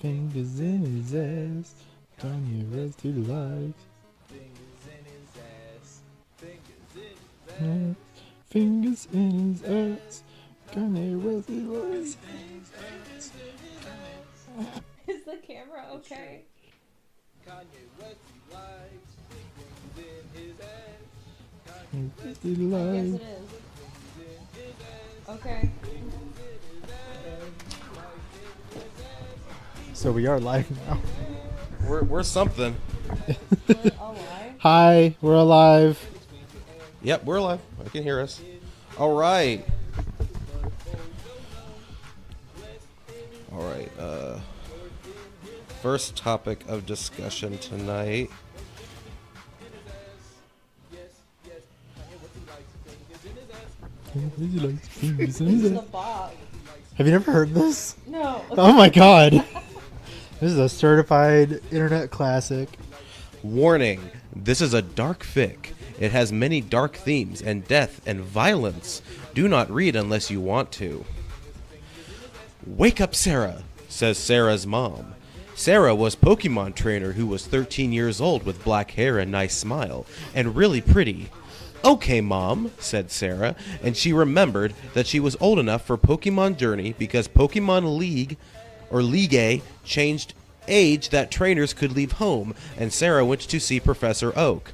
Fingers in his ass. Kanye West he likes. Fingers in his ass. Kanye West he likes. Is the camera okay? Kanye West he likes. Fingers in his ass. Kanye West he Yes, likes. it is. Okay. So we are live now. We're something. We're alive. Hi, we're alive. Yep, we're live. I can hear us. All right. All right. First topic of discussion tonight. This is the bop. Have you never heard this? No. Oh my god. This is a certified internet classic. Warning, this is a dark fic. It has many dark themes and death and violence. Do not read unless you want to. Wake up, Sarah, says Sarah's mom. Sarah was Pokemon trainer who was 13 years old with black hair and nice smile, and really pretty. Okay, Mom, said Sarah, and she remembered that she was old enough for Pokemon Journey because Pokemon League, or League, changed age that trainers could leave home, and Sarah went to see Professor Oak.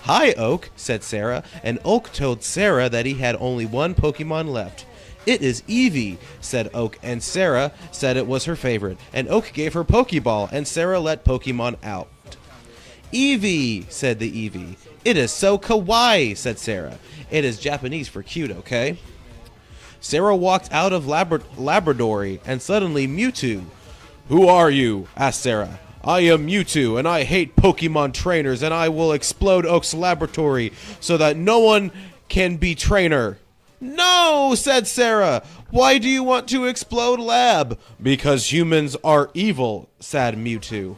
Hi, Oak, said Sarah, and Oak told Sarah that he had only one Pokemon left. It is Eevee, said Oak, and Sarah said it was her favorite, and Oak gave her Pokeball, and Sarah let Pokemon out. Eevee, said the Eevee. It is so kawaii, said Sarah. It is Japanese for cute, okay? Sarah walked out of Labradory, and suddenly Mewtwo. Who are you? Asked Sarah. I am Mewtwo, and I hate Pokemon trainers, and I will explode Oak's laboratory so that no one can be trainer. No, said Sarah. Why do you want to explode Lab? Because humans are evil, said Mewtwo.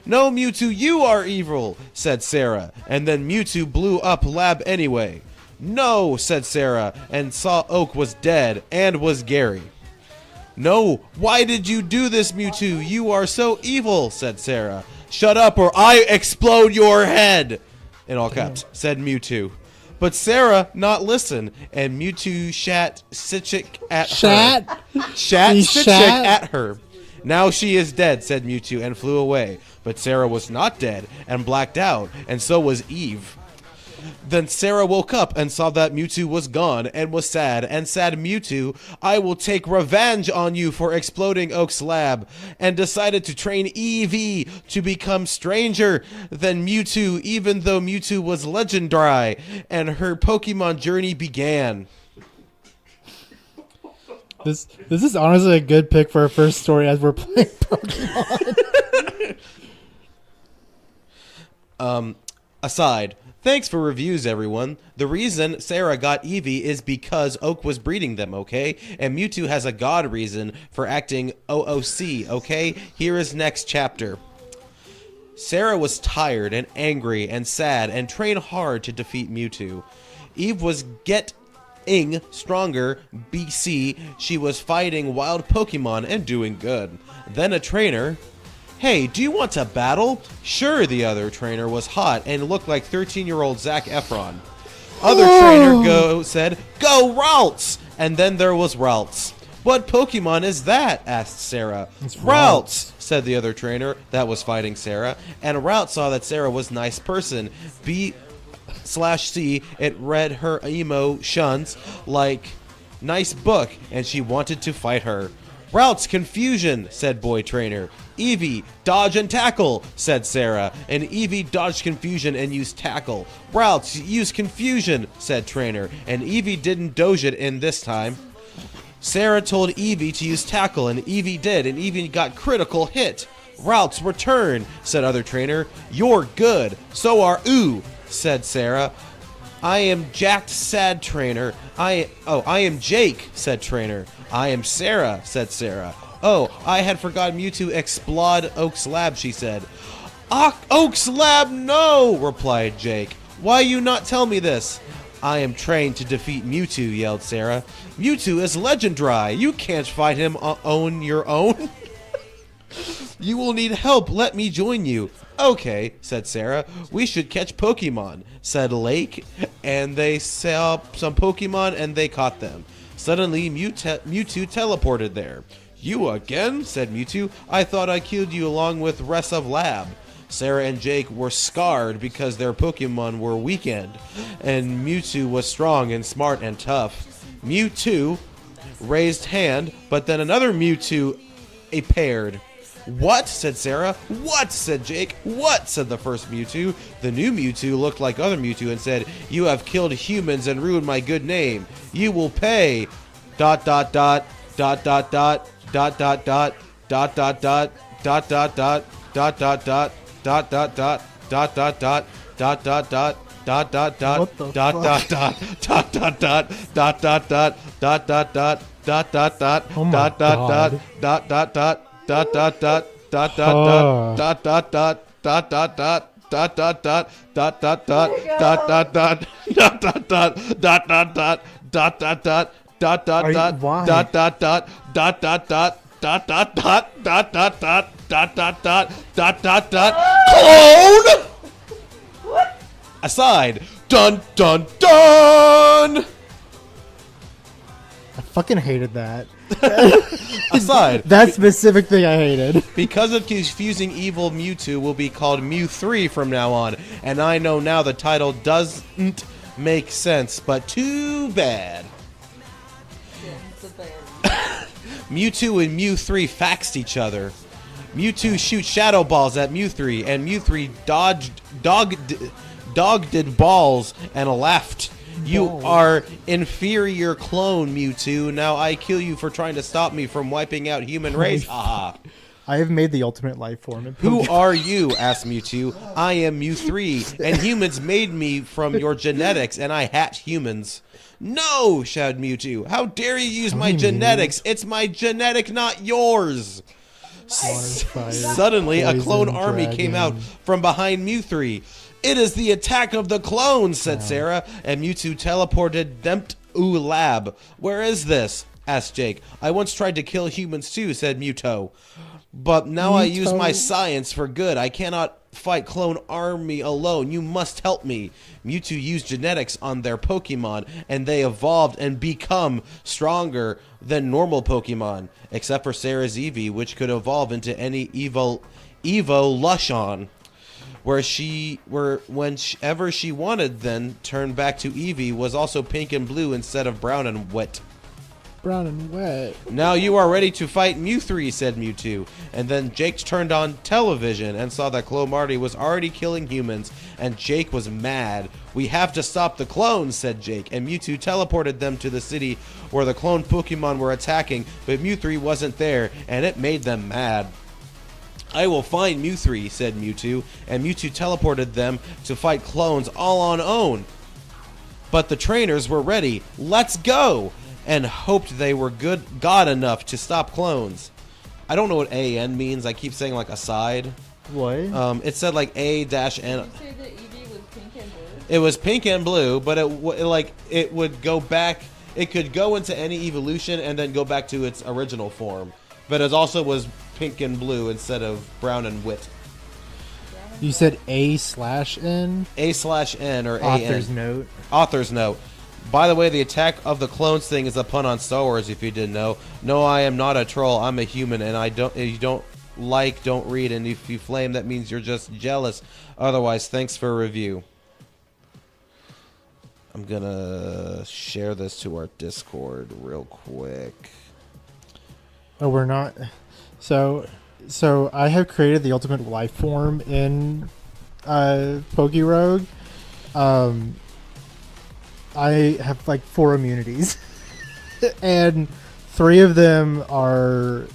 No, Mewtwo, you are evil, said Sarah, and then Mewtwo blew up Lab anyway. No, said Sarah, and saw Oak was dead, and was Gary. No, why did you do this, Mewtwo? You are so evil, said Sarah. Shut up or I explode your head, in all caps, said Mewtwo. But Sarah not listen, and Mewtwo shat Sitchik at her. Shat Sitchik at her. Now she is dead, said Mewtwo, and flew away. But Sarah was not dead, and blacked out, and so was Eve. Then Sarah woke up and saw that Mewtwo was gone, and was sad, and said, Mewtwo, I will take revenge on you for exploding Oak's lab, and decided to train Eevee to become stranger than Mewtwo, even though Mewtwo was legendary, and her Pokemon journey began. This is honestly a good pick for our first story as we're playing Pokemon. Aside, thanks for reviews, everyone. The reason Sarah got Eevee is because Oak was breeding them, okay? And Mewtwo has a god reason for acting OOC, okay? Here is next chapter. Sarah was tired and angry and sad and trained hard to defeat Mewtwo. Eve was getting stronger, BC. She was fighting wild Pokemon and doing good. Then a trainer... Hey, do you want to battle? Sure, the other trainer was hot and looked like 13-year-old Zac Efron. Other trainer said, Go Ralts! And then there was Ralts. What Pokemon is that? Asked Sarah. It's Ralts, said the other trainer that was fighting Sarah. And Ralts saw that Sarah was a nice person. B/C, it read her emotions like nice book, and she wanted to fight her. Ralts confusion, said boy trainer. Eevee, dodge and tackle, said Sarah, and Eevee dodged confusion and used tackle. Ralts, use confusion, said trainer, and Eevee didn't doge it in this time. Sarah told Eevee to use tackle, and Eevee did, and Eevee got critical hit. Ralts, return, said other trainer. You're good, so are ooh, said Sarah. I am jacked sad trainer. I am Jake, said trainer. I am Sarah, said Sarah. Oh, I had forgotten Mewtwo explode Oak's lab, she said. Oak's lab, no, replied Jake. Why you not tell me this? I am trained to defeat Mewtwo, yelled Sarah. Mewtwo is legendary. You can't fight him on your own. You will need help. Let me join you. Okay, said Sarah. We should catch Pokemon, said Lake. And they saw some Pokemon and they caught them. Suddenly, Mewtwo teleported there. You again? Said Mewtwo. I thought I killed you along with rest of Lab. Sarah and Jake were scarred because their Pokemon were weakened, and Mewtwo was strong and smart and tough. Mewtwo raised hand, but then another Mewtwo appeared. What? Said Sarah. What? Said Jake. What? Said the first Mewtwo. The new Mewtwo looked like other Mewtwo and said, You have killed humans and ruined my good name. You will pay. ... ... ... ... ... ... ... ... ... ... ... ... ... ... ... ... ... ... ... ... ... ... ... ... ... ... ... ... ... ... ... ... ... ... ... ... ... ... ... ... ... ... ... ... ... ... ... ... ... ... ... ... ... ... ... ... ... ... ... ... ... ... ... ... ... ... ... ... ... ... ... ... ... ... ... ... ... ... ... ... ... ... ... ... ... ... ... ... ... ... ... ... ... ... ... ... ... ... ... ... ... ... ... ... ... ... ... ... ... ... ... ... ... ... ... ... ... ... ... ... ... ... ... ... ... ... ... ... ... ... ... ... ... ... ... ... ... ... ... ... ... ... ... ... ... ... ... ... ... ... ... ... ... ... ... ... ... ... ... ... ... ... ... ... ... ... ... ... ... ... ... ... ... ... ... ... ... ... ... ... ... ... ... ... ... ... ... ... ... ... ... ... ... ... ... ... ... ... ... ... ... ... ... ... ... ... ... ... ... ... ... ... ... ... ... ... ... ... ... ... ... ... ... ... ... ... ... ... ... ... ... ... ...・Oh my god. Clone! Aside. Dun dun dun! I fucking hated that. Aside. That specific thing I hated. Because of confusing evil, Mewtwo will be called Mew 3 from now on, and I know now the title doesn't make sense, but too bad. Mewtwo and Mew 3 faxed each other. Mewtwo shoots shadow balls at Mew 3, and Mew 3 dogged balls and laughed. You are inferior clone, Mewtwo. Now I kill you for trying to stop me from wiping out human race. Haha. I have made the ultimate life form. Who are you? Asked Mewtwo. I am Mew 3, and humans made me from your genetics, and I hatched humans. No, shouted Mewtwo. How dare you use my genetics? It's my genetic, not yours. Suddenly, a clone army came out from behind Mew 3. It is the attack of the clones, said Sarah, and Mewtwo teleported them to Lab. Where is this? Asked Jake. I once tried to kill humans too, said Mewtwo. But now I use my science for good. I cannot fight clone army alone. You must help me. Mewtwo used genetics on their Pokemon, and they evolved and become stronger than normal Pokemon, except for Sarah's Eevee, which could evolve into any Evolution, whenever she wanted. Then turn back to Eevee was also pink and blue instead of brown and wet. Brown and wet. Now you are ready to fight Mew 3, said Mewtwo. And then Jake turned on television and saw that Clone Marty was already killing humans, and Jake was mad. We have to stop the clones, said Jake, and Mewtwo teleported them to the city where the clone Pokemon were attacking, but Mew 3 wasn't there, and it made them mad. I will find Mew 3, said Mewtwo, and Mewtwo teleported them to fight clones all on own. But the trainers were ready. Let's go! And hoped they were god enough to stop clones. I don't know what AN means. I keep saying like aside. What? It said like A-N. Did you say the Eevee was pink and blue? It was pink and blue, but it would go back. It could go into any evolution and then go back to its original form. But it also was pink and blue instead of brown and wit. You said A/N? A/N or Author's AN. note. Author's note. By the way, the attack of the clones thing is a pun on Star Wars, if you didn't know. No, I am not a troll. I'm a human, and don't read, and if you flame, that means you're just jealous. Otherwise, thanks for a review. I'm gonna share this to our Discord real quick. Oh, we're not. So I have created the ultimate life form in Pokerogue. I have like 4 immunities, and 3 of them are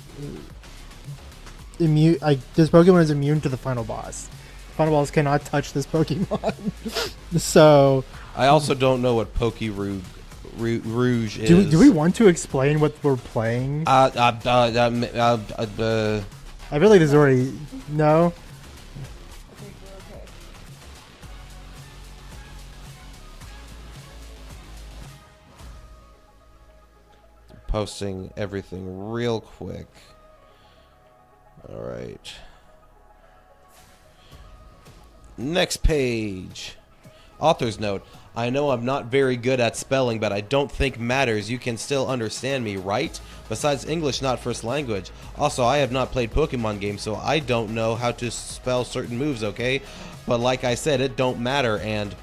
immune. This Pokemon is immune to the final boss. Final boss cannot touch this Pokemon. So I also don't know what Pokerouge is. do we want to explain what we're playing? I feel like this already. No. I think we're okay. Posting everything real quick. All right. Next page. Author's note. I know I'm not very good at spelling, but I don't think matters. You can still understand me, right? Besides, English not first language. Also, I have not played Pokemon games, so I don't know how to spell certain moves, okay? But like I said, it don't matter, and...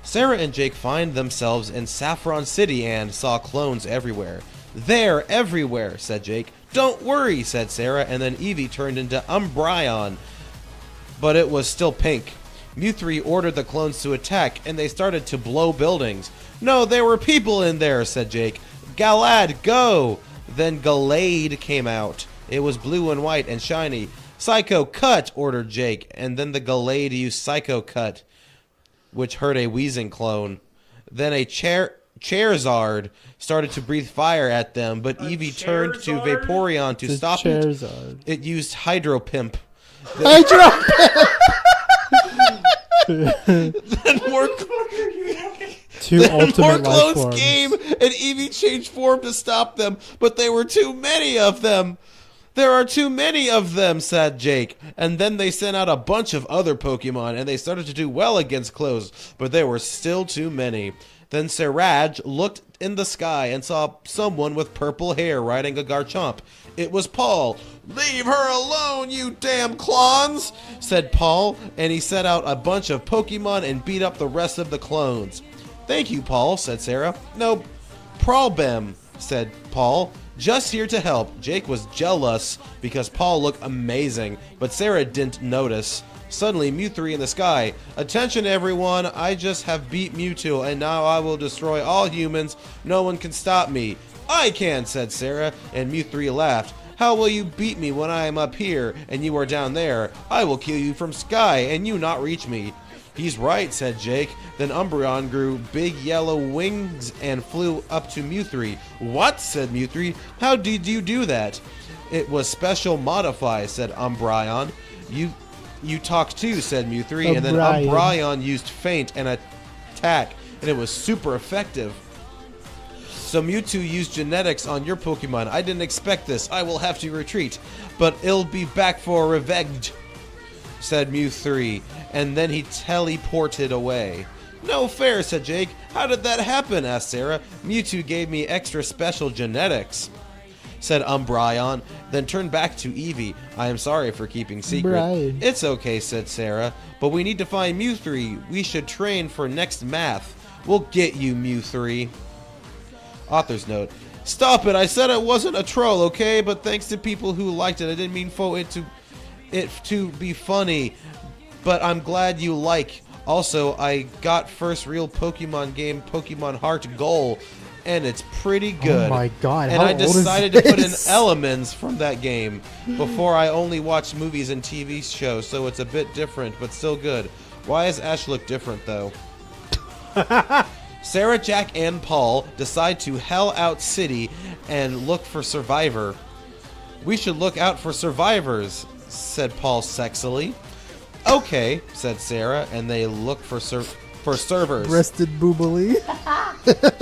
Sarah and Jake find themselves in Saffron City and saw clones everywhere. They're everywhere, said Jake. Don't worry, said Sarah, and then Eevee turned into Umbreon, but it was still pink. Mew3 ordered the clones to attack, and they started to blow buildings. No, there were people in there, said Jake. Galad, go! Then Gallade came out. It was blue and white and shiny. Psycho Cut, ordered Jake, and then the Gallade used Psycho Cut, which hurt a Weezing clone. Then a Charizard started to breathe fire at them, but Eevee turned to Vaporeon to stop it. It used Hydro Pimp. Then more ultimate life clones forms. came, and Eevee changed form to stop them, but there were too many of them. There are too many of them, said Jake. And then they sent out a bunch of other Pokemon, and they started to do well against clones, but there were still too many. Then Siraj looked in the sky and saw someone with purple hair riding a Garchomp. It was Paul. Leave her alone, you damn clones, said Paul, and he set out a bunch of Pokemon and beat up the rest of the clones. Thank you, Paul, said Sarah. No problem, said Paul. Just here to help. Jake was jealous because Paul looked amazing, but Sarah didn't notice. Suddenly, Mew3 in the sky. Attention, everyone. I just have beat Mewtwo, and now I will destroy all humans. No one can stop me. I can, said Sarah, and Mew3 laughed. How will you beat me when I am up here, and you are down there? I will kill you from sky, and you not reach me. He's right, said Jake. Then Umbreon grew big yellow wings and flew up to Mew3. What? Said Mew3. How did you do that? It was special modify, said Umbreon. You talk too, said Mew3, and then Umbreon used feint and attack, and it was super effective. So Mewtwo used genetics on your Pokemon. I didn't expect this. I will have to retreat, but it'll be back for revenge, said Mew3, and then he teleported away. No fair, said Jake. How did that happen? Asked Sarah. Mewtwo gave me extra special genetics, said Umbreon, then turned back to Eevee. I am sorry for keeping secret. Brian. It's okay, said Sarah, but we need to find Mew3. We should train for next math. We'll get you, Mew3. Author's note. Stop it, I said it wasn't a troll, okay? But thanks to people who liked it. I didn't mean for it to be funny, but I'm glad you like. Also, I got first real Pokemon game, Pokemon Heart Goal, and it's pretty good. Oh my god, and how I old is decided to put in this? elements from that game. Before, I only watched movies and TV shows, so it's a bit different, but still good. Why does Ash look different, though? Sarah, Jack, and Paul decide to hell out city and look for survivor. We should look out for survivors, said Paul sexily. Okay, said Sarah, and they look for servers. Breasted boobily.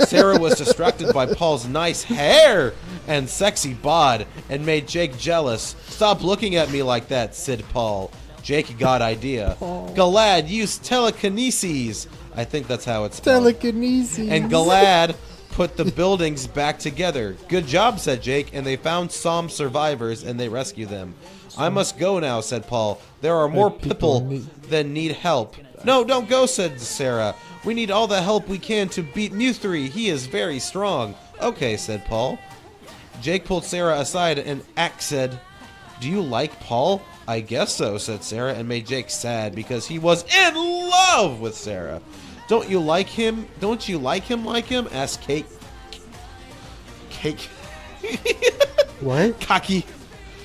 Sarah was distracted by Paul's nice hair and sexy bod and made Jake jealous. Stop looking at me like that, said Paul. Jake got idea. Galad used telekinesis. I think that's how it's spelled. Telekinesis. And Galad put the buildings back together. Good job, said Jake, and they found some survivors and they rescued them. I must go now, said Paul. There are more people that need help. No, don't go, said Sarah. We need all the help we can to beat Mew3. He is very strong. Okay, said Paul. Jake pulled Sarah aside and said, do you like Paul? I guess so, said Sarah, and made Jake sad because he was in love with Sarah. Don't you like him? Don't you like him? Asked Cake. What? Cocky.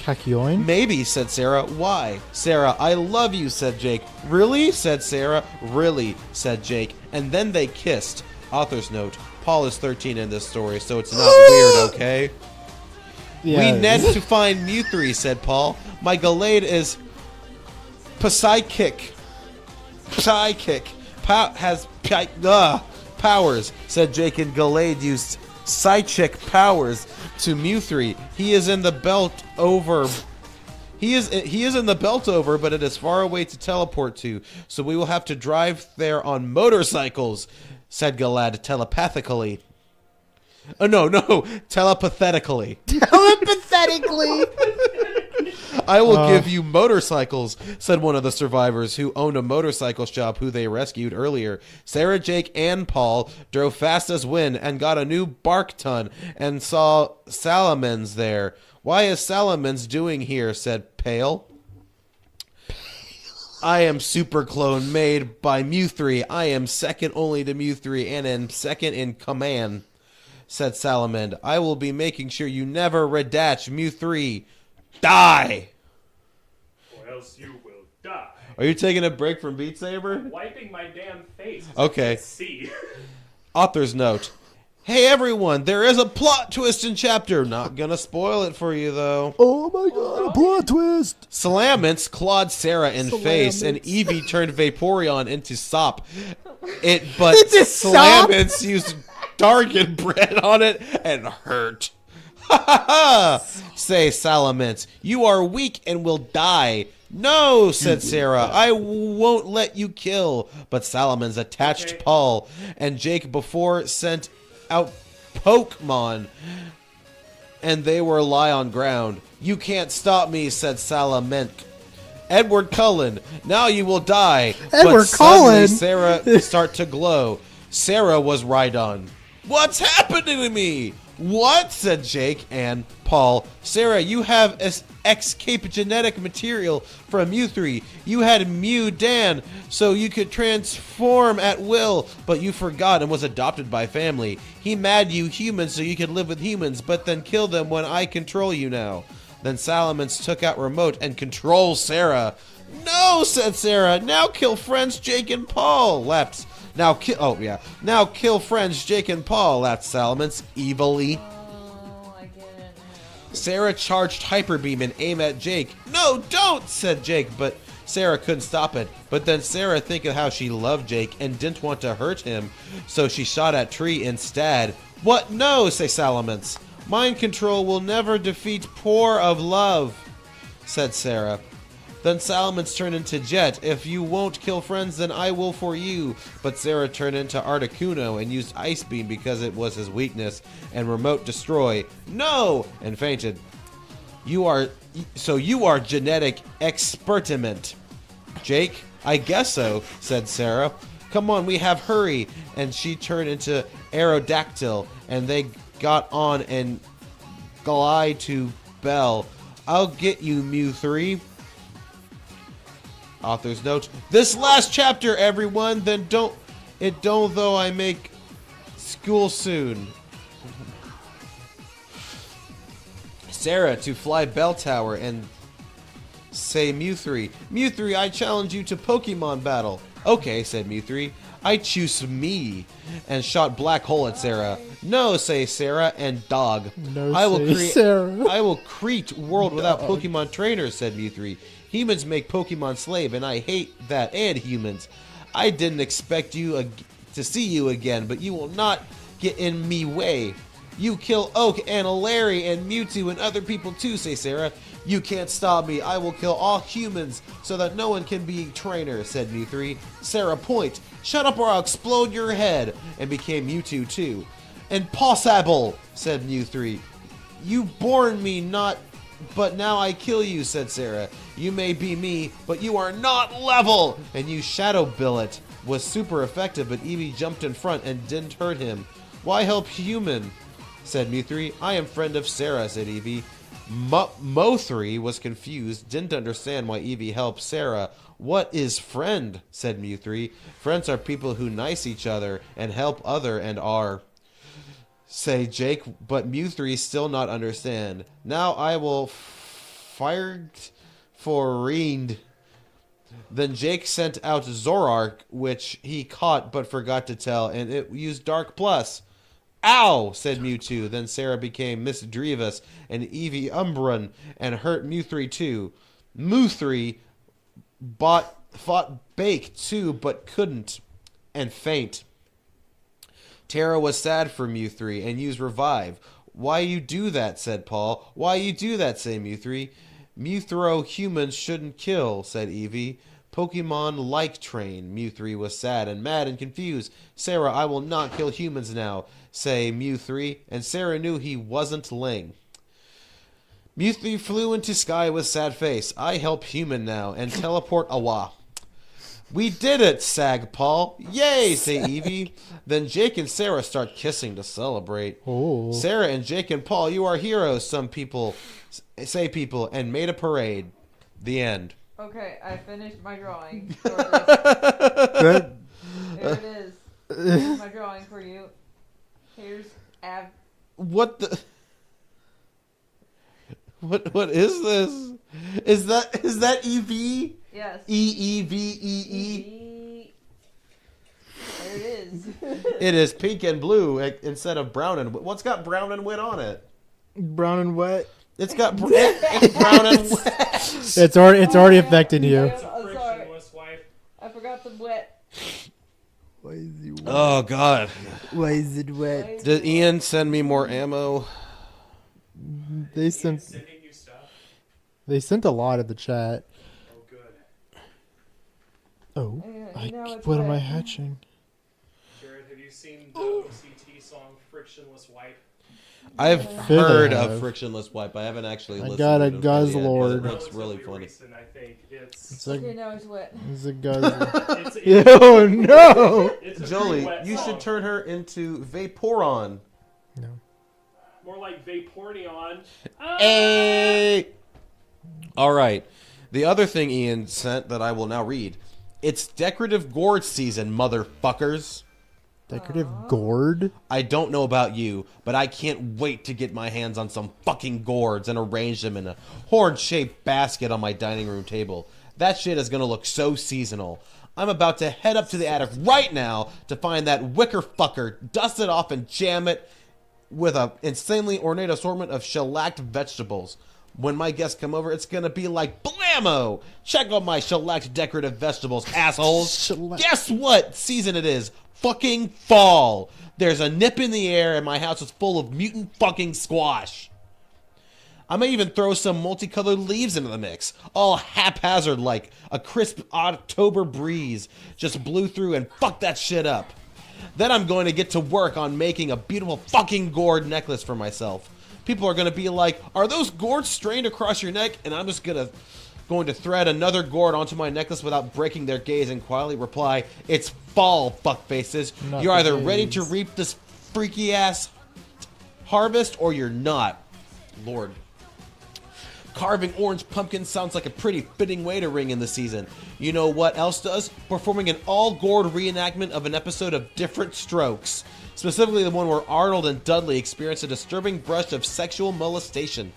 Kakyoin? Maybe, said Sarah. Why? Sarah, I love you, said Jake. Really? Said Sarah. Really, said Jake. And then they kissed. Author's note. Paul is 13 in this story, so it's not weird, okay? Yeah. We need to find Mew3, said Paul. My Gallade is Psychic. Psychic. Has powers, said Jake, and Gallade used Psychic powers to Mew3. He is in the belt over He is in the belt over, but it is far away to teleport to, so we will have to drive there on motorcycles, said Galad telepathically. Oh, no, telepathetically. Telepathetically. I will give you motorcycles, said one of the survivors who owned a motorcycle shop who they rescued earlier. Sarah, Jake, and Paul drove fast as wind and got a new bark ton and saw Salamence there. Why is Salamence doing here, said Pale. I am super clone made by Mew3. I am second only to Mew3 and am second in command, said Salamence. I will be making sure you never redact Mew3. Die! Or else you will die. Are you taking a break from Beat Saber? Wiping my damn face. Okay. See. Author's note. Hey everyone, there is a plot twist in chapter. Not gonna spoil it for you though. Oh my god, a plot twist! Salamence clawed Sarah in face, and Eevee turned Vaporeon into sop. But Into sop? Salamence used Dargan bread on it and hurt. Ha ha ha! Say Salamence, you are weak and will die. No, said Sarah, I won't let you kill. But Salamence attached Paul and Jake before sent out Pokemon, and they were lie on ground. You can't stop me, said Salamence. Edward Cullen, now you will die. Edward but suddenly Cullen? Sarah start to glow. Sarah was right on. What's happening to me? What? Said Jake and Paul. Sarah, you have escape genetic material from Mew3. You had Mew Dan, so you could transform at will, but you forgot and was adopted by family. He mad you humans so you could live with humans, but then kill them when I control you now. Then Salamence took out remote and controls Sarah. No, said Sarah. Now kill friends Jake and Paul. Laughed. Now kill friends Jake and Paul, laughed Salamence evilly. Oh, I get it now. Sarah charged Hyper Beam and aimed at Jake. No, don't, said Jake, but Sarah couldn't stop it. But then Sarah think of how she loved Jake and didn't want to hurt him, so she shot at Tree instead. What? No, say Salamence. Mind control will never defeat Pour of Love, said Sarah. Then Salamence turned into Jet. If you won't kill friends, then I will for you. But Sarah turned into Articuno and used Ice Beam because it was his weakness, and Remote Destroy. No! And fainted. You are genetic experiment. Jake? I guess so, said Sarah. Come on, we have hurry. And she turned into Aerodactyl, and they got on and glide to Bell. I'll get you, Mew3. Author's note. This last chapter, everyone, then don't though I make school soon. Sarah to fly Bell Tower and say Mew3. Mew3, I challenge you to Pokemon battle. Okay, said Mew3. I choose me. And shot Black Hole at Sarah. No, say Sarah and Dog. No, Sarah. I will create world without Pokemon trainers, said Mew3. Humans make Pokemon slave, and I hate that, and humans. I didn't expect you to see you again, but you will not get in me way. You kill Oak and Larry and Mewtwo and other people too, say Sarah. You can't stop me. I will kill all humans so that no one can be trainer, said Mew3. Sarah, point. Shut up or I'll explode your head, and became Mewtwo too. Impossible, said Mew3. You born me not, but now I kill you, said Sarah. You may be me, but you are not level! And you Shadow Billet was super effective, but Eevee jumped in front and didn't hurt him. Why help human? Said Mew3. I am friend of Sarah, said Eevee. Mo3 was confused, didn't understand why Eevee helped Sarah. What is friend? Said Mew3. Friends are people who nice each other and help other and are. Say Jake, but Mew3 still not understand. Now I will fired for Reend. Then Jake sent out Zorark, which he caught but forgot to tell, and it used Dark Plus. Ow, said Mewtwo. Then Sarah became Miss Drivas and Eevee Umbran and hurt Mew3 too. Mew3 fought Bake too, but couldn't, and faint. Tara was sad for Mew3 and used Revive. Why you do that, said Paul. Why you do that, say Mew3. Mewthro humans shouldn't kill, said Eevee. Pokemon like train. Mew3 was sad and mad and confused. Sarah, I will not kill humans now, say Mew3, and Sarah knew he wasn't Ling. Mew3 flew into sky with sad face. I help human now and teleport awa. We did it, sag Paul. Yay, say Eevee. Then Jake and Sarah start kissing to celebrate. Oh. Sarah and Jake and Paul, you are heroes, some people say people, and made a parade. The end. Okay, I finished my drawing. Good. There it is. Here's my drawing for you. Here's What the? What is this? Is that Eevee? Yes. E-E-V-E-E? There it is. It is pink and blue instead of brown and what's got brown and wet on it? Brown and wet. It's got it's brown and wet. It's already affecting you. I'm sorry. Frictionless wipe. I forgot the wet. Why is he wet? Oh God! Why is it wet? Did Ian send me more ammo? They sent Sending you stuff. a lot in the chat. Oh, good. Oh, Now it's what am I wet. hatching? Jared, have you seen the OCT song Frictionless Wipe? I've Should heard have. of frictionless wipe. I haven't actually I listened got to a it until the end, Guzzlord. but It looks really Relatively funny. Recent, I think. It's Okay, a, now it's wet. it's a guzzle. It's Oh no! it's a Jolie, pretty wet you song. should turn her into Vaporon. No. More like Vaporeon. Hey! All right. The other thing Ian sent that I will now read. It's decorative gourd season, motherfuckers. Decorative gourd? I don't know about you, but I can't wait to get my hands on some fucking gourds and arrange them in a horn-shaped basket on my dining room table. That shit is gonna look so seasonal. I'm about to head up to the attic right now to find that wicker fucker, dust it off, and jam it with a insanely ornate assortment of shellacked vegetables. When my guests come over, it's gonna be like blammo! Check out my shellacked decorative vegetables, assholes! Shellac- Guess what season it is? Fucking fall! There's a nip in the air and my house is full of mutant fucking squash. I may even throw some multicolored leaves into the mix, all haphazard like a crisp October breeze just blew through and fucked that shit up. Then I'm going to get to work on making a beautiful fucking gourd necklace for myself. People are going to be like, are those gourds strained across your neck? And I'm just going to thread another gourd onto my necklace without breaking their gaze and quietly reply, it's fall, fuckfaces. Not You're either the ready gaze. to reap this freaky ass harvest or you're not. Lord. Carving orange pumpkins sounds like a pretty fitting way to ring in the season. You know what else does? Performing an all-gourd reenactment of an episode of Different Strokes. Specifically the one where Arnold and Dudley experience a disturbing brush of sexual molestation.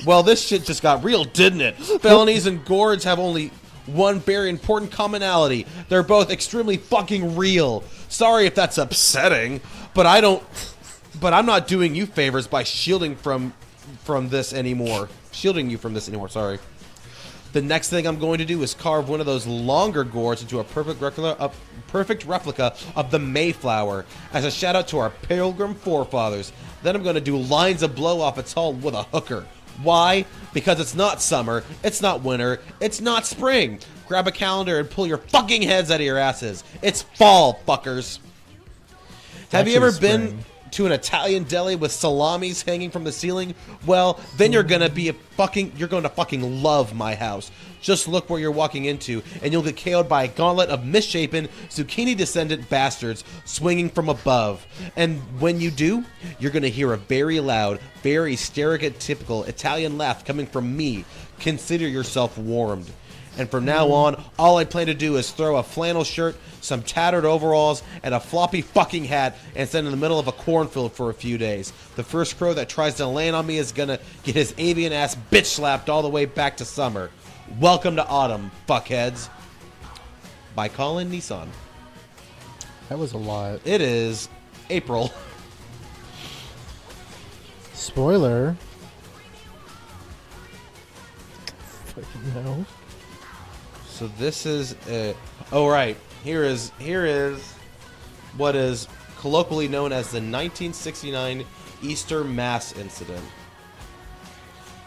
Well, this shit just got real, didn't it? Felonies and gourds have only one very important commonality. They're both extremely fucking real. Sorry if that's upsetting, but I'm not doing you favors by shielding from this anymore. Shielding you from this anymore, sorry. The next thing I'm going to do is carve one of those longer gourds into a perfect replica of the Mayflower as a shout out to our pilgrim forefathers. Then I'm going to do lines of blow off its hull with a hooker. Why? Because it's not summer, it's not winter, it's not spring. Grab a calendar and pull your fucking heads out of your asses. It's fall, fuckers. Have you ever Actually been spring. to an Italian deli with salamis hanging from the ceiling? Well, then you're going to fucking love my house. Just look where you're walking into, and you'll get KO'd by a gauntlet of misshapen, zucchini-descendant bastards swinging from above. And when you do, you're going to hear a very loud, very stereotypical Italian laugh coming from me. Consider yourself warmed. And from now on, all I plan to do is throw a flannel shirt, some tattered overalls, and a floppy fucking hat and stand in the middle of a cornfield for a few days. The first crow that tries to land on me is gonna get his avian ass bitch slapped all the way back to summer. Welcome to autumn, fuckheads. By Colin Nissan. That was a lot. It is April. Spoiler. Fucking no. So this is oh right. Here is what is colloquially known as the 1969 Easter Mass incident.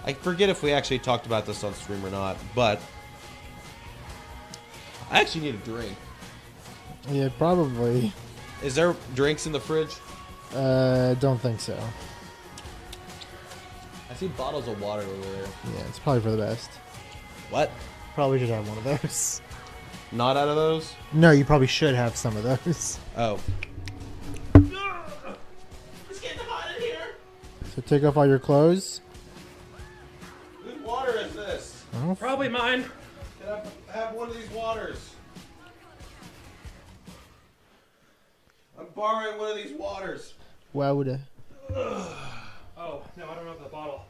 I forget if we actually talked about this on stream or not, but I actually need a drink. Yeah, probably. Is there drinks in the fridge? Don't think so. I see bottles of water over there. Yeah, it's probably for the best. What? Probably should have one of those. Not out of those? No, you probably should have some of those. Oh. It's getting hot in here. So take off all your clothes. Whose water is this? Oh, Probably mine. Can I have one of these waters? I'm borrowing one of these waters. why would I? Oh, no, I don't have the bottle.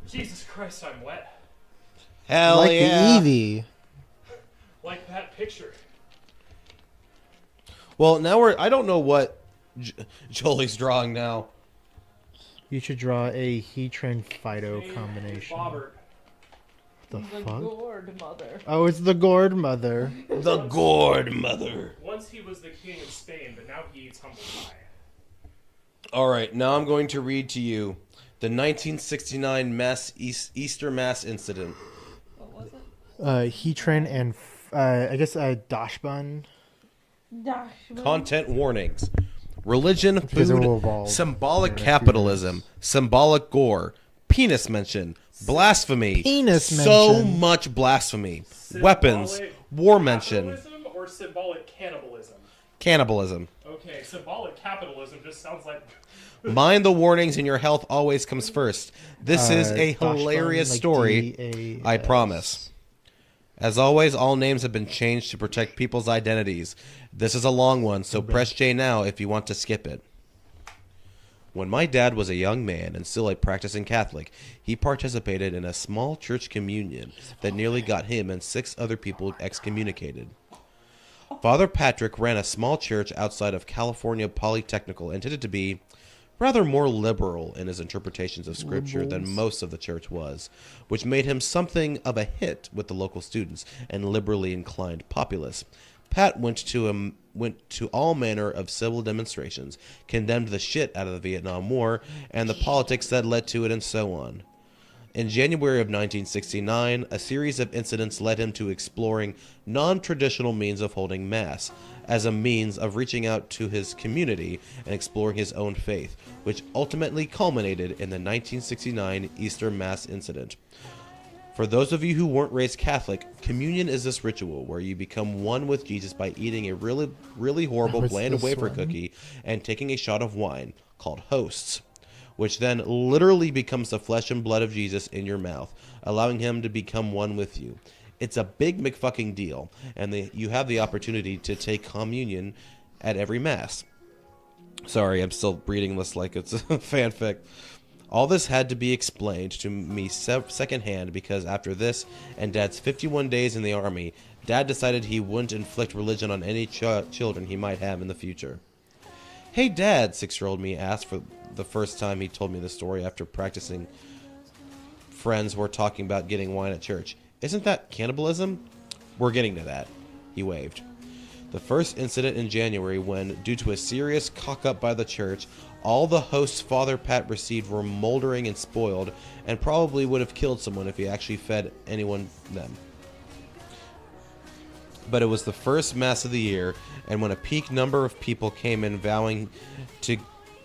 Jesus Christ, I'm wet. Hell Like yeah. the Eevee. Like that picture. Well, now I don't know what Jolie's drawing now. You should draw a Heatran Fido Hey, combination. Bobbert. The The fuck? gourd mother. Oh, it's the Gourd Mother. The Gourd Mother. Once he was the king of Spain, but now he eats humble pie. All right, now I'm going to read to you the 1969 Easter Mass incident. What was it? Heatran and I guess Dashbun. Dashman. Content warnings. Religion, Because it will food, evolve symbolic in the next few capitalism, symbolic gore, penis mention, blasphemy, Penis so mention. much blasphemy, weapons, Symbolic war mention, capitalism or symbolic cannibalism? cannibalism. Okay, symbolic capitalism just sounds like... Mind the warnings and your health always comes first. This is a Dashbun, hilarious like story, DAS. I promise. As always, all names have been changed to protect people's identities. This is a long one, so press J now if you want to skip it. When my dad was a young man and still a practicing Catholic, he participated in a small church communion that nearly got him and 6 other people excommunicated. Father Patrick ran a small church outside of California Polytechnical intended to be rather more liberal in his interpretations of Scripture than most of the church was, which made him something of a hit with the local students and liberally inclined populace. Pat went to all manner of civil demonstrations, condemned the shit out of the Vietnam War and the politics that led to it, and so on. In January of 1969, a series of incidents led him to exploring non-traditional means of holding Mass, as a means of reaching out to his community and exploring his own faith, which ultimately culminated in the 1969 Easter Mass incident. For those of you who weren't raised Catholic, communion is this ritual where you become one with Jesus by eating a really, really horrible What's bland this wafer one? cookie and taking a shot of wine, called hosts, which then literally becomes the flesh and blood of Jesus in your mouth, allowing him to become one with you. It's a big McFucking deal, and you have the opportunity to take communion at every Mass. Sorry, I'm still reading this like it's a fanfic. All this had to be explained to me secondhand because after this and Dad's 51 days in the Army, Dad decided he wouldn't inflict religion on any children he might have in the future. "Hey Dad," 6-year-old me asked for the first time he told me the story after practicing. Friends were talking about getting wine at church. "Isn't that cannibalism?" "We're getting to that," he waved. The first incident in January when, due to a serious cock-up by the church, all the hosts Father Pat received were moldering and spoiled, and probably would have killed someone if he actually fed anyone them. But it was the first Mass of the year, and when a peak number of people came in vowing to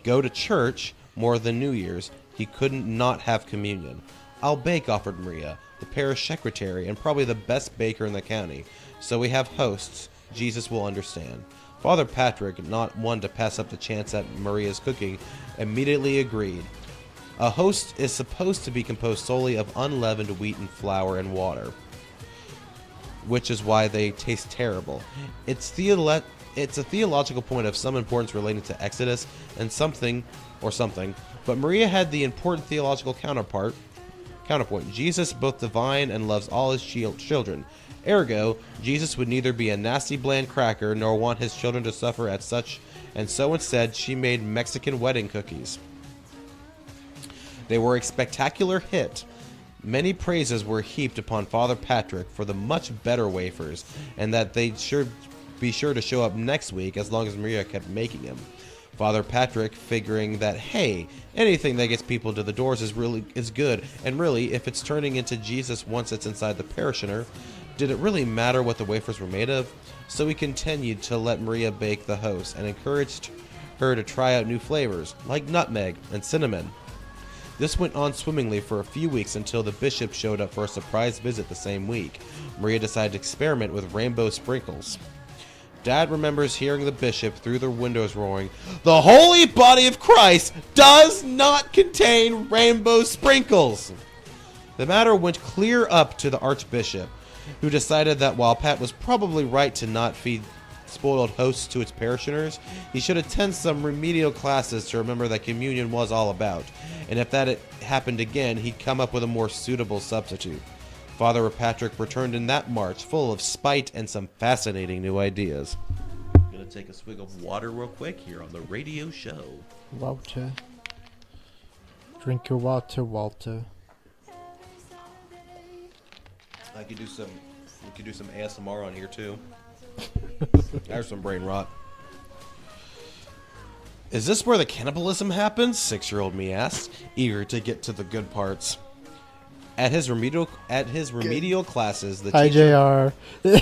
go to church more than New Year's, he couldn't not have communion. "I'll bake," offered Maria, the parish secretary and probably the best baker in the county. "So we have hosts. Jesus will understand." Father Patrick, not one to pass up the chance at Maria's cooking, immediately agreed. A host is supposed to be composed solely of unleavened wheat and flour and water, which is why they taste terrible. It's a theological point of some importance relating to Exodus and something, but Maria had the important theological counterpoint. Jesus both divine and loves all his children. Ergo, Jesus would neither be a nasty bland cracker nor want his children to suffer at such, and so instead she made Mexican wedding cookies. They were a spectacular hit. Many praises were heaped upon Father Patrick for the much better wafers, and that they'd be sure to show up next week as long as Maria kept making them. Father Patrick, figuring that, hey, anything that gets people to the doors is good, and really, if it's turning into Jesus once it's inside the parishioner, did it really matter what the wafers were made of? So he continued to let Maria bake the host and encouraged her to try out new flavors, like nutmeg and cinnamon. This went on swimmingly for a few weeks until the bishop showed up for a surprise visit the same week. Maria decided to experiment with rainbow sprinkles. Dad remembers hearing the bishop through the windows roaring, "The holy body of Christ does not contain rainbow sprinkles!" The matter went clear up to the archbishop, who decided that while Pat was probably right to not feed spoiled hosts to its parishioners, he should attend some remedial classes to remember that communion was all about, and if that happened again, he'd come up with a more suitable substitute. Father Patrick returned in that March, full of spite and some fascinating new ideas. I'm going to take a swig of water real quick here on the radio show. Walter. Drink your water, Walter. We could do some ASMR on here too. There's some brain rot. Is this where the cannibalism happens? 6-year-old me asked, eager to get to the good parts. At his remedial classes, the Hi, teacher, JR.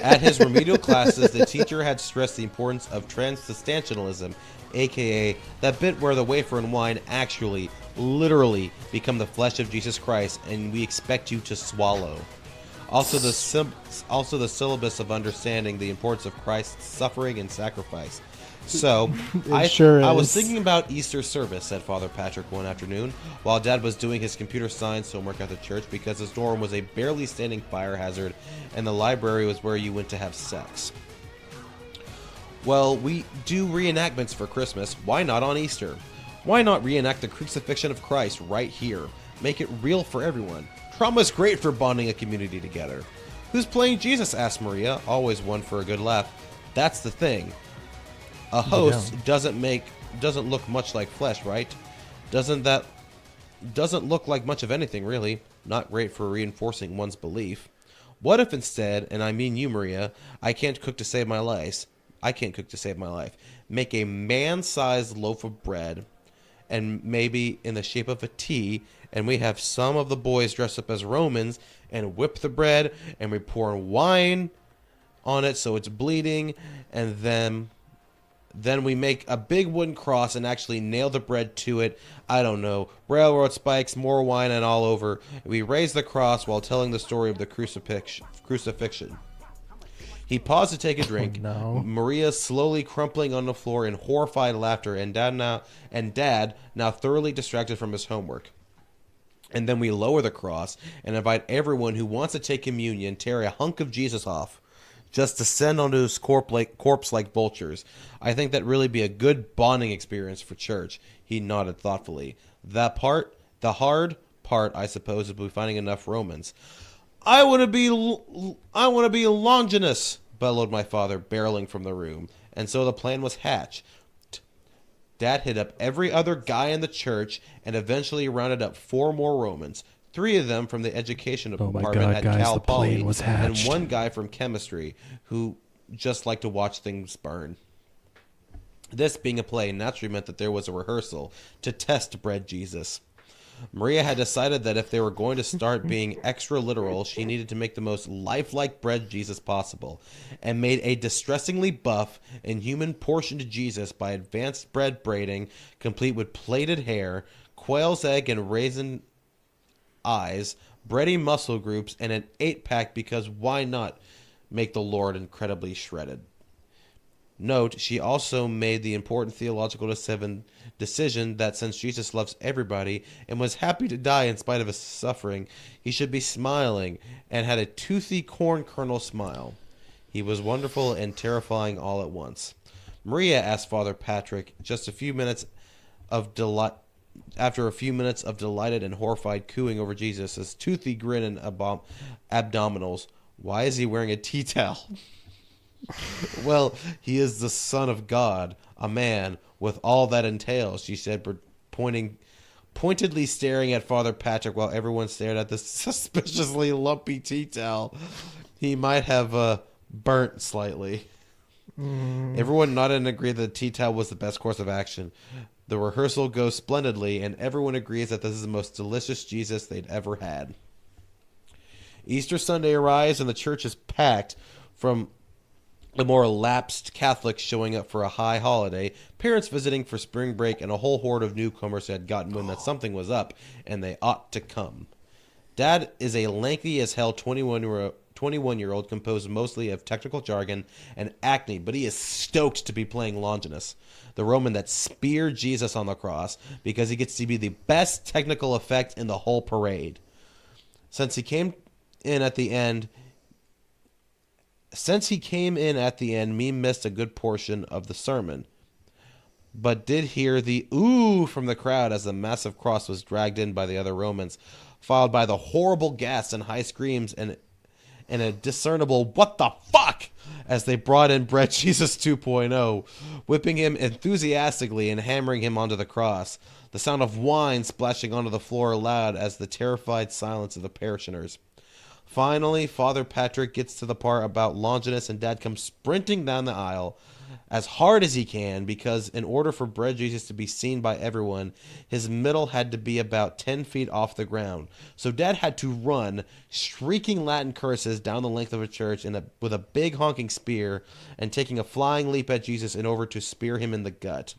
At his remedial classes, the teacher had stressed the importance of transubstantialism, aka that bit where the wafer and wine actually, literally, become the flesh of Jesus Christ, and we expect you to swallow. Also, the syllabus of understanding the importance of Christ's suffering and sacrifice. So, I was thinking about Easter service, said Father Patrick one afternoon, while Dad was doing his computer science homework at the church because his dorm was a barely standing fire hazard and the library was where you went to have sex. Well, we do reenactments for Christmas. Why not on Easter? Why not reenact the crucifixion of Christ right here? Make it real for everyone. Drama's great for bonding a community together. Who's playing Jesus? Asked Maria, always one for a good laugh. That's the thing. A host doesn't look much like flesh, right? Doesn't look like much of anything, really. Not great for reinforcing one's belief. What if instead, and I mean you, Maria, I can't cook to save my life. Make a man-sized loaf of bread, and maybe in the shape of a T, and we have some of the boys dress up as Romans and whip the bread, and we pour wine on it so it's bleeding, and then we make a big wooden cross and actually nail the bread to it. I don't know. Railroad spikes, more wine, and all over. We raise the cross while telling the story of the crucifixion. He paused to take a drink. Oh, no. Maria slowly crumpling on the floor in horrified laughter, and Dad now thoroughly distracted from his homework. And then we lower the cross and invite everyone who wants to take communion, tear a hunk of Jesus off, just to send onto his corpse like vultures. I think that'd really be a good bonding experience for church. He nodded thoughtfully. The hard part, I suppose, is finding enough Romans. I want to be Longinus, bellowed my father, barreling from the room. And so the plan was hatched. Dad hit up every other guy in the church and eventually rounded up 4 more Romans. 3 of them from the education department at Cal Poly, and 1 guy from chemistry who just liked to watch things burn. This being a play naturally meant that there was a rehearsal to test bread Jesus. Maria had decided that if they were going to start being extra literal, she needed to make the most lifelike bread Jesus possible, and made a distressingly buff and human portioned Jesus by advanced bread braiding, complete with plaited hair, quail's egg and raisin eyes, bready muscle groups, and an 8-pack because why not make the Lord incredibly shredded? Note, she also made the important theological decision that since Jesus loves everybody and was happy to die in spite of his suffering, he should be smiling, and had a toothy corn kernel smile. He was wonderful and terrifying all at once. Maria asked Father Patrick after a few minutes of delighted and horrified cooing over Jesus' toothy grin and abdominals, why is he wearing a tea towel? Well, he is the Son of God, a man, with all that entails, she said, pointedly staring at Father Patrick while everyone stared at the suspiciously lumpy tea towel. He might have burnt slightly. Everyone nodded and agreed that the tea towel was the best course of action. The rehearsal goes splendidly, and everyone agrees that this is the most delicious Jesus they'd ever had. Easter Sunday arrives, and the church is packed from the more lapsed Catholics showing up for a high holiday, parents visiting for spring break, and a whole horde of newcomers who had gotten wind that something was up, and they ought to come. Dad is a lanky as hell 21-year-old composed mostly of technical jargon and acne, but he is stoked to be playing Longinus, the Roman that speared Jesus on the cross, because he gets to be the best technical effect in the whole parade. Since he came in at the end, me missed a good portion of the sermon, but did hear the ooh from the crowd as the massive cross was dragged in by the other Romans, followed by the horrible gasps and high screams and a discernible "what the fuck" as they brought in Bread Jesus 2.0, whipping him enthusiastically and hammering him onto the cross. The sound of wine splashing onto the floor loud as the terrified silence of the parishioners. Finally, Father Patrick gets to the part about Longinus, and Dad comes sprinting down the aisle as hard as he can, because in order for Bread Jesus to be seen by everyone, his middle had to be about 10 feet off the ground. So Dad had to run, shrieking Latin curses down the length of a church with a big honking spear, and taking a flying leap at Jesus in order to spear him in the gut.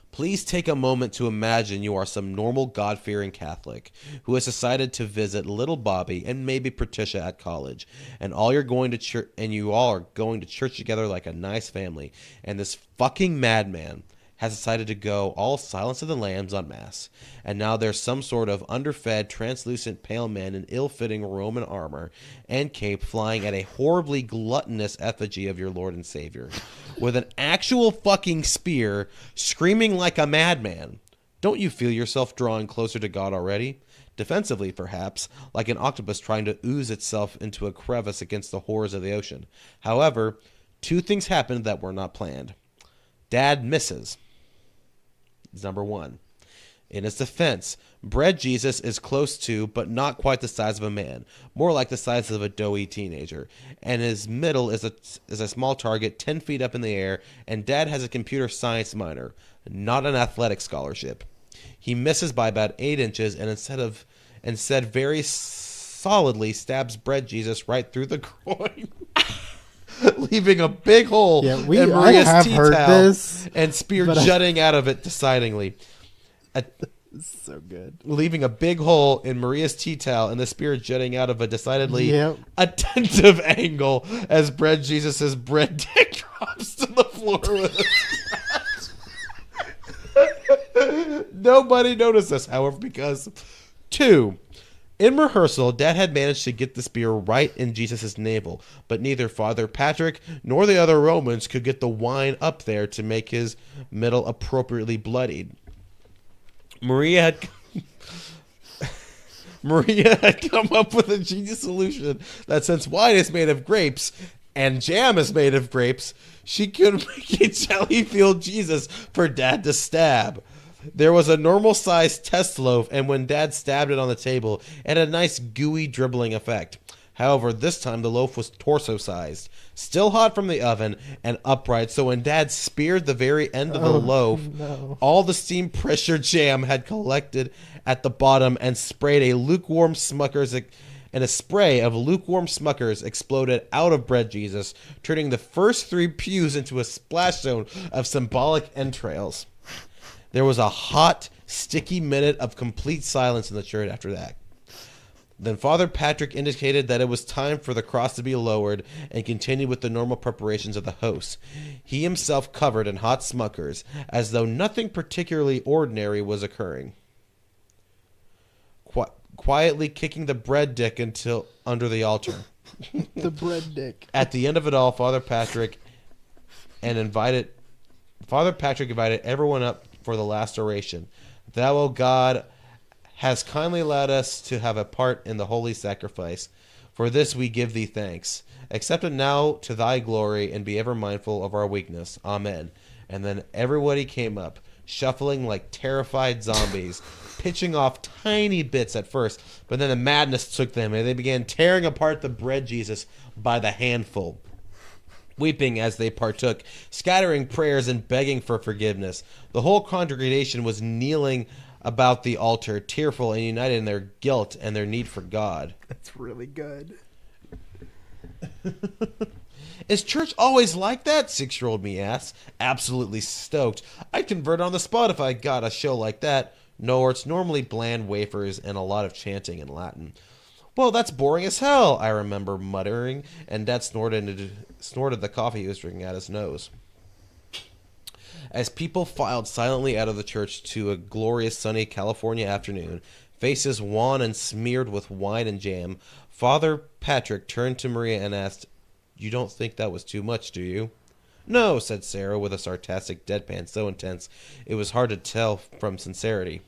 Please take a moment to imagine you are some normal God-fearing Catholic who has decided to visit little Bobby and maybe Patricia at college, and you all are going to church together like a nice family, and this fucking madman has decided to go all Silence of the Lambs on Mass, and now there's some sort of underfed, translucent, pale man in ill-fitting Roman armor and cape flying at a horribly gluttonous effigy of your Lord and Savior, with an actual fucking spear, screaming like a madman. Don't you feel yourself drawing closer to God already? Defensively, perhaps, like an octopus trying to ooze itself into a crevice against the horrors of the ocean. However, two things happened that were not planned. Dad misses. Number one. In his defense, Bread Jesus is close to, but not quite the size of a man, more like the size of a doughy teenager, and his middle is a small target 10 feet up in the air, and Dad has a computer science minor, not an athletic scholarship. He misses by about 8 inches, and instead very solidly stabs Bread Jesus right through the groin. Leaving a big hole in Maria's tea towel and spear jutting out of it decidingly. So good. Leaving a big hole in Maria's tea towel and the spear jutting out of a decidedly attentive angle as Bread Jesus' bread dick drops to the floor with a Nobody noticed this, however, because 2. In rehearsal, Dad had managed to get the spear right in Jesus' navel, but neither Father Patrick nor the other Romans could get the wine up there to make his middle appropriately bloodied. Maria had come up with a genius solution that since wine is made of grapes and jam is made of grapes, she could make a jelly-filled Jesus for Dad to stab. There was a normal-sized test loaf, and when Dad stabbed it on the table, it had a nice gooey dribbling effect. However, this time the loaf was torso-sized, still hot from the oven, and upright, so when Dad speared the very end of the loaf, all the steam pressure jam had collected at the bottom and sprayed a lukewarm Smuckers, and a spray of lukewarm Smuckers exploded out of Bread Jesus, turning the first 3 pews into a splash zone of symbolic entrails. There was a hot, sticky minute of complete silence in the church after that. Then Father Patrick indicated that it was time for the cross to be lowered and continued with the normal preparations of the host. He himself covered in hot Smuckers, as though nothing particularly ordinary was occurring. Quietly kicking the bread dick until under the altar. The bread dick. At the end of it all, Father Patrick invited everyone up for the last oration. Thou, O God, has kindly allowed us to have a part in the holy sacrifice. For this we give thee thanks. Accept it now to thy glory, and be ever mindful of our weakness. Amen. And then everybody came up, shuffling like terrified zombies, pitching off tiny bits at first, but then the madness took them, and they began tearing apart the bread Jesus by the handful. weeping as they partook, scattering prayers and begging for forgiveness. The whole congregation was kneeling about the altar, tearful and united in their guilt and their need for God. That's really good. Is church always like that? 6-year-old me asks, absolutely stoked. I'd convert on the spot if I got a show like that. No, it's normally bland wafers and a lot of chanting in Latin. Well, that's boring as hell, I remember muttering, and Dad snorted the coffee he was drinking out his nose. As people filed silently out of the church to a glorious sunny California afternoon, faces wan and smeared with wine and jam, Father Patrick turned to Maria and asked, "You don't think that was too much, do you?" "No," said Sarah with a sarcastic deadpan so intense it was hard to tell from sincerity.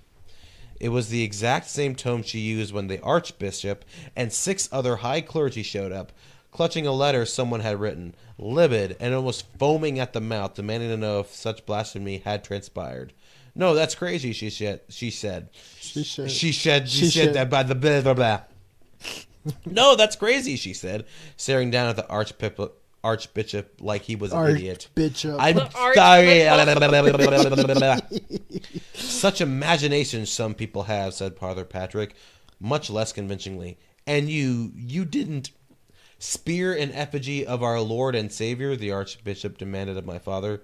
It was the exact same tone she used when the Archbishop and 6 other high clergy showed up, clutching a letter someone had written, livid and almost foaming at the mouth, demanding to know if such blasphemy had transpired. "No, that's crazy," she said. She said that by the blah, blah, blah. "No, that's crazy," she said, staring down at the Archbishop like he was an idiot. Archbishop. "I'm sorry." "Such imagination some people have," said Father Patrick, much less convincingly. "And you didn't spear an effigy of our Lord and Savior?" the Archbishop demanded of my father.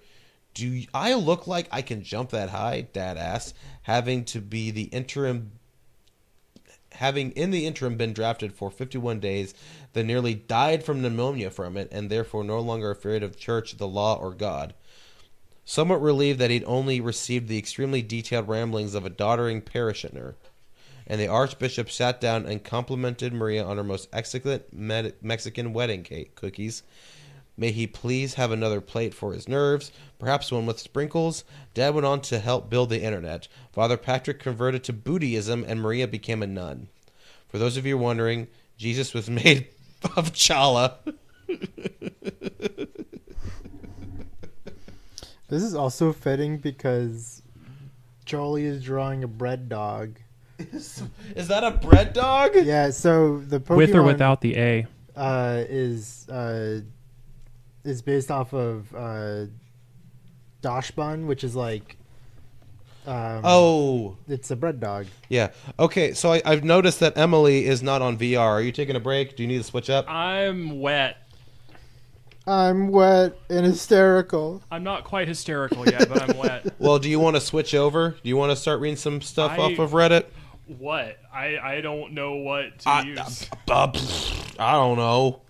"Do I look like I can jump that high?" Dad asked, having in the interim been drafted for 51 days, then nearly died from pneumonia from it, and therefore no longer afraid of church, the law, or God. Somewhat relieved that he'd only received the extremely detailed ramblings of a doddering parishioner. And the Archbishop sat down and complimented Maria on her most excellent Mexican wedding cake cookies. May he please have another plate for his nerves, perhaps one with sprinkles. Dad went on to help build the internet. Father Patrick converted to Buddhism, and Maria became a nun. For those of you wondering, Jesus was made of challah. This is also fitting because Charlie is drawing a bread dog. Is that a bread dog? Yeah, so the Pokemon With or without the A? is based off of Dashbun, which is like it's a bread dog. Yeah. Okay, so I've noticed that Emily is not on VR. Are you taking a break? Do you need to switch up? I'm wet. I'm wet and hysterical. I'm not quite hysterical yet, but I'm wet. Well, do you want to switch over? Do you want to start reading some stuff off of Reddit? What? I don't know what to use. I don't know.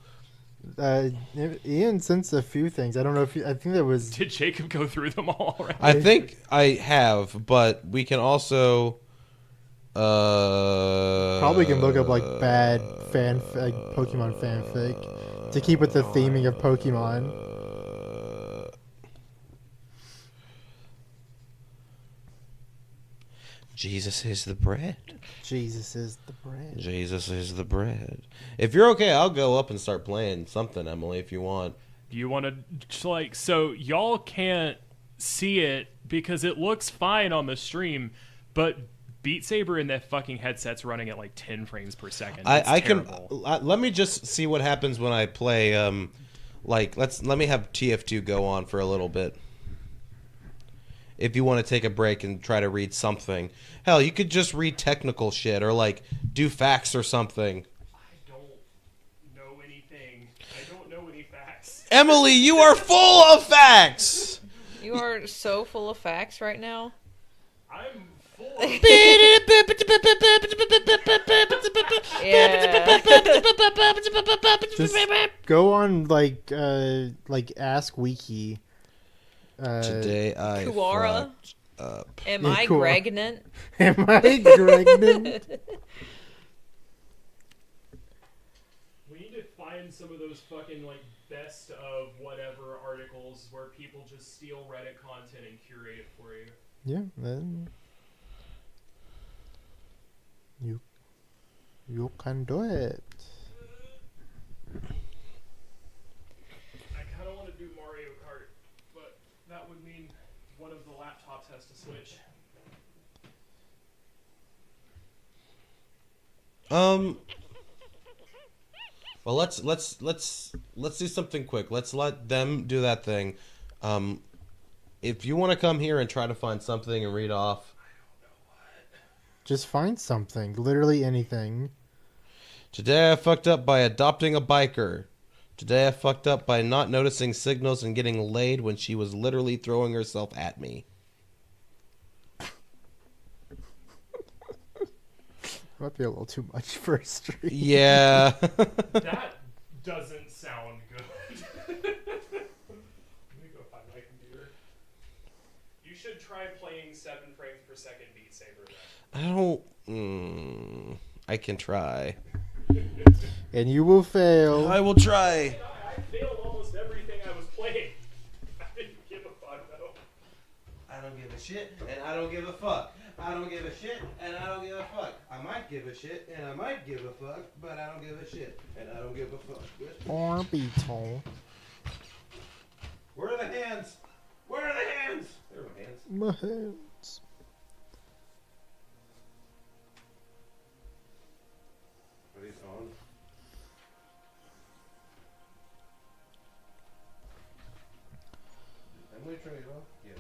Ian sent a few things. I don't know if I think there was. Did Jacob go through them all already? I think I have, but we can also probably can look up like bad Pokemon fanfic to keep with the theming of Pokemon. Jesus is the bread. Jesus is the bread. Jesus is the bread. If you're okay, I'll go up and start playing something, Emily, if you want. Do you want to, so y'all can't see it because it looks fine on the stream, but Beat Saber in that fucking headset's running at like 10 frames per second. I can let me just see what happens when I play. Let me have TF2 go on for a little bit. If you want to take a break and try to read something, hell, you could just read technical shit or like do facts or something. I don't know anything. I don't know any facts. Emily, you are full of facts. You are so full of facts right now. I'm full of Just go on like Ask Wiki. Today I Kuara? fucked up. Am I cool. pregnant? Am I pregnant? We need to find some of those fucking like best of whatever articles where people just steal Reddit content and curate it for you. Yeah, then you can do it. I kind of want to do Mario Kart, but that would mean one of the laptops has to switch. Well, let's do something quick. Let's let them do that thing. If you want to come here and try to find something and read off. Just find something. Literally anything. Today I fucked up by adopting a biker. Today I fucked up by not noticing signals and getting laid when she was literally throwing herself at me. Might be a little too much for a stream. Yeah. That doesn't sound good. Let me go find my computer. You should try playing 7 frames per second Beat Saber. I don't... I can try. And you will fail. I will try. I failed almost everything I was playing. I didn't give a fuck though. I don't give a shit, and I don't give a fuck. I don't give a shit, and I don't give a fuck. I might give a shit, and I might give a fuck, but I don't give a shit, and I don't give a fuck. Or beetle. Where are the hands? Where are the hands? There are my hands. My hands. Are these on? I'm going to turn it off. Yeah.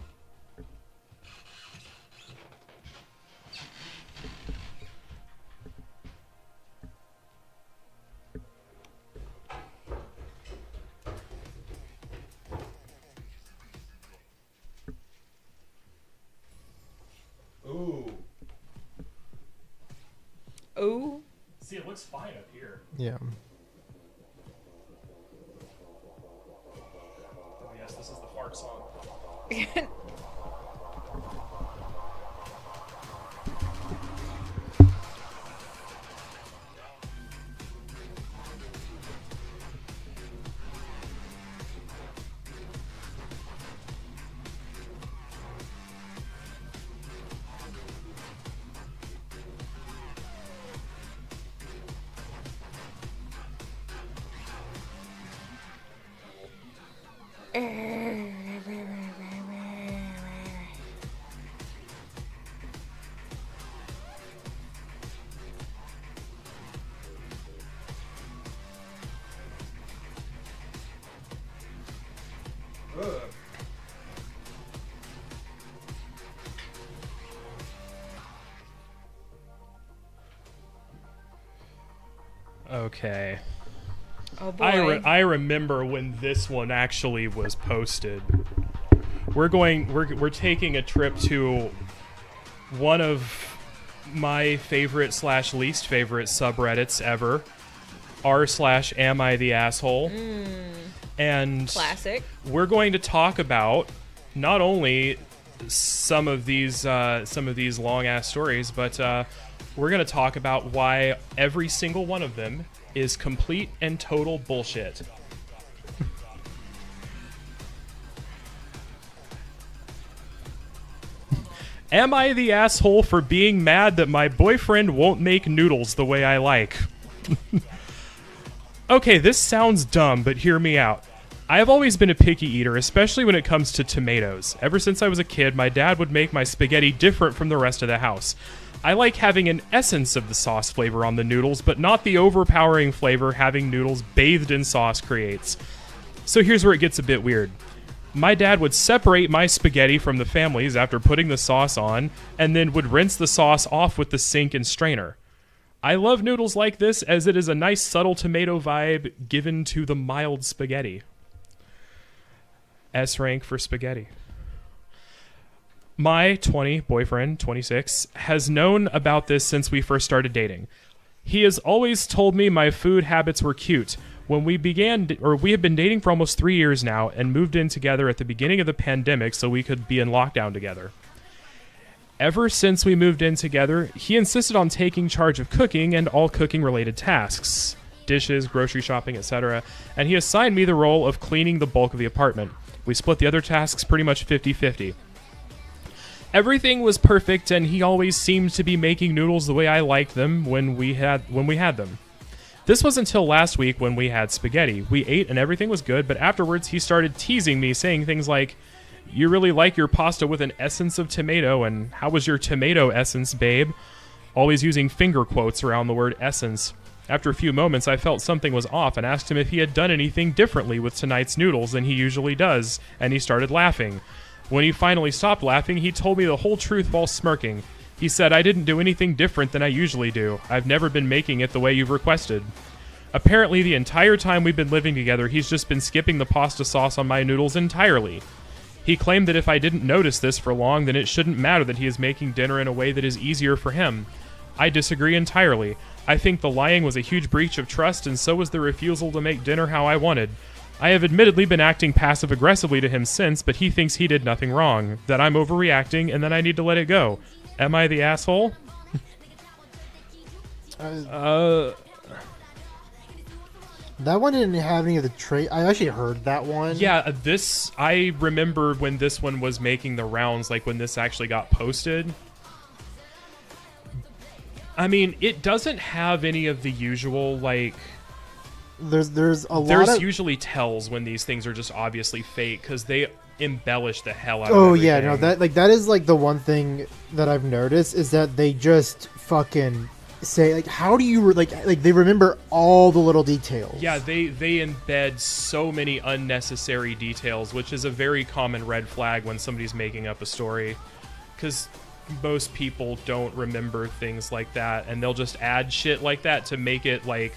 Ooh. Ooh. See, it looks fine up here. Yeah. Oh yes, this is the fart song. Ugh. Okay. Oh boy. I remember when this one actually was posted. We're taking a trip to one of my favorite / least favorite subreddits ever, r/am I the asshole. And Classic. we're going to talk about not only some of these long ass stories, but we're going to talk about why every single one of them is complete and total bullshit. Am I the asshole for being mad that my boyfriend won't make noodles the way I like? Okay, this sounds dumb, but hear me out. I have always been a picky eater, especially when it comes to tomatoes. Ever since I was a kid, my dad would make my spaghetti different from the rest of the house. I like having an essence of the sauce flavor on the noodles, but not the overpowering flavor having noodles bathed in sauce creates. So here's where it gets a bit weird. My dad would separate my spaghetti from the family's after putting the sauce on, and then would rinse the sauce off with the sink and strainer. I love noodles like this as it is a nice subtle tomato vibe given to the mild spaghetti. S rank for spaghetti. My boyfriend, 26, has known about this since we first started dating. He has always told me my food habits were cute. When we have been dating for almost 3 years now and moved in together at the beginning of the pandemic so we could be in lockdown together. Ever since we moved in together, he insisted on taking charge of cooking and all cooking-related tasks, dishes, grocery shopping, etc., and he assigned me the role of cleaning the bulk of the apartment. We split the other tasks pretty much 50-50. Everything was perfect, and he always seemed to be making noodles the way I liked them when we had them. This was until last week when we had spaghetti. We ate and everything was good, but afterwards he started teasing me, saying things like, "You really like your pasta with an essence of tomato, and how was your tomato essence, babe?" Always using finger quotes around the word essence. After a few moments, I felt something was off and asked him if he had done anything differently with tonight's noodles than he usually does, and he started laughing. When he finally stopped laughing, he told me the whole truth while smirking. He said, I didn't do anything different than I usually do. I've never been making it the way you've requested. Apparently, the entire time we've been living together, he's just been skipping the pasta sauce on my noodles entirely. He claimed that if I didn't notice this for long, then it shouldn't matter that he is making dinner in a way that is easier for him. I disagree entirely. I think the lying was a huge breach of trust, and so was the refusal to make dinner how I wanted. I have admittedly been acting passive-aggressively to him since, but he thinks he did nothing wrong, that I'm overreacting, and that I need to let it go. Am I the asshole? That one didn't have any of the trait. I actually heard that one. Yeah, I remember when this one was making the rounds, like when this actually got posted. I mean, it doesn't have any of the usual, like... There's a lot There's of... usually tells when these things are just obviously fake, because they embellish the hell out of Oh, everything. yeah, no, that is, like, the one thing that I've noticed, is that they just fucking say, like, how do you... Like, they remember all the little details. Yeah, they embed so many unnecessary details, which is a very common red flag when somebody's making up a story. Because most people don't remember things like that, and they'll just add shit like that to make it, like,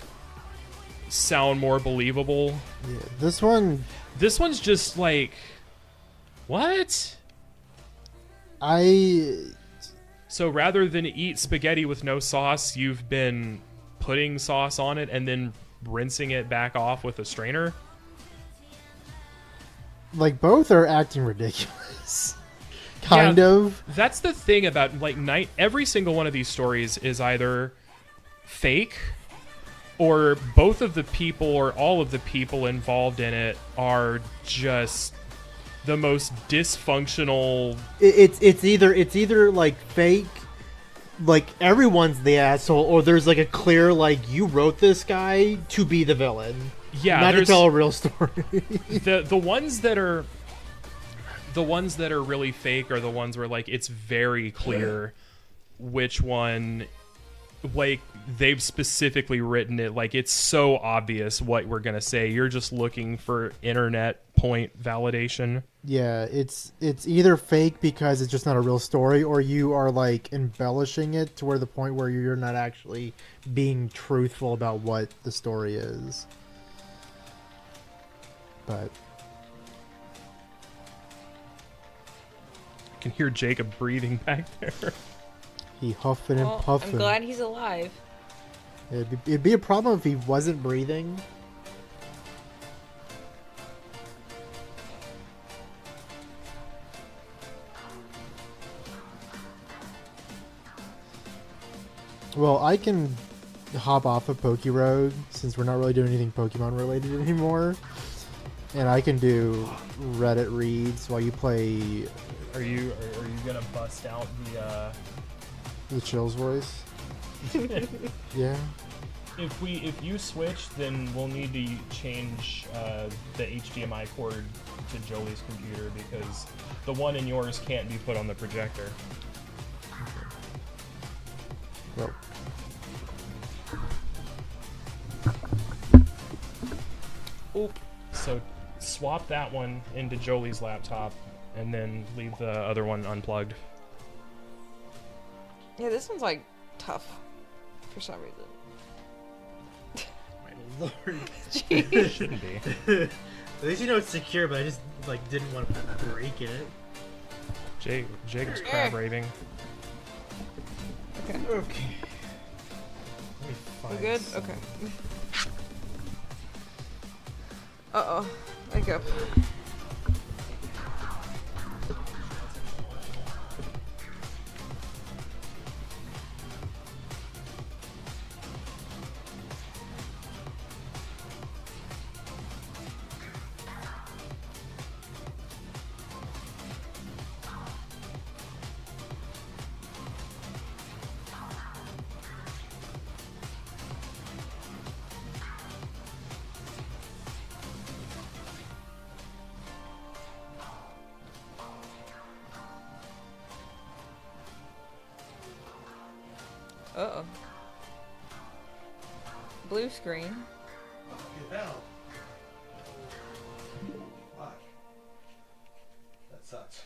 sound more believable. Yeah, this one's just like, what? So rather than eat spaghetti with no sauce, you've been putting sauce on it and then rinsing it back off with a strainer? Like, both are acting ridiculous. Kind of. That's the thing about, like, every single one of these stories is either fake, or both of the people or all of the people involved in it are just the most dysfunctional. It's either like fake, like everyone's the asshole, or there's like a clear, like, you wrote this guy to be the villain. Yeah, not to tell a real story. the ones that are really fake are the ones where, like, it's very clear which one, like, they've specifically written it, like, it's so obvious what we're gonna say. You're just looking for internet point validation. Yeah, it's either fake because it's just not a real story, or you are, like, embellishing it to where the point where you're not actually being truthful about what the story is. But I can hear Jacob breathing back there. he huffing and Well, puffing. I'm glad he's alive. It'd be a problem if he wasn't breathing. Well, I can hop off of Poke Road since we're not really doing anything Pokemon related anymore. And I can do Reddit reads while you play Are you gonna bust out the Chills voice. Yeah. If you switch, then we'll need to change the HDMI cord to Jolie's computer, because the one in yours can't be put on the projector. Well, Oop. So swap that one into Jolie's laptop and then leave the other one unplugged. Yeah, this one's like tough for some reason. my lord. Jeez. Shouldn't be. At least you know it's secure, but I just didn't want to break it. Jacob's crab raving. Okay. Okay. Let me We find good? some- Okay. Uh-oh. Wake up. Uh-oh. blue screen. Hell. Fuck. That sucks.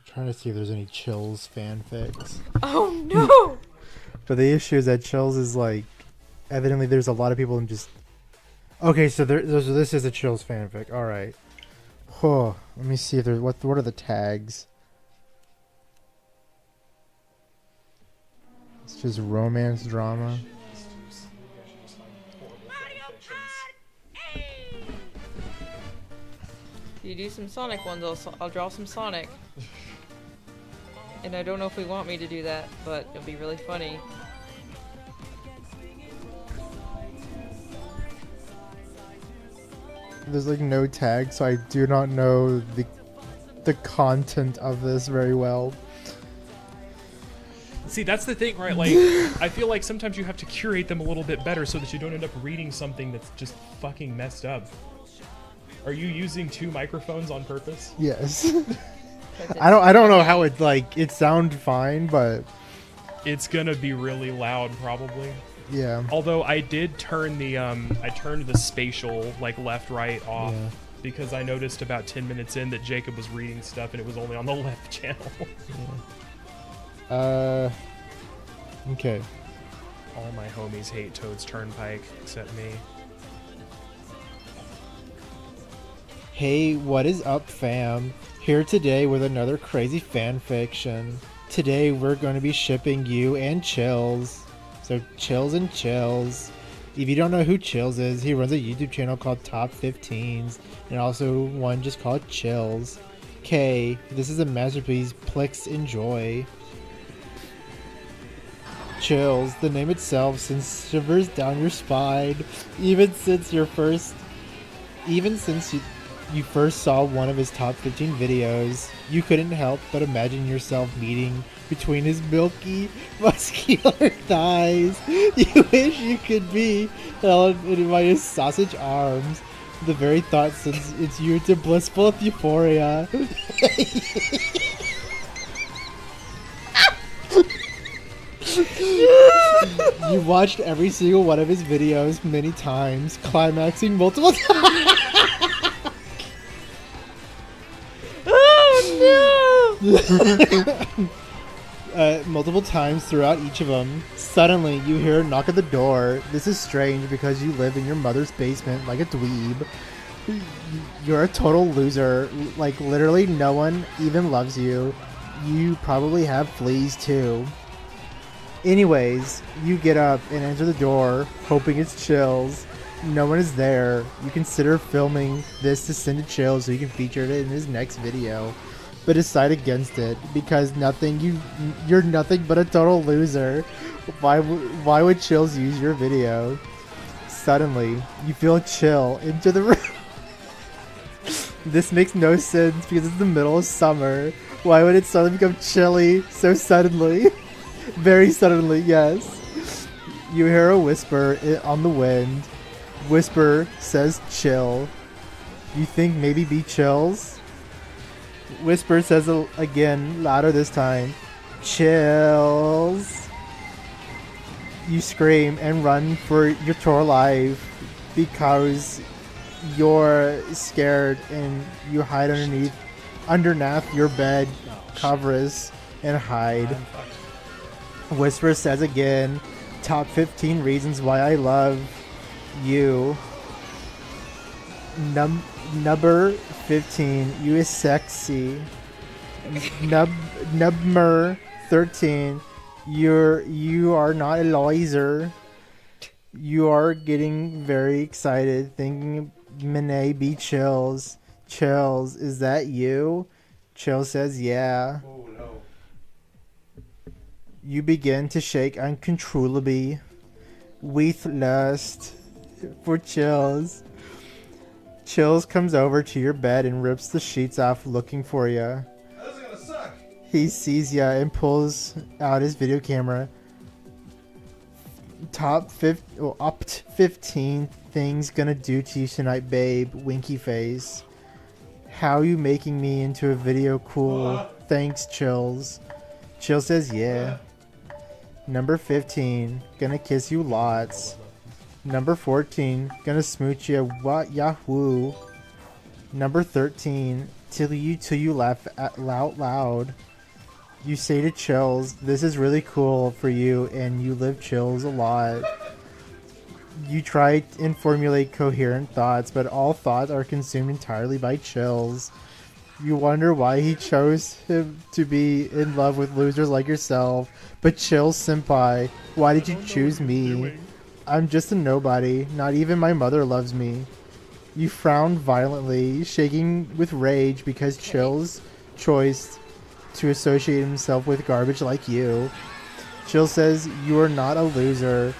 Trying to see if there's any Chills fanfics. Oh no! But the issue is that Chills is like, evidently there's a lot of people in just. Okay, so this is a Chills fanfic. All right. Oh, let me see if there's what are the tags. It's just romance drama. If you do some Sonic ones, I'll draw some Sonic. And I don't know if we want me to do that, but it'll be really funny. There's like no tag, so I do not know the content of this very well. See, that's the thing, right? Like, I feel like sometimes you have to curate them a little bit better so that you don't end up reading something that's just fucking messed up. Are you using 2 microphones on purpose? Yes. I don't know how it sounds fine, but It's gonna be really loud, probably. yeah. Although I did turn the I turned the spatial like left right off Yeah. because I noticed about 10 minutes in that Jacob was reading stuff and it was only on the left channel. Okay. All my homies hate Toad's Turnpike except me. Hey, what is up, fam? Here today with another crazy fan fiction. Today we're going to be shipping you and Chills. So Chills and Chills. If you don't know who Chills is, he runs a YouTube channel called Top 15s and also one just called Chills. K, this is a masterpiece. Please enjoy. Chills, the name itself sends shivers down your spine, even since you first saw one of his top 15 videos. You couldn't help but imagine yourself meeting between his milky, muscular thighs. You wish you could be held by his sausage arms. The very thought sends it's you to blissful euphoria. You watched every single one of his videos many times, climaxing multiple times. Multiple times throughout each of them. Suddenly, you hear a knock at the door. This is strange because you live in your mother's basement like a dweeb. You're a total loser. Like, literally no one even loves you. You probably have fleas too. Anyways, you get up and enter the door, hoping it's Chills. No one is there. You consider filming this to send to Chills so you can feature it in his next video, but decide against it because you're nothing but a total loser. Why would Chills use your video? Suddenly, you feel a chill into the room. This makes no sense because it's the middle of summer. Why would it suddenly become chilly so suddenly? Very suddenly, yes. You hear a whisper on the wind. Whisper says chill. You think maybe be Chills? Whisper says again, louder this time. Chills. You scream and run for your life because you're scared and you hide underneath your bed covers and hide. Whisper says again, top 15 reasons why I love you. Number 15, you is sexy. Number 13, you are not a loser. You are getting very excited, thinking Mene be Chills. Chills, is that you? Chill says yeah. Oh no. You begin to shake uncontrollably with lust for Chills. Chills comes over to your bed and rips the sheets off looking for you. This is gonna suck. He sees ya and pulls out his video camera. Up 15 things gonna do to you tonight, babe. Winky face. How you making me into a video cool? Thanks, Chills. Chill says yeah. Number 15, gonna kiss you lots. Number 14, gonna smooch you what yahoo. Number 13, till you laugh out loud. You say to Chills, this is really cool for you and you live Chills a lot. You try and formulate coherent thoughts, but all thoughts are consumed entirely by Chills. You wonder why he chose him to be in love with losers like yourself. But Chills senpai, why did you choose me? I'm just a nobody. Not even my mother loves me. You frown violently, shaking with rage because Chills' choice to associate himself with garbage like you. Chill says, you are not a loser.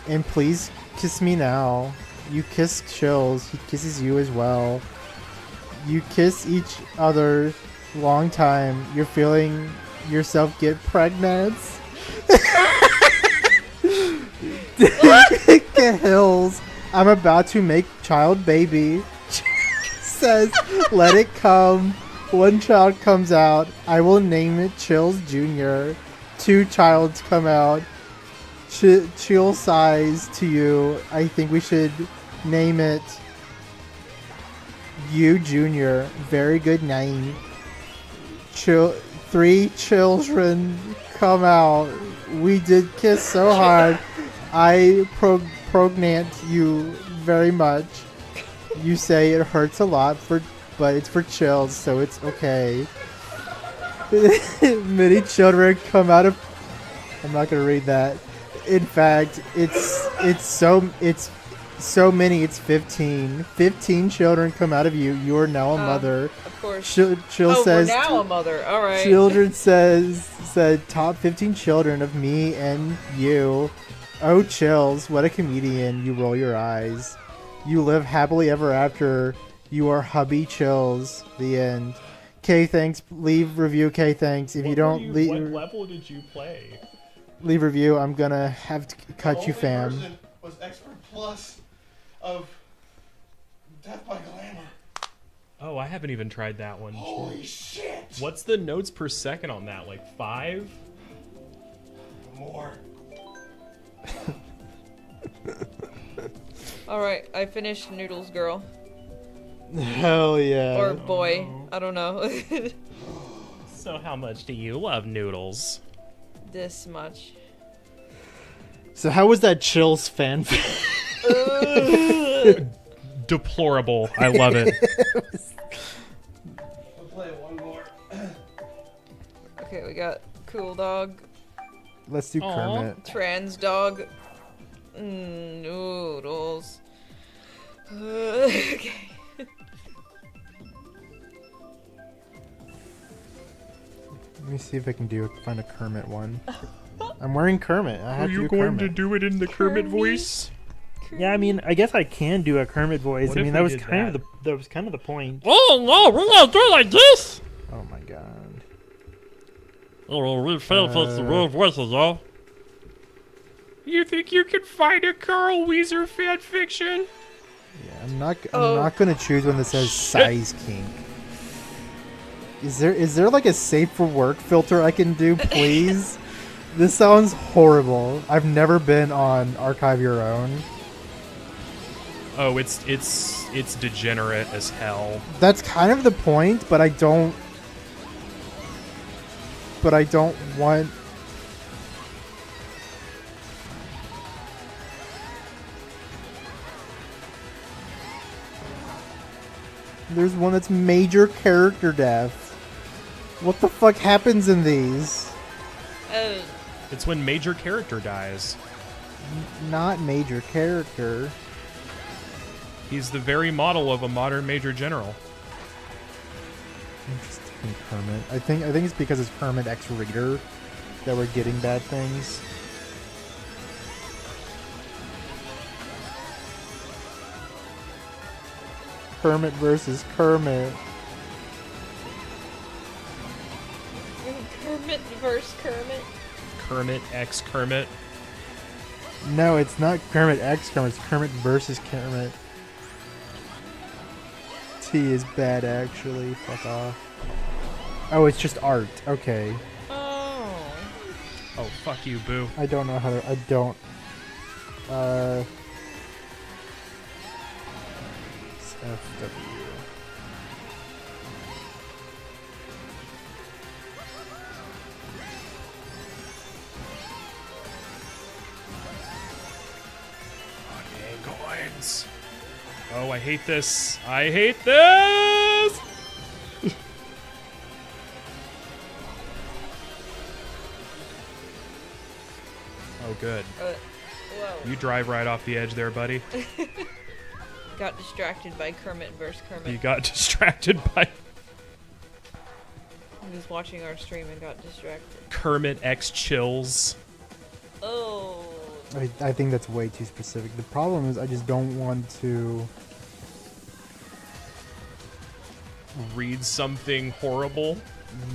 And please kiss me now. You kiss Chills. He kisses you as well. You kiss each other long time. You're feeling yourself get pregnant. Hills. I'm about to make child baby. Says, let it come. One child comes out. I will name it Chills Jr. Two childs come out. Chill size to you. I think we should name it You Jr. Very good name. Three children come out. We did kiss so hard. I prognant you very much. You say it hurts a lot, but it's for Chills, so it's okay. Many children come out of... I'm not gonna read that. In fact, it's so many. It's 15. 15 children come out of you. You are now a mother. Of course. Chill says. We're now a mother. All right. Children said top 15 children of me and you. Oh, Chills, what a comedian! You roll your eyes. You live happily ever after. You are hubby Chills. The end. K, thanks. Leave review. K, thanks. If you don't leave. What level did you play? Leave review. I'm gonna have to cut you, fam. Version was expert plus of Death by Glamour. Oh, I haven't even tried that one. Holy shit! What's the notes per second on that? Like 5? More. All right. I finished Noodles Girl Hell yeah. or boy. I don't know. So how much do you love noodles? This much. So how was that Chills fanfic? Deplorable. I love it. I'll play one more. Okay, we got Cool Dog, Let's do Aw. Kermit. Trans Dog, Noodles. Okay. Let me see if I can find a Kermit one. I'm wearing Kermit. I have to do Kermit. do it in the Kermit Kermit? voice? Yeah, I mean, I guess I can do a Kermit voice. What I if mean, we that was did kind that? of the point. Oh no, we're gonna do it like this! Oh my god. Oh, well, we failed for the real voices, though. You think you can find a Carl Weezer fan fiction? Yeah, I'm not Oh. gonna choose one that says size kink. Is there like a safe for work filter I can do, please? This sounds horrible. I've never been on Archive Your Own. Oh, it's degenerate as hell. That's kind of the point, but I don't want. There's one that's major character death. What the fuck happens in these? It's when major character dies. Not major character. He's the very model of a modern major general. Interesting, Kermit. I think it's because it's Kermit X Reader that we're getting bad things. Kermit versus Kermit. Kermit versus Kermit. Kermit X Kermit. No, it's not Kermit X Kermit. It's Kermit versus Kermit. T is bad, actually. Fuck off. Oh, it's just art. Okay. Oh. Oh, fuck you, Boo. I don't know how to. I don't. It's FW. Coins. Oh, I hate this. I hate this! Oh, good. Whoa. You drive right off the edge there, buddy. Got distracted by Kermit versus Kermit. You got distracted by He was watching our stream and got distracted. Kermit X Chills. Oh. I think that's way too specific. The problem is I just don't want to. Read something horrible.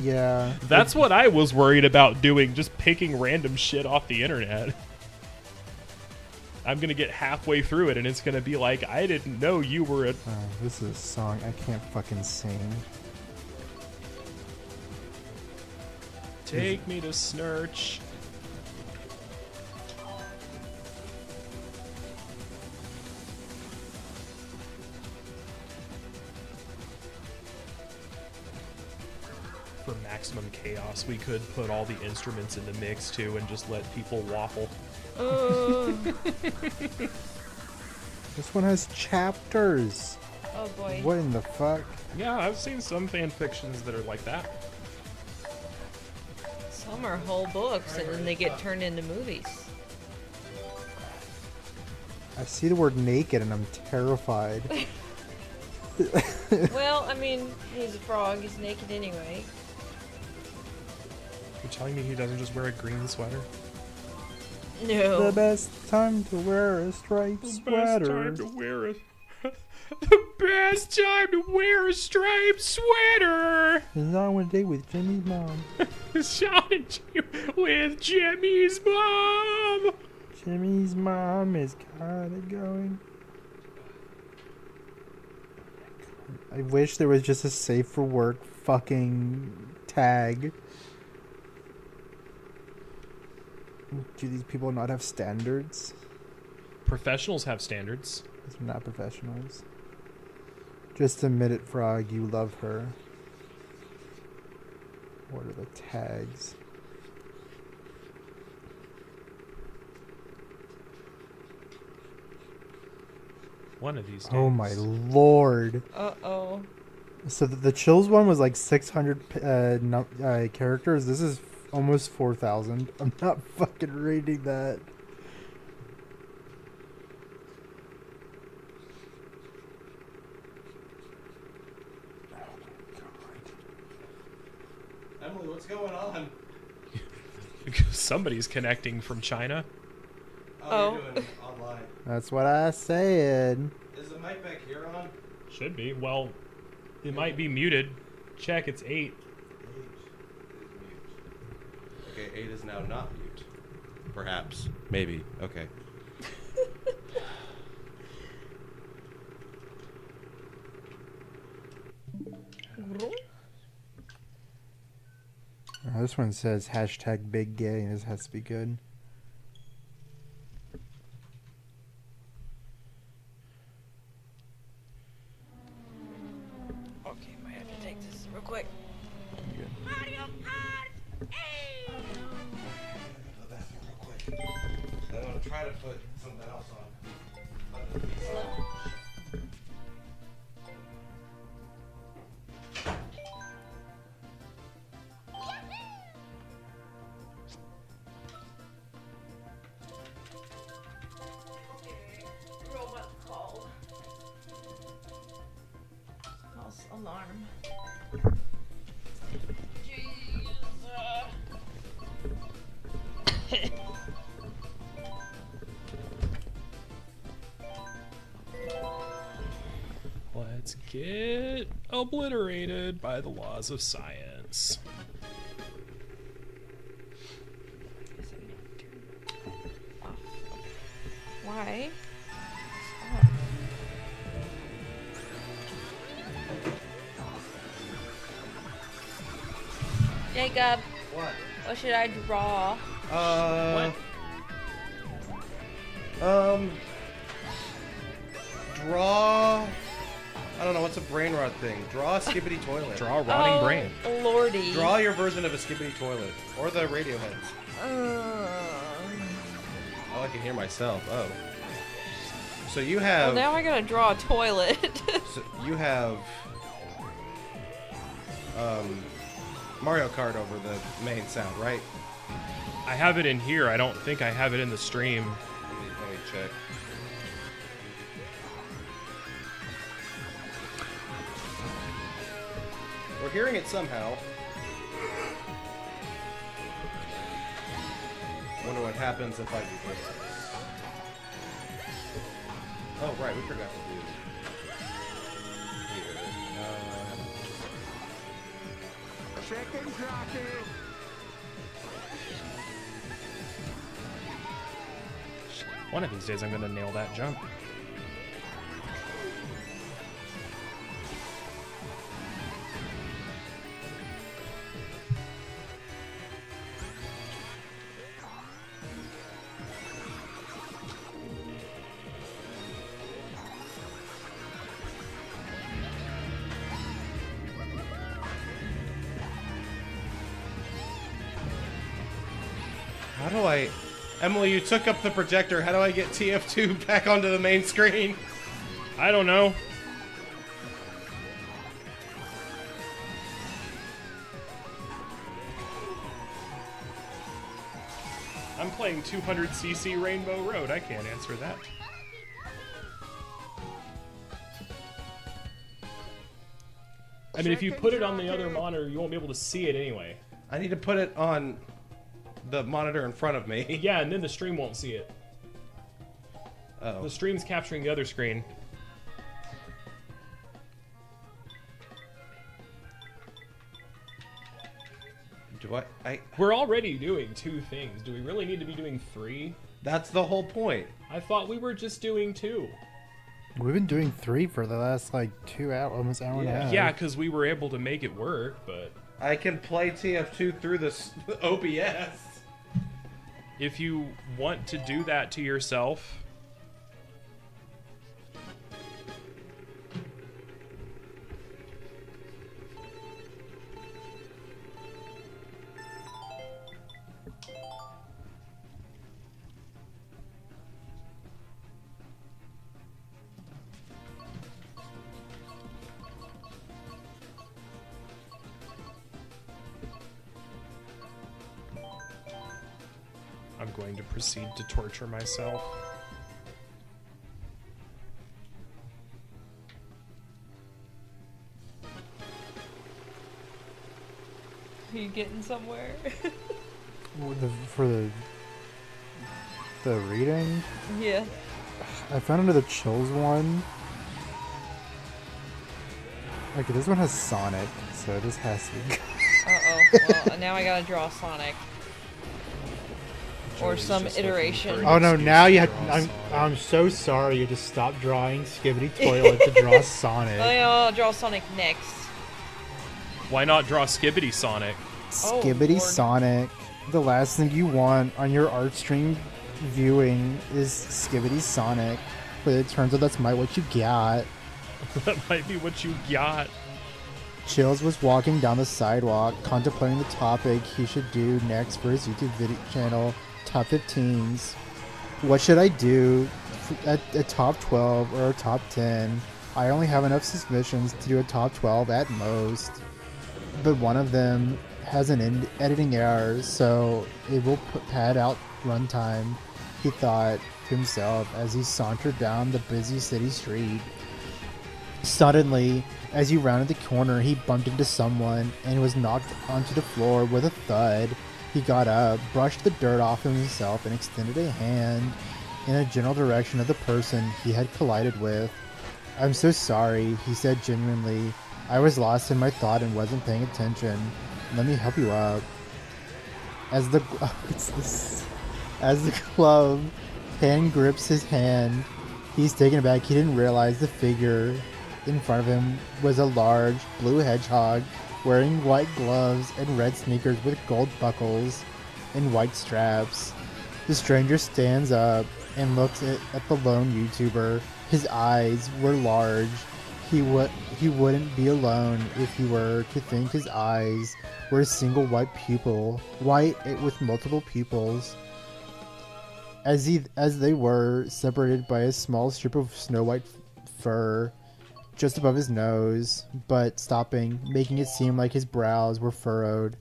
Yeah. That's what I was worried about doing, just picking random shit off the internet. I'm gonna get halfway through it and it's gonna be like, I didn't know you were a... This is a song I can't fucking sing. Take me to Snurch. For maximum chaos, we could put all the instruments in the mix too and just let people waffle. This one has chapters. Oh boy. What in the fuck? Yeah, I've seen some fan fictions that are like that. Some are whole books and then they get turned into movies. I see the word naked and I'm terrified. Well, I mean, he's a frog. He's naked anyway. You're telling me he doesn't just wear a green sweater? No. The best time to wear a striped sweater. The best time to wear a striped sweater. Is on one day with Jimmy's mom. Shot with Jimmy's mom. Jimmy's mom is kinda going. I wish there was just a safe for work fucking tag. Do these people not have standards? Professionals have standards. These are not professionals. Just admit it, Frog. You love her. What are the tags? One of these days. Oh my lord. Uh-oh. So the Chills one was like 600 characters. This is almost 4,000. I'm not fucking reading that. Emily, what's going on? Somebody's connecting from China. Oh. You're doing online. That's what I said. Is the mic back here on? Should be. Well, it might be muted. Check, it's 8. 8 is mute. Okay, 8 is now not mute. Perhaps. Maybe. Okay. This one says hashtag big gay, and this has to be good. Okay, might have to take this real quick. I'm gonna try to put something else on. Robot called. False alarm. Let's get obliterated by the laws of science. Why? Jacob, What? what should I draw? Draw. I don't know, what's a Brainrot thing? Draw a skibbity toilet. Draw a rotting brain. Lordy. Draw your version of a skibbity toilet. Or the Radioheads. Oh, I can hear myself. Oh. So you have... Well, now I gotta draw a toilet. So you have... Mario Kart over the main sound, right? I have it in here. I don't think I have it in the stream. Let me check. We're hearing it somehow. Wonder what happens if I do this. Oh, right, we forgot to do here. Chicken jockey. One of these days I'm gonna nail that jump. How do I... Emily, you took up the projector. How do I get TF2 back onto the main screen? I don't know. I'm playing 200cc Rainbow Road. I can't answer that. I mean, if you put it on the other monitor, you won't be able to see it anyway. I need to put it on the monitor in front of me. Yeah, and then the stream won't see it. Oh. The stream's capturing the other screen. Do I... We're already doing 2 things. Do we really need to be doing 3? That's the whole point. I thought we were just doing 2. We've been doing 3 for the last, like, 2 hours, almost hour and a half. Yeah, because we were able to make it work, but... I can play TF2 through this OBS. If you want to do that to yourself... I'm going to proceed to torture myself. Are you getting somewhere? For the reading, Yeah. I found under the chills one. Okay, this one has Sonic, so this has to be. Uh-oh. Well, now I gotta draw Sonic. Or Joey's some just looking iteration. for an Oh no! excuse Now to you have. draw I'm so sorry. You just stop drawing Skibbity Toilet to draw Sonic. Oh, yeah, I'll draw Sonic next. Why not draw Skibbity Sonic? Oh, Skibbity Lord. Sonic. The last thing you want on your art stream viewing is Skibbity Sonic, but it turns out that's what you got. That might be what you got. Chills was walking down the sidewalk, contemplating the topic he should do next for his YouTube video channel, Top 15s. What should I do at a top 12 or a top 10? I only have enough submissions to do a top 12 at most, but one of them has an editing error, so it will pad out runtime, he thought to himself as he sauntered down the busy city street. Suddenly, as he rounded the corner, he bumped into someone and was knocked onto the floor with a thud. He got up, brushed the dirt off of himself, and extended a hand in a general direction of the person he had collided with. "I'm so sorry," he said genuinely. "I was lost in my thought and wasn't paying attention. Let me help you up." As the glove hand grips his hand, he's taken aback. He didn't realize the figure in front of him was a large blue hedgehog wearing white gloves and red sneakers with gold buckles and white straps. The stranger stands up and looks at the lone YouTuber. His eyes were large. He wouldn't be alone if he were to think his eyes were a single white pupil, white with multiple pupils, as they were separated by a small strip of snow white fur just above his nose, but stopping, making it seem like his brows were furrowed.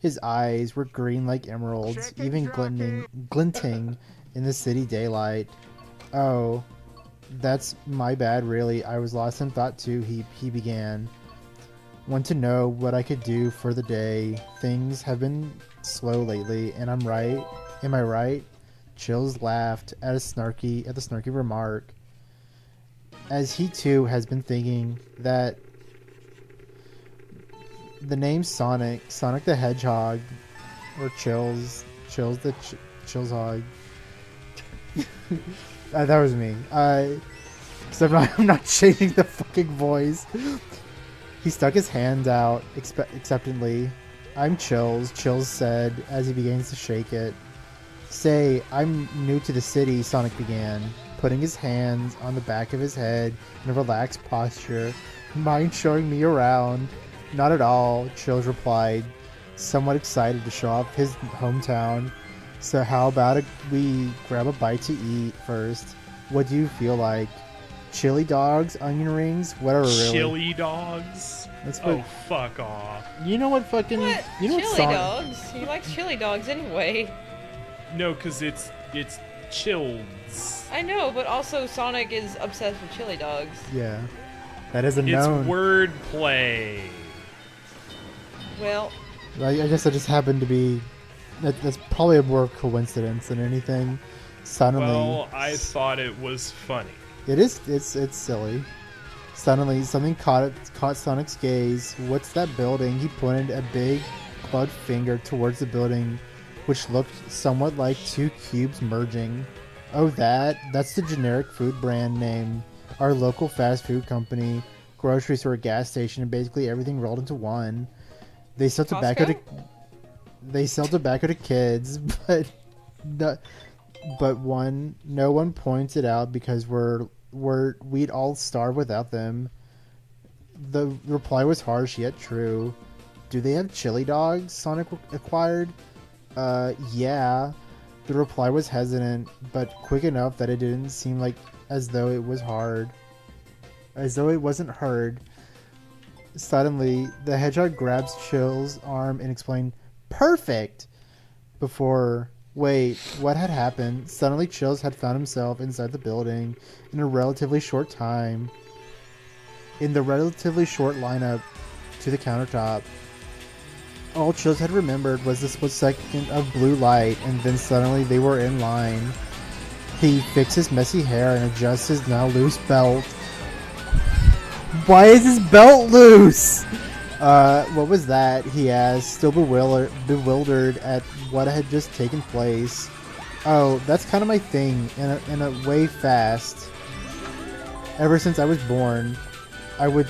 His eyes were green like emeralds, even glinting in the city daylight. Oh, that's my bad, really. I was lost in thought too, he began. Want to know what I could do for the day. Things have been slow lately, and I'm right. Am I right? Chills laughed at the snarky remark, as he too has been thinking that the name Sonic the Hedgehog, or Chills Hog. That was me. Cause I'm not changing the fucking voice. He stuck his hand out acceptantly. I'm Chills, Chills said as he begins to shake it. Say, I'm new to the city, Sonic began, putting his hands on the back of his head in a relaxed posture. Mind showing me around? Not at all, Chills replied, somewhat excited to show off his hometown. So how about we grab a bite to eat first? What do you feel like? Chili dogs, onion rings, whatever. Really. Chili dogs. That's what, Fuck off. You know what fucking? What? You know Chili what song? dogs? He likes chili dogs anyway. No, because it's chills. I know, but also Sonic is obsessed with chili dogs. Yeah, that is a It's known. wordplay. Well, I guess I just happened to be. That's probably a more coincidence than anything. Suddenly, Well, I thought it was funny. it is. It's silly. Suddenly, something caught Sonic's gaze. What's that building? He pointed a big, clubbed finger towards the building, which looked somewhat like two cubes merging. Oh, that's the generic food brand name. Our local fast food company, grocery store, gas station, and basically everything rolled into one. They sell tobacco to Costco? They sell tobacco to kids, but no one points it out because we'd all starve without them. The reply was harsh yet true. Do they have chili dogs? Sonic inquired. Yeah. The reply was hesitant, but quick enough that it didn't seem like as though it wasn't heard. Suddenly, the hedgehog grabs Chill's arm and explained, "Perfect!" Before, wait, what had happened? Suddenly, Chills had found himself inside the building in a relatively short time. In the relatively short lineup to the countertop, all Chills had remembered was the split second of blue light, and then suddenly they were in line. He fixed his messy hair and adjusts his now loose belt. Why is his belt loose? What was that? He asked, still bewildered at what had just taken place. Oh, that's kind of my thing, in a way fast. Ever since I was born, I would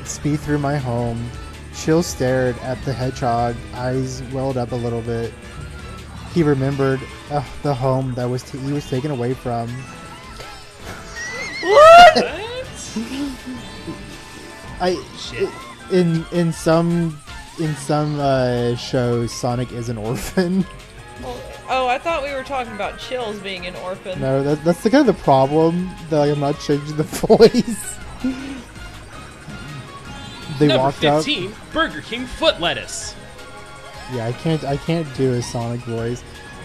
speed through my home. Chill stared at the hedgehog, eyes welled up a little bit. He remembered the home that he was taken away from. What? In some shows, Sonic is an orphan. oh, I thought we were talking about Chills being an orphan. No, that's the kind of the problem. That I'm not changing the voice. They Number walked 15, up. Burger King foot lettuce. Yeah, I can't do a Sonic voice.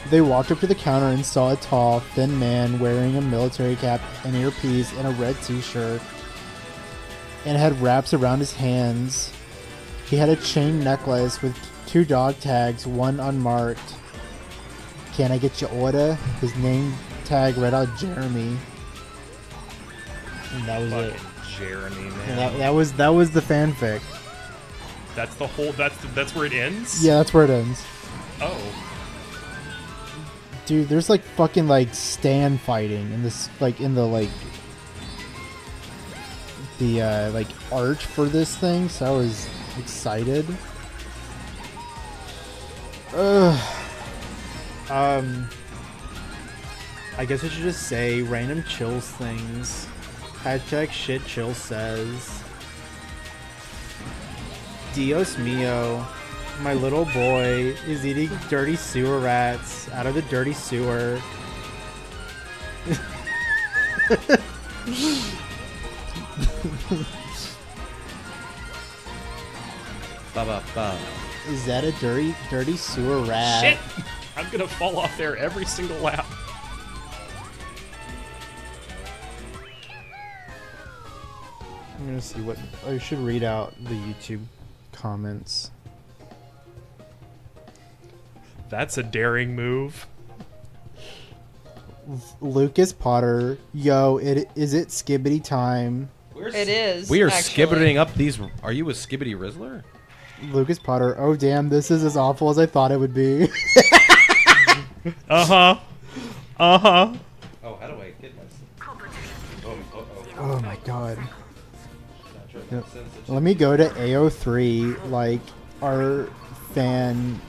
They walked up to the counter and saw a tall, thin man wearing a military cap, an earpiece, and a red t-shirt, and had wraps around his hands. He had a chain necklace with 2 dog tags, one unmarked. Can I get your order? His name tag read out Jeremy. And that was Fucking it. Jeremy, man. And that was the fanfic. That's the whole. That's where it ends. Yeah, that's where it ends. Oh. Dude, there's like fucking like stand fighting in this, like in the like art for this thing. So Excited. Ugh. I guess I should just say random chills things. Hashtag shit chill says. Dios mio. My little boy is eating dirty sewer rats out of the dirty sewer. Ba ba ba. Is that a dirty sewer rat? Shit! I'm gonna fall off there every single lap. I'm gonna see what I should read out the YouTube comments. That's a daring move. Lucas Potter, yo, is it skibbity time? It is. We are actually. skibbiting up these. Are you a skibbity Rizzler? Lucas Potter, oh damn, this is as awful as I thought it would be. Uh-huh. Uh-huh. Oh, how do I get myself? Oh my god. Yep. Let me go to AO3, like, our fan.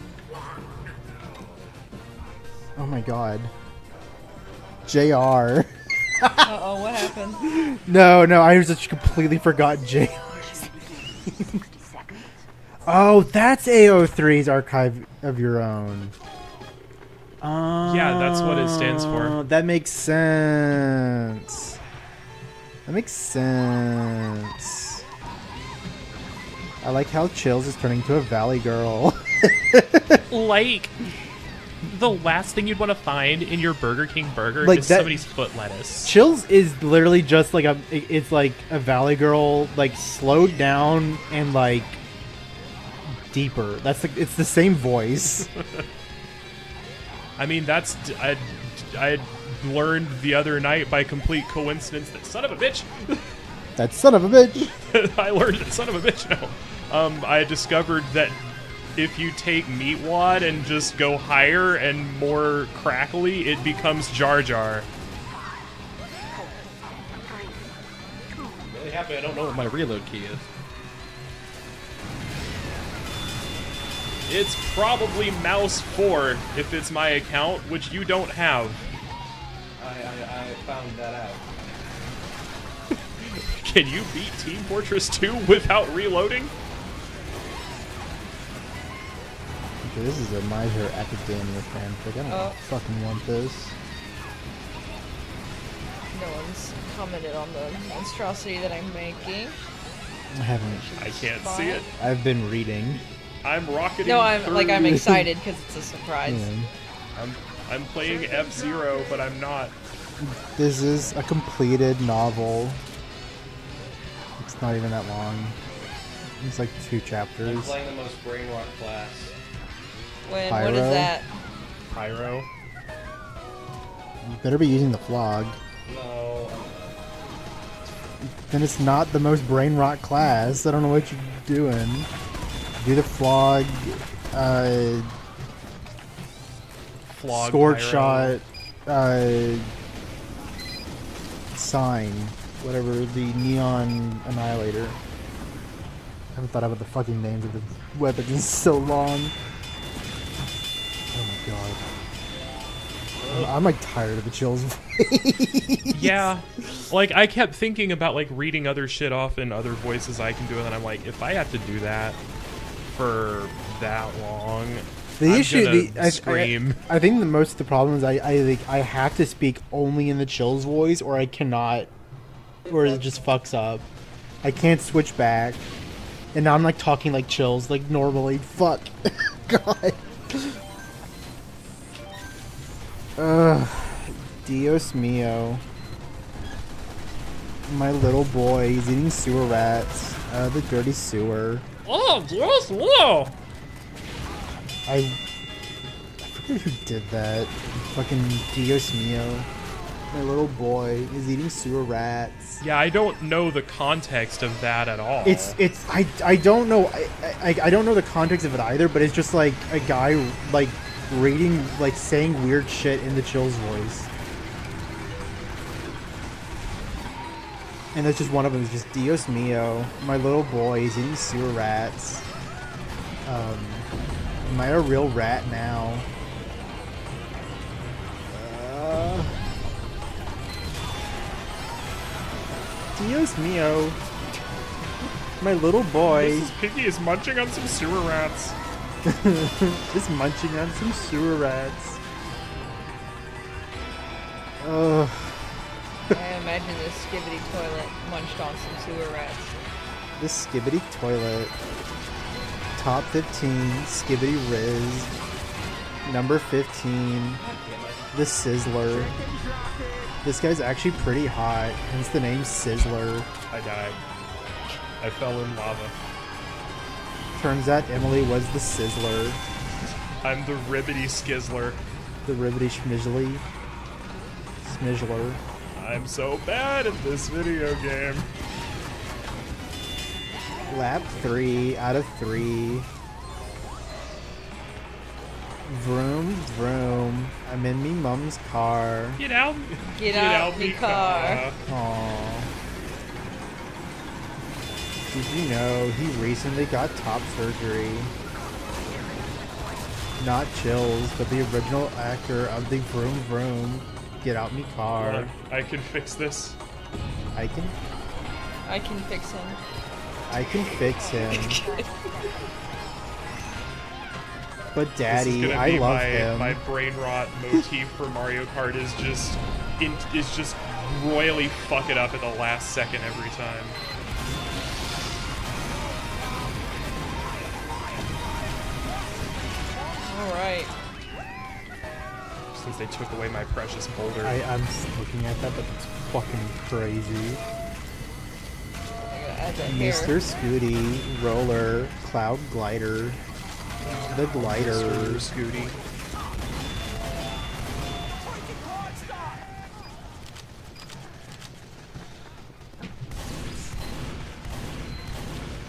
Oh my god. JR. Uh-oh, what happened? No, I just completely forgot JR. Oh, that's AO3's archive of your own. Yeah, that's what it stands for. That makes sense. That makes sense. I like how Chills is turning to a valley girl. Like, the last thing you'd want to find in your Burger King burger Like is that- somebody's foot lettuce. Chills is literally just like it's like a valley girl, like slowed down and like deeper. That's like, it's the same voice. I mean, that's... I learned the other night by complete coincidence that son of a bitch... That son of a bitch. I learned that son of a bitch, no. I discovered that if you take Meatwad and just go higher and more crackly, it becomes Jar Jar. Really happy I don't know what my reload key is. It's probably mouse 4 if it's my account, which you don't have. I found that out. Can you beat Team Fortress 2 without reloading? Okay, this is a My Hero Academia fanfic. I don't fucking want this. No one's commented on the monstrosity that I'm making. I haven't. I can't see it. I've been reading. I'm rocketing No, I'm through. I'm excited because it's a surprise. Yeah. I'm playing F-Zero, but I'm not. This is a completed novel. It's not even that long. It's like 2 I'm chapters. playing the most Brainrot class. When Pyro? what is that? Pyro. You better be using the flog. No. Then it's not the most brain rot class. I don't know what you're doing. Do the flog, Flog scored Pyro. shot, sign, whatever, the neon annihilator. I haven't thought about the fucking names of the weapons in so long. Oh my god. I'm like tired of the chills. Yeah, like I kept thinking about like reading other shit off in other voices I can do, and then I'm like, if I have to do that for that long, The I'm issue, gonna scream. I think the problem is I have to speak only in the chills voice, or I cannot, or it just fucks up. I can't switch back, and now I'm like talking like chills like normally. Fuck, God. Dios mio. My little boy, he's eating sewer rats. The dirty sewer. Oh, yes, whoa! I forget who did that. Fucking Dios mio. My little boy is eating sewer rats. Yeah, I don't know the context of that at all. I don't know I don't know the context of it either, but it's just like a guy like reading, like saying weird shit in the chills voice. And that's just one of them is just Dios mio, my little boy is eating sewer rats. Am I a real rat now? Dios mio, my little boy Mrs. Piggy is munching on some sewer rats. is munching on some sewer rats. I imagine this skibbity toilet munched on some sewer rats. This skibbity toilet. Top 15, Skibbity Riz. Number 15, the Sizzler. This guy's actually pretty hot, hence the name Sizzler. I died. I fell in lava. Turns out Emily was the Sizzler. I'm the ribbity skizzler. The Ribbity Schmidgely. Smidgler. I'm so bad at this video game. Lap 3 out of 3. Vroom, vroom. I'm in me mum's car. Get out. Get out me car. Aww. Did you know he recently got top surgery? Not Chills, but the original actor of the Vroom Vroom. Get out me car. Look, I can fix this. I can fix him. I can fix him. But This Daddy, is gonna I be love him. my Brainrot motif for Mario Kart is just royally fuck it up at the last second every time. Alright. Since they took away my precious boulder. I'm just looking at that, but it's fucking crazy. I gotta add that hair. Mr. Scooty, Roller, Cloud Glider, the Glider. Scooty.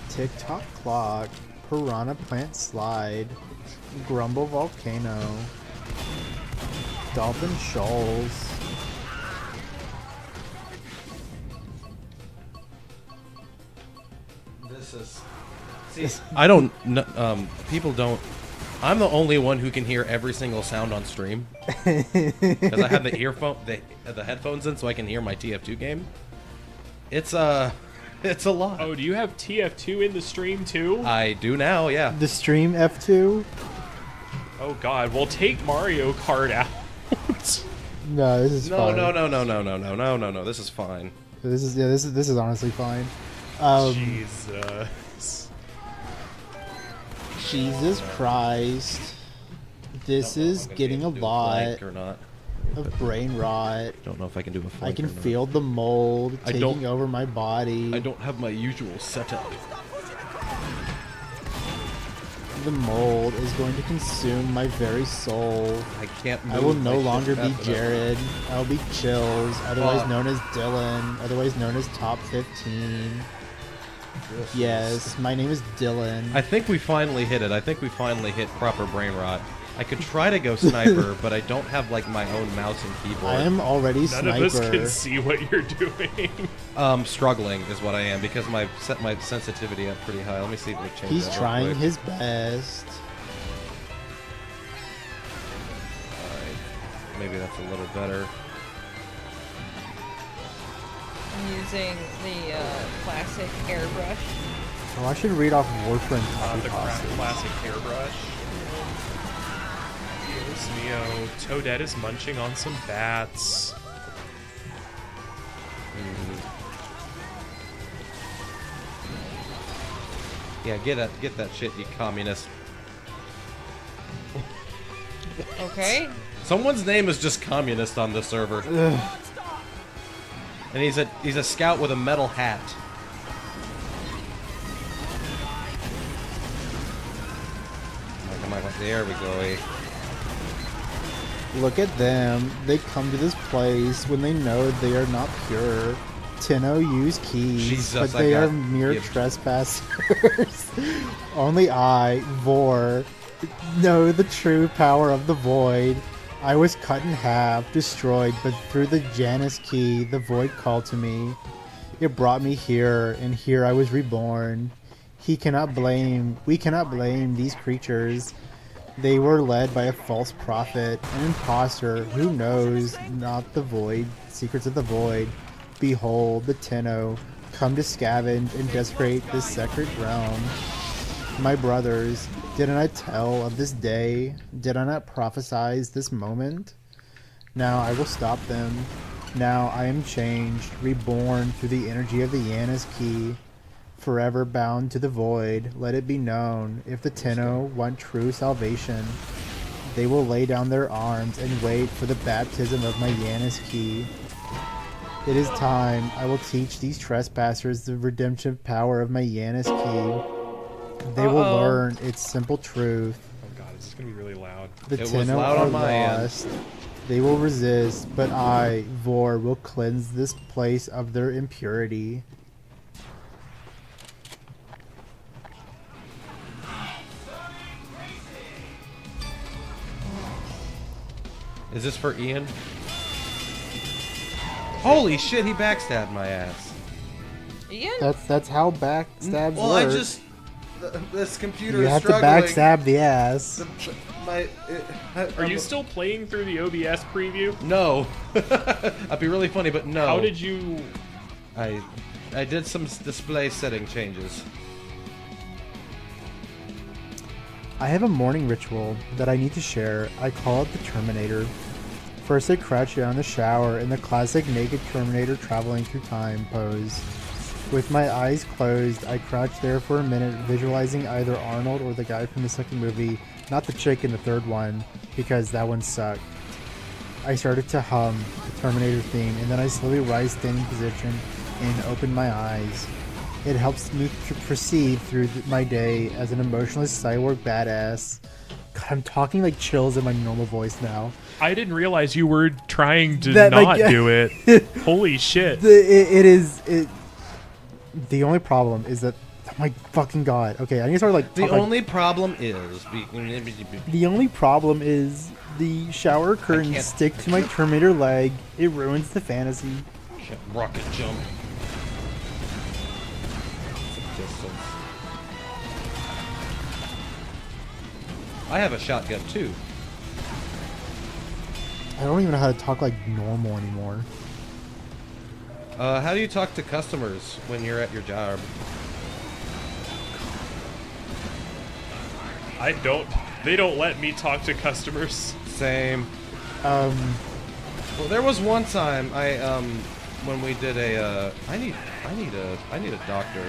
TikTok Clock, Piranha Plant Slide, Grumble Volcano, Dolphin Shoals. This is. See, I don't. People don't. I'm the only one who can hear every single sound on stream because I have the headphones in, so I can hear my TF2 game. It's a lot. Oh, do you have TF2 in the stream too? I do now, yeah. The stream F2? Oh god, well take Mario Kart out. No, this is No, fine. no. This is fine. This is honestly fine. Jesus. Jesus Christ. This is getting a Do lot flank or not. of brain rot. Don't know if I can do a I flank can or not. feel the mold I taking don't- over my body. I don't have my usual setup. The mold is going to consume my very soul. I can't move. I will my no shit longer be fast enough. Jared. I'll be Chills, otherwise Fuck. known as Dylan, otherwise known as Top 15. This Yes, is- my name is Dylan. I think we finally hit it. I think we finally hit proper brain rot. I could try to go sniper, but I don't have like my own mouse and keyboard. I am already None Sniper. of us can see what you're doing. Struggling is what I am because my set my sensitivity up pretty high. Let me see if we change He's that real trying quick. his best. Alright. Maybe that's a little better. I'm using the classic airbrush. Oh, I should read off Warframe copy The costs. classic hairbrush. Dios mio, Toadette is munching on some bats. Yeah, get that shit, you communist. Okay. Someone's name is just communist on this server. And he's a scout with a metal hat. Come on, there we go. Look at them. They come to this place when they know they are not pure. Tenno use keys, Jesus, but I they got are mere gibbed. trespassers. Only I, Vor, know the true power of the void. I was cut in half, destroyed, but through the Janus key, the void called to me. It brought me here, and here I was reborn. We cannot blame these creatures. They were led by a false prophet, an impostor who knows not the void, secrets of the void. Behold, the Tenno, come to scavenge and desecrate this sacred realm. My brothers, didn't I tell of this day? Did I not prophesize this moment? Now I will stop them. Now I am changed, reborn through the energy of the Yanis key. Forever bound to the void, let it be known, if the Tenno want true salvation, they will lay down their arms and wait for the baptism of my Yanis key. It is time. I will teach these trespassers the redemptive power of my Yanis key. They will learn its simple truth. Oh god, it's gonna be really loud. The It was Tenno loud are on my lost. They will resist, but I, Vor, will cleanse this place of their impurity. Is this for Ian? Holy shit, he backstabbed my ass. Ian? That's how backstabs Well, work. I just... This computer You is have to struggling. backstab the ass. Are you still playing through the OBS preview? No. That'd be really funny, but no. How did you... I did some display setting changes. I have a morning ritual that I need to share. I call it the Terminator. First I crouch down in the shower in the classic naked Terminator traveling through time pose. With my eyes closed, I crouch there for a minute, visualizing either Arnold or the guy from the second movie, not the chick in the third one, because that one sucked. I started to hum the Terminator theme, and then I slowly rise standing position and open my eyes. It helps me to proceed through my day as an emotionless cyborg badass. God, I'm talking like chills in my normal voice now. I didn't realize you were trying to That, not like, do it. Holy shit. The only problem is that, oh my fucking god. Okay, I need to start like... The talk, like- only problem is... The only problem is the shower curtains can't- stick to my Terminator leg. It ruins the fantasy. Rocket jump. I have a shotgun too. I don't even know how to talk like normal anymore. How do you talk to customers when you're at your job? They don't let me talk to customers. Same. Um, Well, there was one time when we did a I need a doctor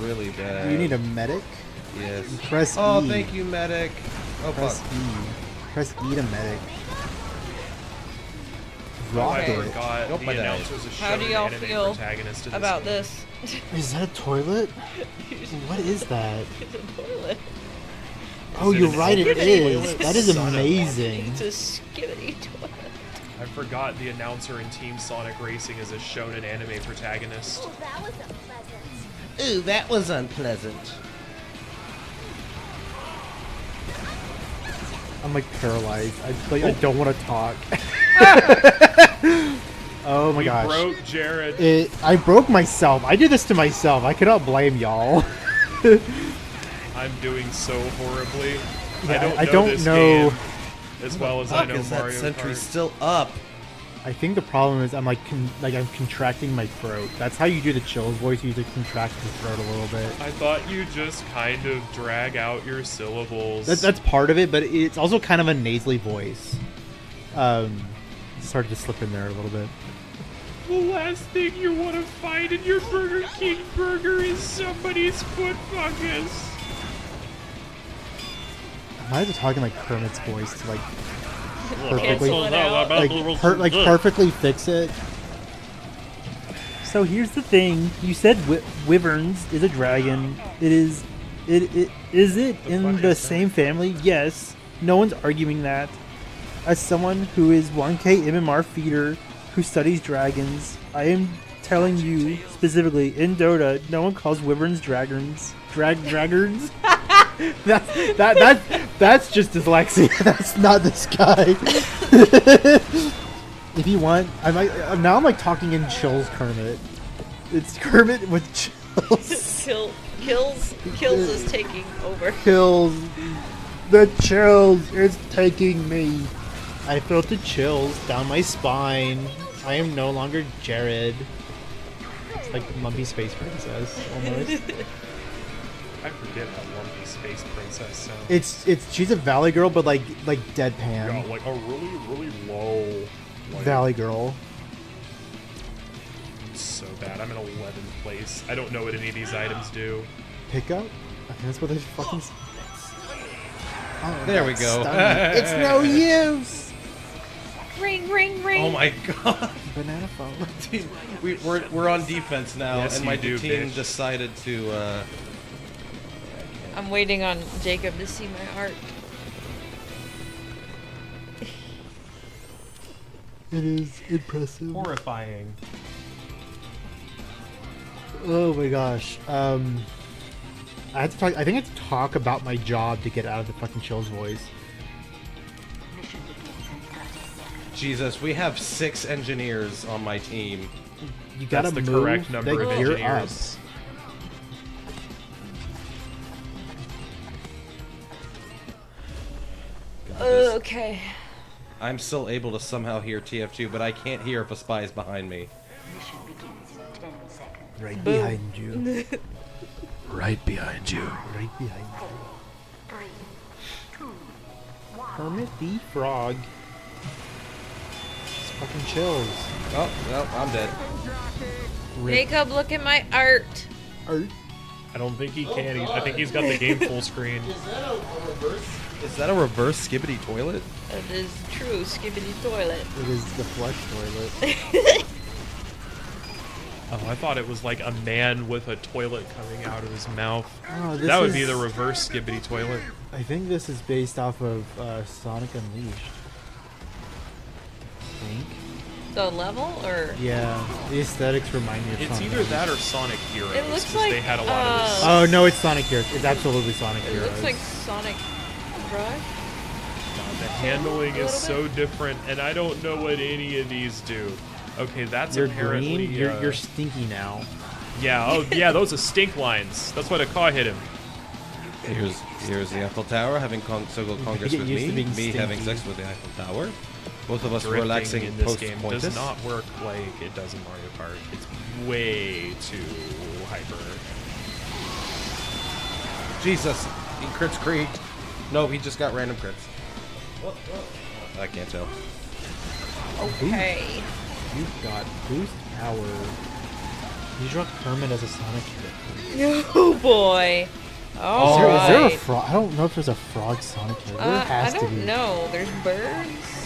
really bad. you need a medic? Yes. Press Oh, E. thank you, medic. Oh Press fuck. E. Press E to medic. Oh, I Rocket. forgot. Nope, The I died. announcers is How do showing y'all anime feel protagonist in about game. this? Is that a toilet? What is that? It's a toilet. Oh, it you're an right, it open is. toilet? That is Son of a- amazing. It's a skibbity toilet. I forgot the announcer in Team Sonic Racing is a shonen anime protagonist. Ooh, that was unpleasant. I'm like paralyzed. I don't want to talk. Oh my We gosh. broke Jared. I broke myself. I did this to myself. I cannot blame y'all. I'm doing so horribly. Yeah, I don't know this game as well as I Fuck, know is that Mario sentry Kart. still up? I think the problem is I'm like I'm contracting my throat. That's how you do the chills voice. You just contract your throat a little bit. I thought you just kind of drag out your syllables. That's part of it, but it's also kind of a nasally voice. Started to slip in there a little bit. The last thing you want to find in your Burger King burger is somebody's foot fungus. I might have to talk in like Kermit's voice to like perfectly, Cancel it out. perfectly fix it. So here's the thing: you said Wyverns is a dragon. Is it in the same family? Yes. No one's arguing that. As someone who is 1K MMR feeder who studies dragons, I am telling you specifically in Dota, no one calls Wyverns dragons. Dragons. That's just dyslexia. That's not this guy. If you want, I'm like talking in chills, Kermit. It's Kermit with chills. Kills is taking over. Chills. The chills is taking me. I felt the chills down my spine. I am no longer Jared. It's like Lumpy Space Princess, almost. I forget how Lumpy Space Princess sounds. It's she's a Valley Girl, but like deadpan. Yeah, like a really, really low. Like, Valley Girl. so bad. I'm in 11th place. I don't know what any of these items do. Pickup? I think that's what they fucking. Oh, There we go. it's no use. Ring, ring, ring. Oh my god. Banana phone. Team, we're on defense now, Yes, and you my do, team bitch. decided to. I'm waiting on Jacob to see my art. It is impressive. Horrifying. Oh my gosh. I had to talk. I think I had to talk about my job to get out of the fucking Chill's voice. Jesus, we have 6 engineers on my team. You gotta That's the move correct number the of gear engineers. Okay. I'm still able to somehow hear TF2, but I can't hear if a spy is behind me. up. Right behind you. Right behind you. Right behind you. Kermit the Frog. It's fucking Chills. Oh, well, I'm dead. Jacob, look at my art. Art. I don't think he can. I think he's got the game full screen. Is that a reverse skibbity toilet? That is true, skibbity toilet. It is the flush toilet. Oh, I thought it was like a man with a toilet coming out of his mouth. Oh, this That would is- be the reverse skibbity toilet. I think this is based off of Sonic Unleashed. I think. The level, or Yeah, the aesthetics remind me of It's Sonic either Unleashed. that or Sonic Heroes. It looks 'cause like, they had a lot of this. Oh no, it's Sonic Heroes. It's absolutely Sonic it Heroes. looks like Sonic Rush. The handling A is little so different, and I don't know what any of these do. Okay, that's You're apparently. green. You're stinky now. Yeah. Oh, yeah. Those are stink lines. That's why the car hit him. Here's the Eiffel Tower having so-called congress get with used to me. being Me having stinky. sex with the Eiffel Tower. Both of us Drifting relaxing in this post game pointus. does not work like it does in Mario Kart. It's way too hyper. Jesus, he crits Creed. No, he just got random crits. I can't tell. Okay. You've got boost power. You draw Kermit as a Sonic hero. Oh boy. All Is there a right. frog? I don't know if there's a frog Sonic hero. There I has to don't be. know. There's birds.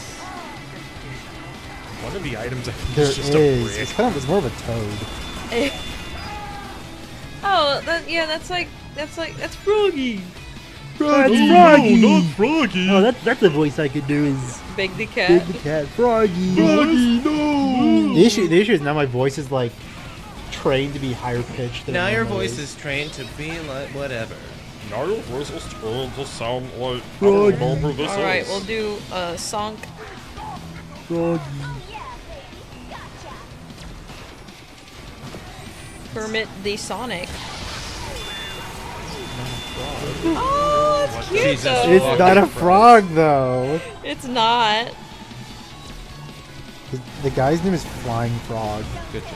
One of the items I think There is just is. a brick. It's kind of. It's more of a toad. Oh, that's Froggy. That's Froggy. Froggy. Oh, that's the voice I could do. Is Big the Big cat. the cat, Froggy. Froggy, no. The issue is now my voice is like trained to be higher pitched. Now your voice is trained to be like whatever. Now your voice is turned to sound like I Froggy. don't know who this All right, is. we'll do Sonk. Froggy. Kermit the Sonic. Oh, it's cute Jesus. though. It's Fucking not a frog. frog though. It's not. The guy's name is Flying Frog. Good job.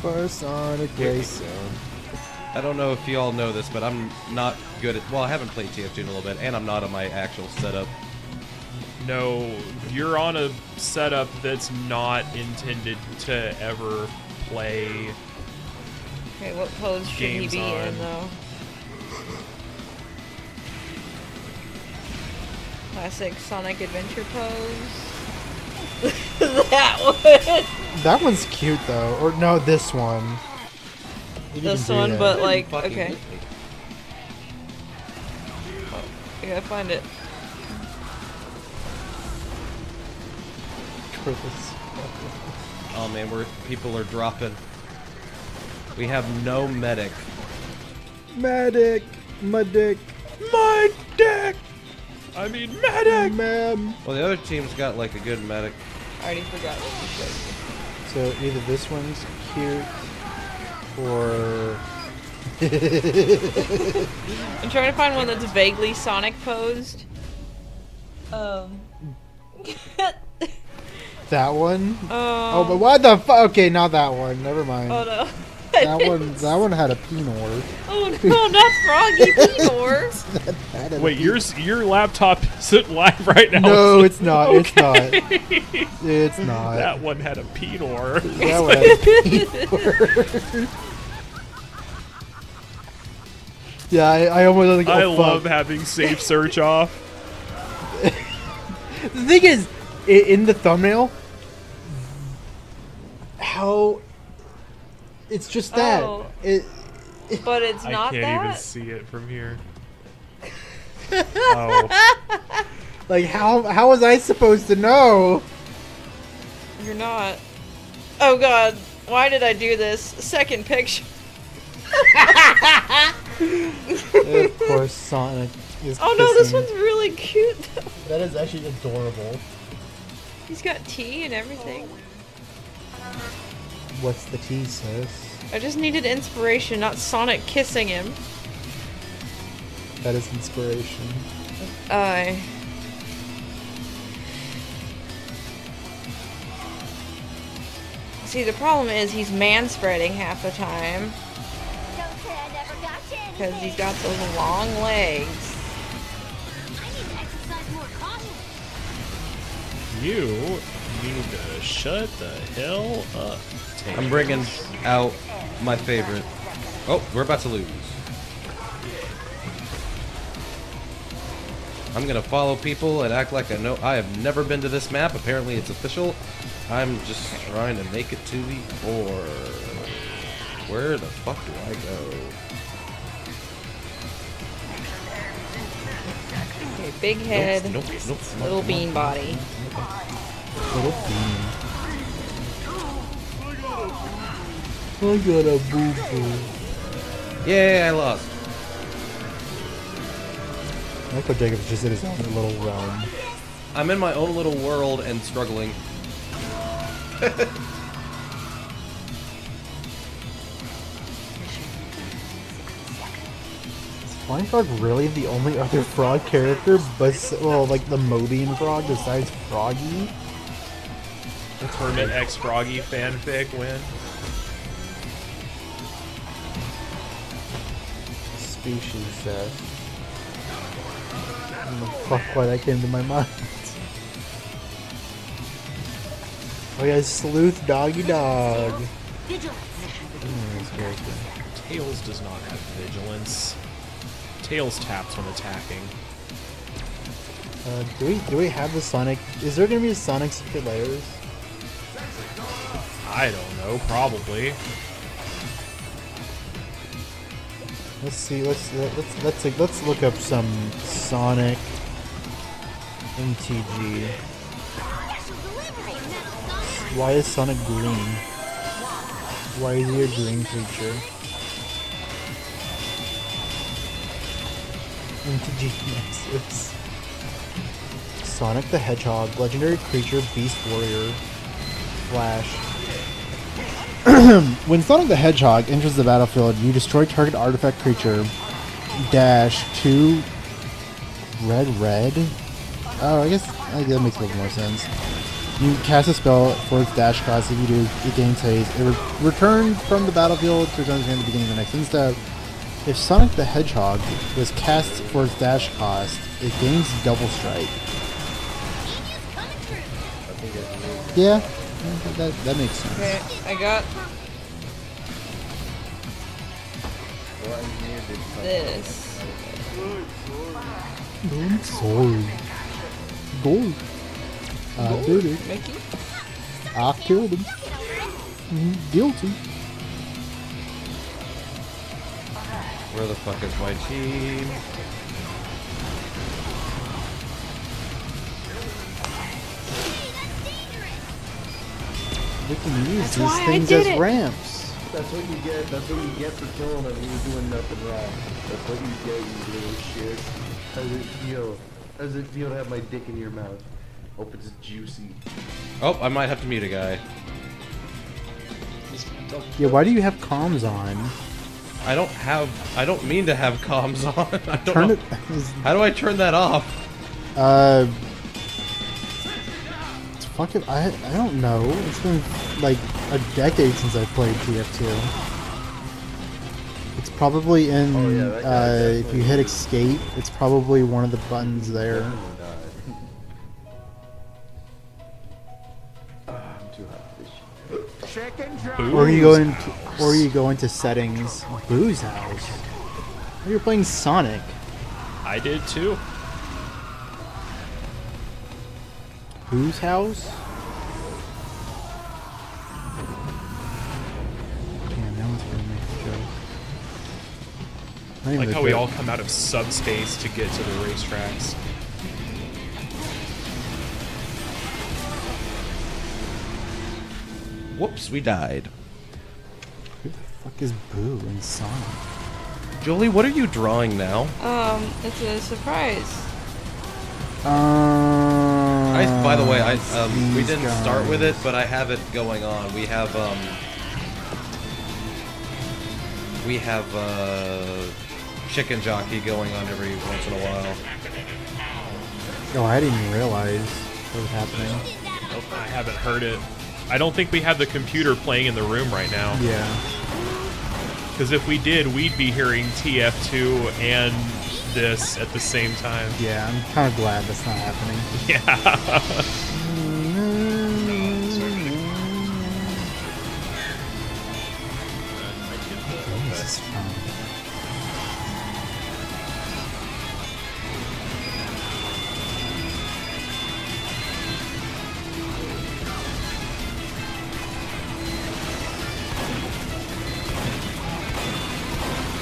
For Sonic Race. I don't know if you all know this, but I'm not good at. Well, I haven't played TF2 in a little bit, and I'm not on my actual setup. No, you're on a setup that's not intended to ever play. Okay, what pose should he Game's be on. in though? Classic Sonic Adventure pose. That one. That one's cute though. Or no, this one. Maybe you This can do one, that. but like, Fucking okay. hit me. I gotta find it. Oh man, people are dropping. We have no medic. Medic, my dick, I mean, medic. ma'am. Well, the other team's got like a good medic. I already forgot what you showed me. So either this one's cute or I'm trying to find one that's vaguely Sonic posed. that one. Oh, but Oh what the fuck? Okay, not that one. Never mind. no. That one had a penor. Oh no, not Froggy Penor. That had a Wait, your laptop isn't live right now. No, it's not. It's not. Okay. It's not. That one had a penor. That one had a penor. Yeah, I almost like. I Oh, love fuck. having safe search off. The thing is, in the thumbnail, how it's just that. Oh. It, But it's I not can't even that. see it from here. Oh, like how was I supposed to know? You're not. Oh god, why did I do this? Second picture. Of course, Sonic is. Oh no, this kissing. one's really cute though. That is actually adorable. He's got tea and everything. What's the tea, sis? I just needed inspiration, not Sonic kissing him. That is inspiration. See, the problem is he's man-spreading half the time. Because he's got those long legs. You need to shut the hell up. I'm bringing out my favorite. Oh, we're about to lose. I'm gonna follow people and act like I know. I have never been to this map. Apparently, it's official. I'm just trying to make it to the core. Where the fuck do I go? Okay, big head, Nope, nope, little bean body. Little bean. I got a boo boo. Yay, I lost. I like how Jacob's just in his own little realm. I'm in my own little world and struggling. Is Flying Frog really the only other frog character, well, like the Mobian frog besides Froggy? Hermit X Froggy fanfic win. Species says. I don't know fuck why that came to my mind. Oh yeah, Sleuth Doggy Dog. This character. Tails does not have vigilance. Tails taps when attacking. Do we have the Sonic? Is there gonna be a Sonic Secret Layers? I don't know, probably. Let's see. Let's look up some Sonic MTG. Why is Sonic green? Why is he a green creature? MTG Nexus. Sonic the Hedgehog, legendary creature, beast warrior, flash. When Sonic the Hedgehog enters the battlefield, you destroy target artifact creature. Dash 2 red. Oh, I guess that makes a little more sense. You cast a spell for its dash cost. If you do, it gains haste. It returns from the battlefield to return at the beginning of the next instep. If Sonic the Hedgehog was cast for its dash cost, it gains double strike. Yeah, that makes sense. Okay, I got this. I'm sorry. Gold. I did it. Mickey? I killed him. Guilty. Where the fuck is my team? We can use That's these why I things did as it. ramps. That's what you get. That's what you get for killing him. He was doing nothing wrong. That's what you get, you little shit. How does it feel? How does it feel to have my dick in your mouth? Hope it's juicy. Oh, I might have to mute a guy. Yeah, why do you have comms on? I don't mean to have comms on. I don't Turn know. it. How do I turn that off? It's fucking. I don't know. It's been like a decade since I played TF2. It's probably in. Oh, yeah, that guy If you hit escape, it's probably one of the buttons there. I'm too hot for this shit. Or you go into settings. Boo's house. Oh, you're playing Sonic. I did too. Boo's house. Damn, that one's gonna make a joke. Not even Like a how we joke. all come out of subspace to get to the racetracks. Whoops, we died. Who the fuck is Boo in Sonic? Jolie, what are you drawing now? It's a surprise. By the way, we these didn't start with it, guys. but I have it going on. We have chicken jockey going on every once in a while. Oh, I didn't even realize what was happening. Nope, I haven't heard it. I don't think we have the computer playing in the room right now. Yeah. Because if we did, we'd be hearing TF2 and this at the same time. Yeah, I'm kind of glad that's not happening. Yeah. This is fun.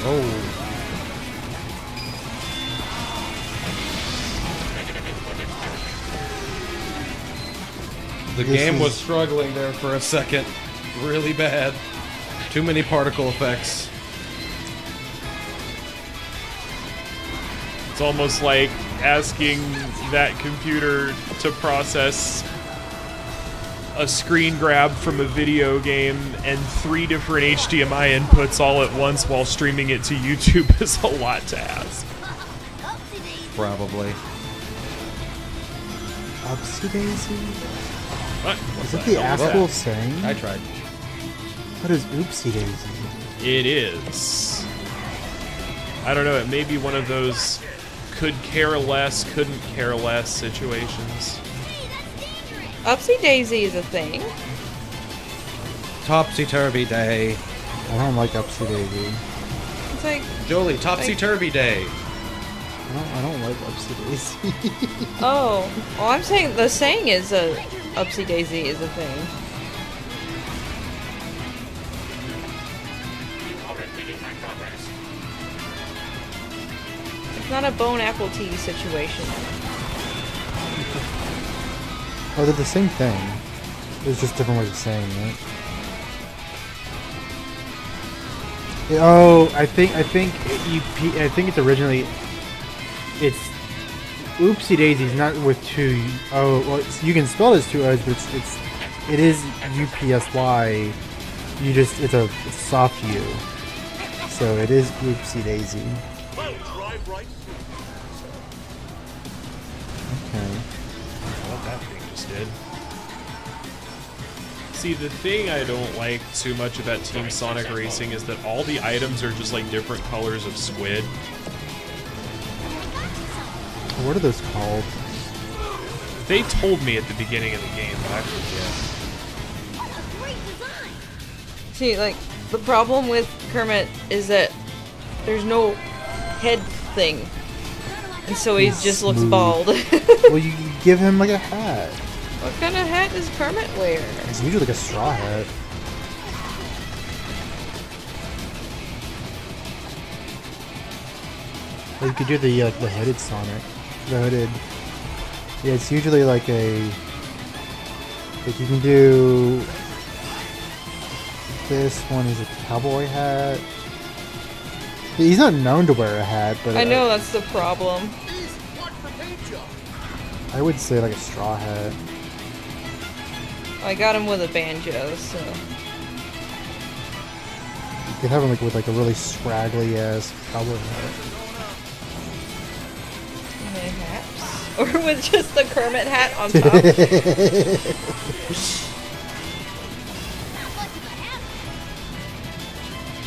Oh. The This game was is- struggling there for a second. Really bad. Too many particle effects. It's almost like asking that computer to process a screen grab from a video game and 3 different HDMI inputs all at once while streaming it to YouTube is a lot to ask. Probably. Upsy Daisy? What? Is it the hell was actual that? saying? I tried. What is Oopsie Daisy? It is. I don't know, it may be one of those could care less, couldn't care less situations. Upsy Daisy is a thing. Topsy-turvy day. I don't like Upsy Daisy. It's like, Jolie, topsy-turvy day. I don't like Upsy Daisy. oh, well, I'm saying the saying is Upsy Daisy is a thing. It's not a bone apple tea situation. Oh, they're the same thing. There's just different ways of saying it. Oh, I think it's originally it's Oopsie Daisy's not with two. Oh, well, you can spell it as two O's, but it is UPSY. It's a soft U, so it is Oopsie Daisy. Okay. What that thing just did. See, the thing I don't like too much about Team Sonic Racing is that all the items are just like different colors of squid. What are those called? They told me at the beginning of the game, but I forget. See, like, the problem with Kermit is that there's no head thing. And so he He's just looks smooth. bald. Well, you give him like a hat. What kind of hat does Kermit wear? It's usually like a straw hat. Or you could do the hooded Sonic. The hooded. Yeah, it's usually like a. Like you can do. This one is a cowboy hat. He's not known to wear a hat, but I know that's the problem. I would say like a straw hat. I got him with a banjo, so. You could have him like with like a really scraggly ass cowboy hat. Mayhaps. Or with just the Kermit hat on top.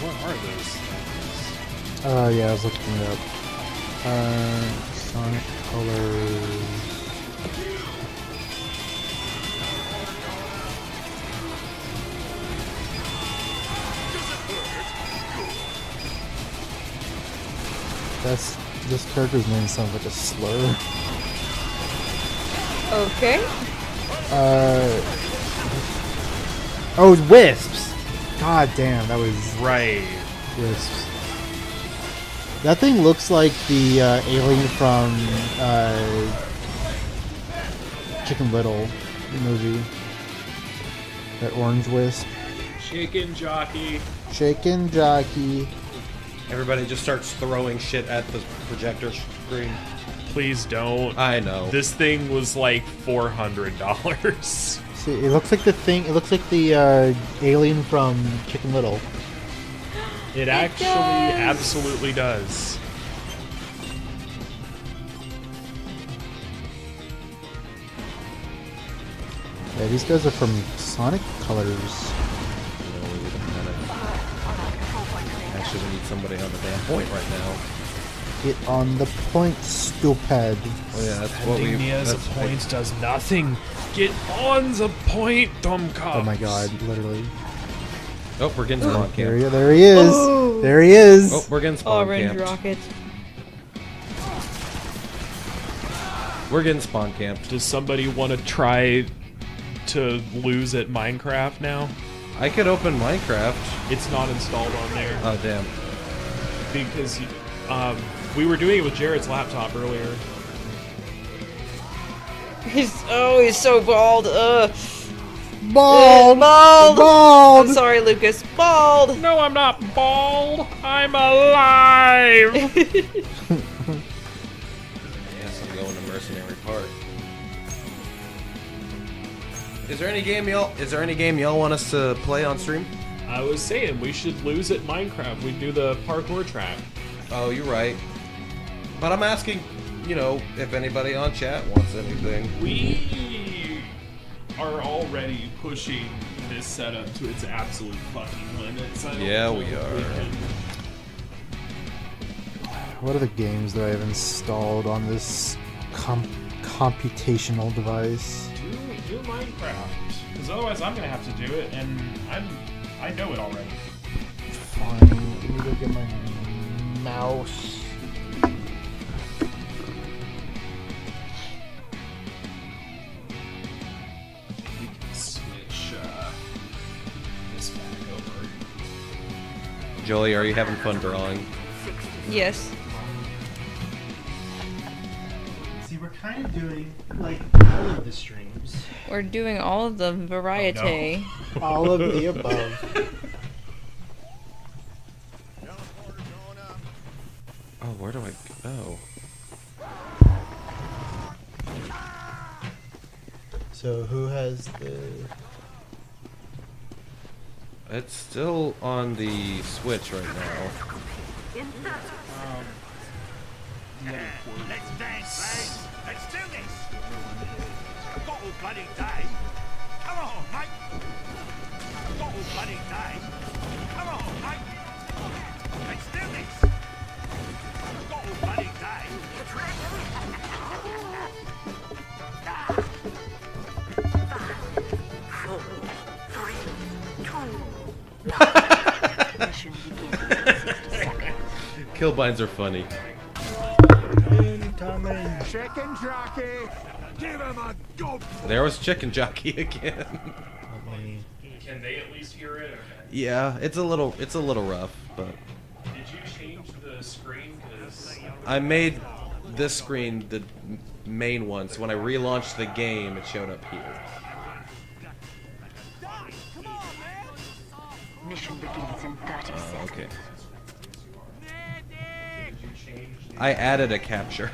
What are those? Yeah, I was looking it up. Sonic Colors. This character's name sounds like a slur. Okay. Oh, Wisps! God damn, that was Right. Wisps. That thing looks like the alien from Chicken Little movie. That orange wisp. Chicken jockey. Chicken jockey. Everybody just starts throwing shit at the projector screen. Please don't. I know. This thing was like $400. See, it looks like the thing. It looks like the alien from Chicken Little. It actually does. absolutely does. Yeah, these guys are from Sonic Colors. Actually, we need somebody on the damn point right now. Get on the point, stupid. Oh yeah, that's what we. Ending me as a that's- point does nothing. Get on the point, dumb cops. Oh my god, literally. Oh, we're getting spawn There camp. there he is. Ooh. There he is. Oh, we're getting spawn Orange camped. rocket. We're getting spawn camped. Does somebody want to try to lose at Minecraft now? I could open Minecraft. It's not installed on there Oh damn. because we were doing it with Jared's laptop earlier. He's so bald. Bald. Bald. Bald. I'm sorry, Lucas. Bald. No, I'm not bald. I'm alive. Yes, I'm going to Mercenary Park. Is there any game y'all want us to play on stream? I was saying we should lose at Minecraft. We do the parkour track. Oh, you're right. But I'm asking, if anybody on chat wants anything. We are already pushing this setup to its absolute fucking limits. I don't Yeah, know we if are. can- What are the games that I have installed on this computational device? Do Minecraft, because otherwise I'm gonna have to do it, and I know it already. Fine. Let me go get my mouse. We can switch this back over. Joey, are you having fun drawing? Yes. See, we're kind of doing like all of the streams. We're doing all of the variety. All of the above. Oh, where do I go? So who has the? It's still on the Switch right now. Let's dance, lads. Let's do this. I've got all bloody day. Come on, mate. I've got all bloody day. Come on, mate. Let's do this. I've got all bloody day. Killbinds are funny. Chicken jockey. Give him a good. There was Chicken Jockey again. Can they at least hear it? Okay. Yeah, it's a little rough, but Did you change the screen? Because I made this screen the main one, so when I relaunched the game, it showed up here. Mission begins in 30 seconds. Okay. I added a capture.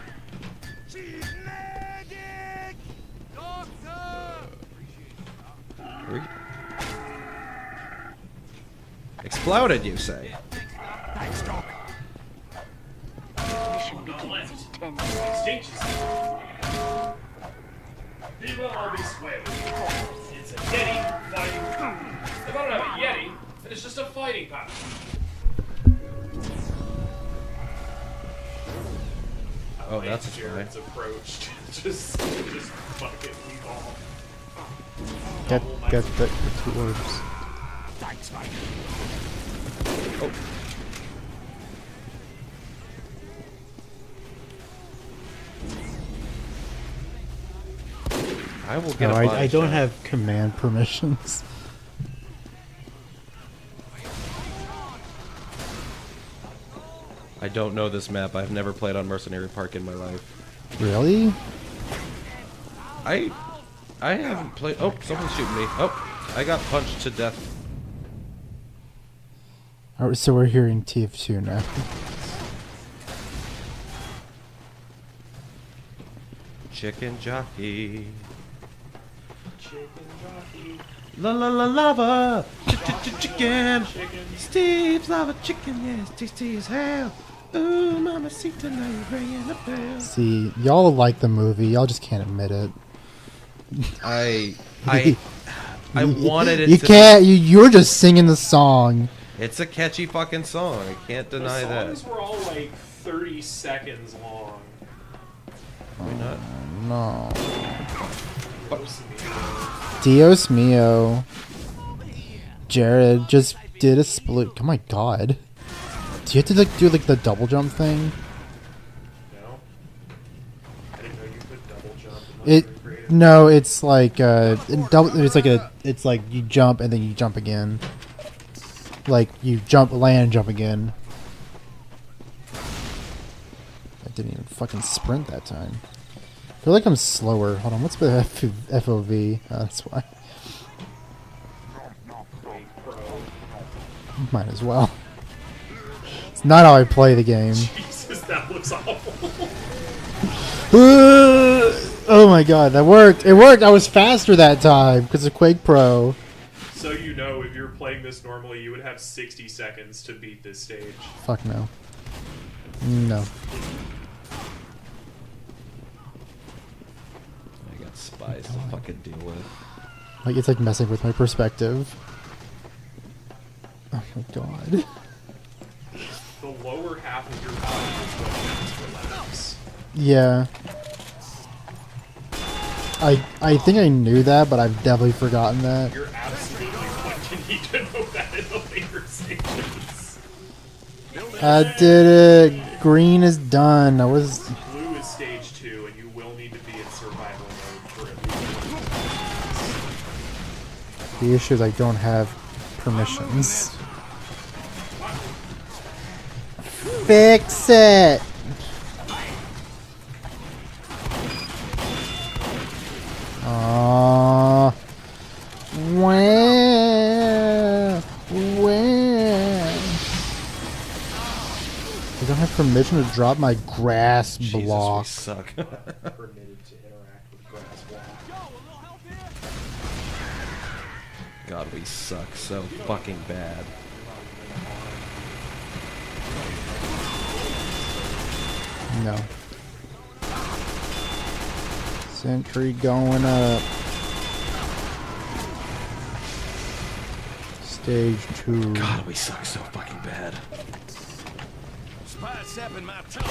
Exploded, you say? Thanks, Doc. Mission begins in 10 seconds. People all be square. It's a Yeti fighting. If I don't have a Yeti, then it's just a fighting pattern. Oh, that's a Jared's approach. just fucking leave off. Get the two orbs. Thanks, mate. Oh. I will get No, a body I don't shot. have command permissions. I don't know this map. I've never played on Mercenary Park in my life. Really? I haven't played. Oh, someone's shooting me. Oh, I got punched to death. Alright, so we're hearing TF2 now. Chicken jockey. La la la lava. Chicken. Steve's lava chicken. Yes, tasty as hell. Ooh, mama, see tonight you're ringing a bell. See, y'all like the movie, y'all just can't admit it. I wanted it You to can't, you're just singing the song. It's a catchy fucking song. I can't deny The songs that. were all like 30 seconds long. Why not? No. Most of me. Dios mio. Jared just did a split. Oh my god. Do you have to like do like the double jump thing? No? I didn't know you could double jump. It no, it's like it's like you jump and then you jump again. Like you jump, land, jump again. I didn't even fucking sprint that time. I feel like I'm slower. Hold on, what's the FOV? Oh, that's why. Might as well. It's not how I play the game. Jesus, that looks awful. Oh my god, that worked! It worked! I was faster that time because of Quake Pro. So you know, if you're playing this normally, you would have 60 seconds to beat this stage. Fuck no. No. I got spies to fucking deal with. Like, it's like messing with my perspective. Oh my god. The lower half of your body is what counts for laps. Yeah. I think I knew that, but I've definitely forgotten that. You're absolutely going to need to know that in the later stages. I did it! Green is done. I was... Blue is stage 2, and you will need to be in survival mode for at least 1 minute. The issue is I don't have permissions. Fix it! Aww. When? I don't have permission to drop my grass block. Jesus, we suck. Permitted to interact with grass block. God, we suck so fucking bad. No. Sentry going up. Stage 2. God, we suck so fucking bad. Spice up in my town.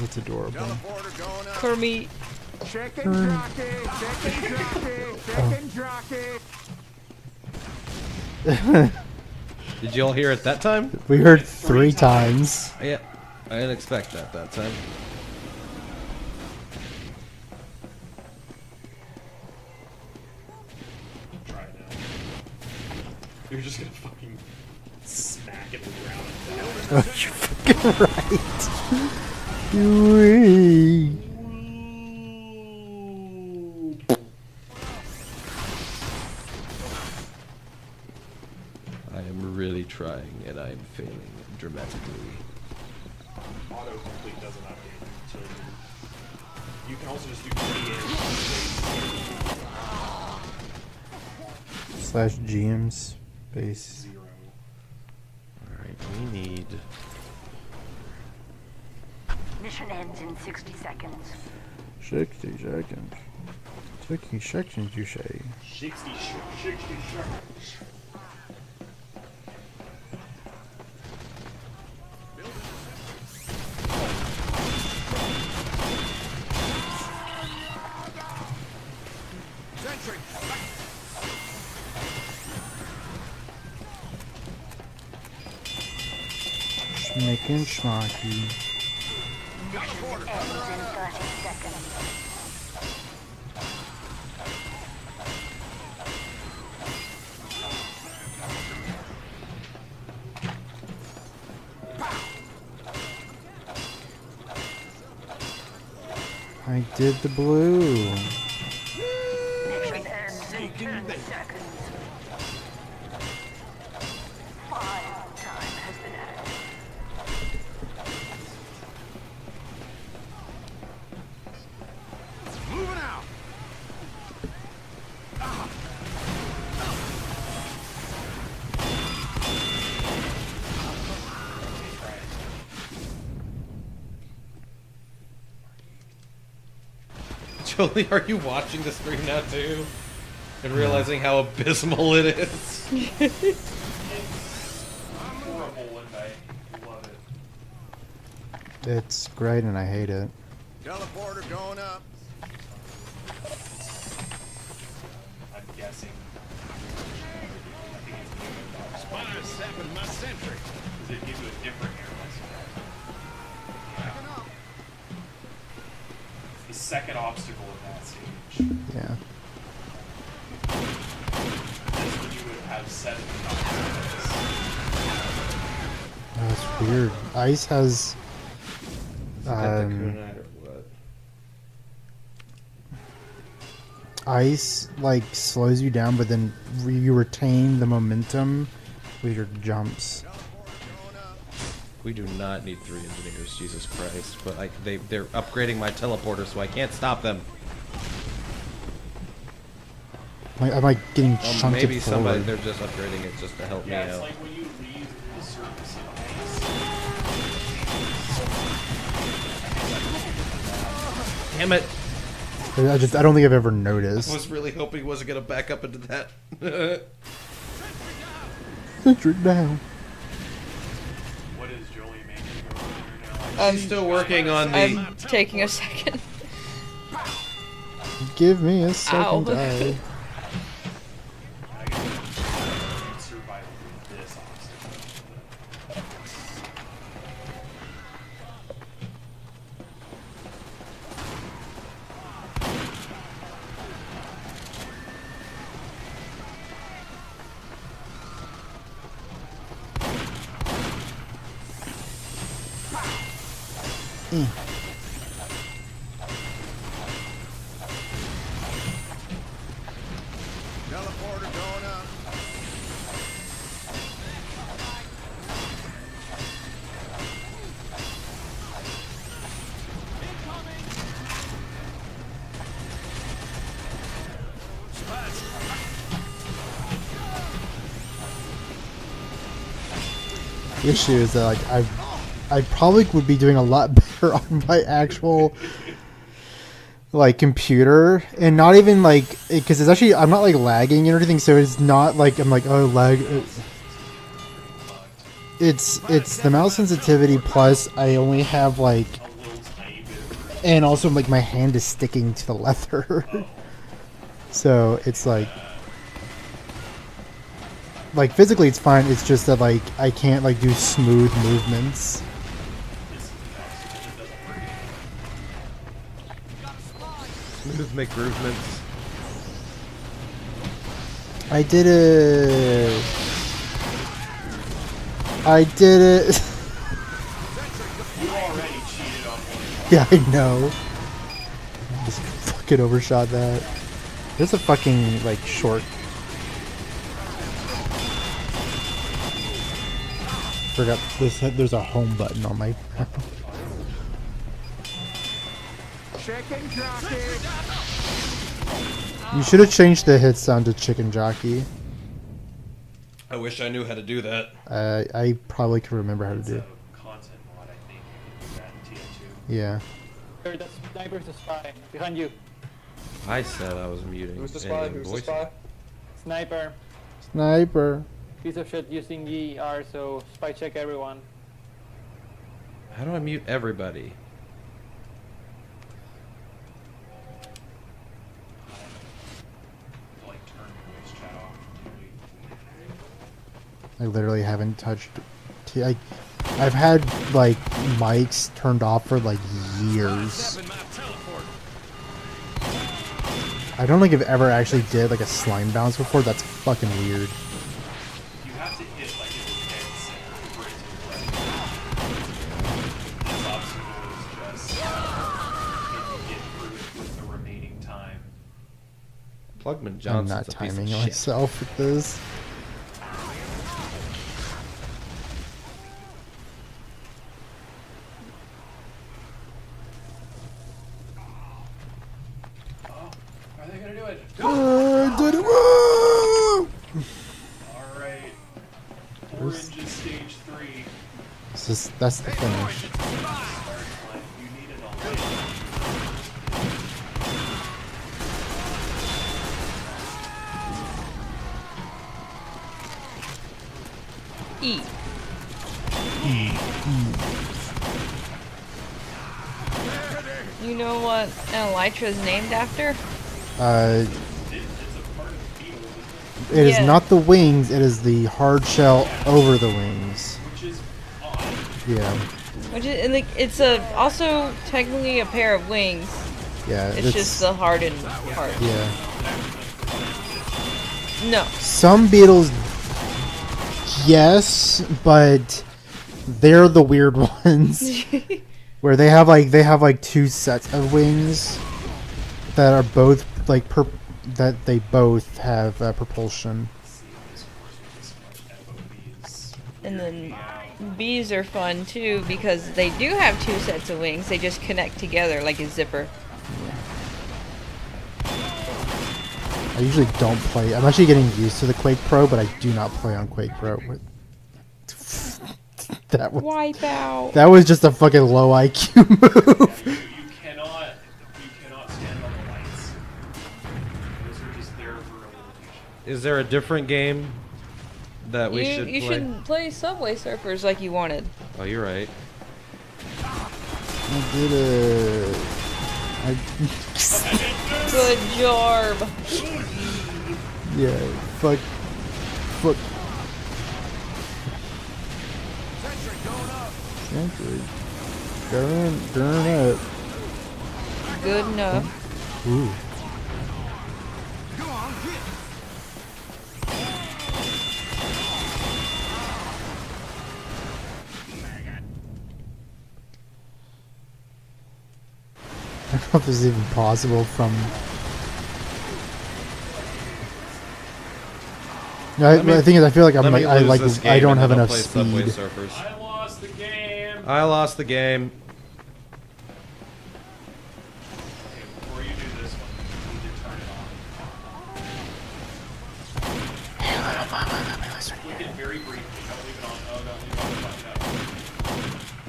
That's adorable. Teleporter going up. Kermit. Chicken jockey, chicken jockey, chicken jockey. Did you all hear it that time? We heard 3 times. Yeah, I didn't expect that time. Try it now. You're just gonna fucking smack it around and down. Oh, you're fucking right. Wee. I am really trying, and I am failing dramatically. autocomplete doesn't update until you can also just do GM / GMs base. 0. Alright, we need... Mission ends in 60 seconds. 60 seconds. 60 seconds, you say? 60 seconds. Sentry! Schmacky schmacky. Mission ends in 30 seconds. I did the blue. Mission ends in 10 seconds. 5 time has been added. Moving out! Jolie, are you watching the stream now too? And realizing how abysmal it is? Horrible and I love it. It's great and I hate it. Teleporter going up. I'm guessing. Spider stepping my sentry. Because it gives you a different air the second obstacle in that stage. Yeah. That's when you would have 7 That's weird. Ice has. Got the kunite or what? Ice like slows you down, but then you retain the momentum with your jumps. We do not need 3 engineers, Jesus Christ. But they're upgrading my teleporter, so I can't stop them. Like, I'm like getting Well, chunted maybe somebody, forward. they're just upgrading it just to help me Yeah, it's out. like when you leave the surface of ice. Damn it! I don't think I've ever I noticed. was really hoping he wasn't going to back up into that. Sentry down. What is Jolie making over there now? I'm still working on the... I'm taking a second. Give me a second Ow. eye. I can survive with this obstacle. Teleporter going up. The issue is that like I probably would be doing a lot better on my actual like computer, and not even like because it's actually I'm not like lagging and everything, so it's not like I'm like oh lag. It's the mouse sensitivity plus I only have like, and also like my hand is sticking to the leather, so it's like physically it's fine. It's just that like I can't like do smooth movements. Smooth McGroovements. I did it. I did it. You already cheated on one. Yeah, I know. Just fucking overshot that. There's a fucking like short. Forgot this. There's a home button on my. Chicken jockey. You should have changed the hit sound to chicken jockey. I wish I knew how to do that. I probably can remember how to do. Content mod, I think. That TF2. Yeah. The sniper's the spy. Behind you. I said I was muting. Who's the spy? and Who's the voicing. spy? Sniper. Sniper. Piece of shit using ER, so spy check everyone. How do I mute everybody? Like turn voice chat off. I literally haven't touched. I've had like mics turned off for like years. I don't think I've ever actually did like a slime bounce before. That's fucking weird. You have to hit like in the dead center for it to play. This obstacle is just can you get through it with the remaining time. Plugman I'm Johnson's not a piece timing of shit. myself with this. Are they gonna do it? I did it! Woo! Alright. Orange is stage 3. That's the finish. Start playing. You need it all. E. You know what Elytra is named after? It is Yeah. not the wings, it is the hard shell over the wings. Which is odd. Yeah. Which is like it's also technically a pair of wings. Yeah. It's just the hardened part. Yeah. No. Some beetles, yes, but they're the weird ones. Where they have like two sets of wings that are both like that they both have propulsion. And then bees are fun too because they do have two sets of wings. They just connect together like a zipper. I usually don't play. I'm actually getting used to the Quake Pro, but I do not play on Quake Pro. That was Wipe out. that was just a fucking low IQ move. You cannot stand on the lights. Those are just there for illumination. Is there a different game that we should You play? should play Subway Surfers like you wanted. Oh, you're right. I did it. Good job. Yeah. Fuck. Sentry. Burn up. Good enough. Ooh. I don't know if this is even possible from. No, I think I feel like I'm Let me like lose this I game don't and have then I'll enough play Subway speed. Surfers. I lost the game. I lost the game. Okay, before you do this one, you need to turn it off. Click it very briefly. Don't leave it on. Oh, don't leave it on. Fuck it up.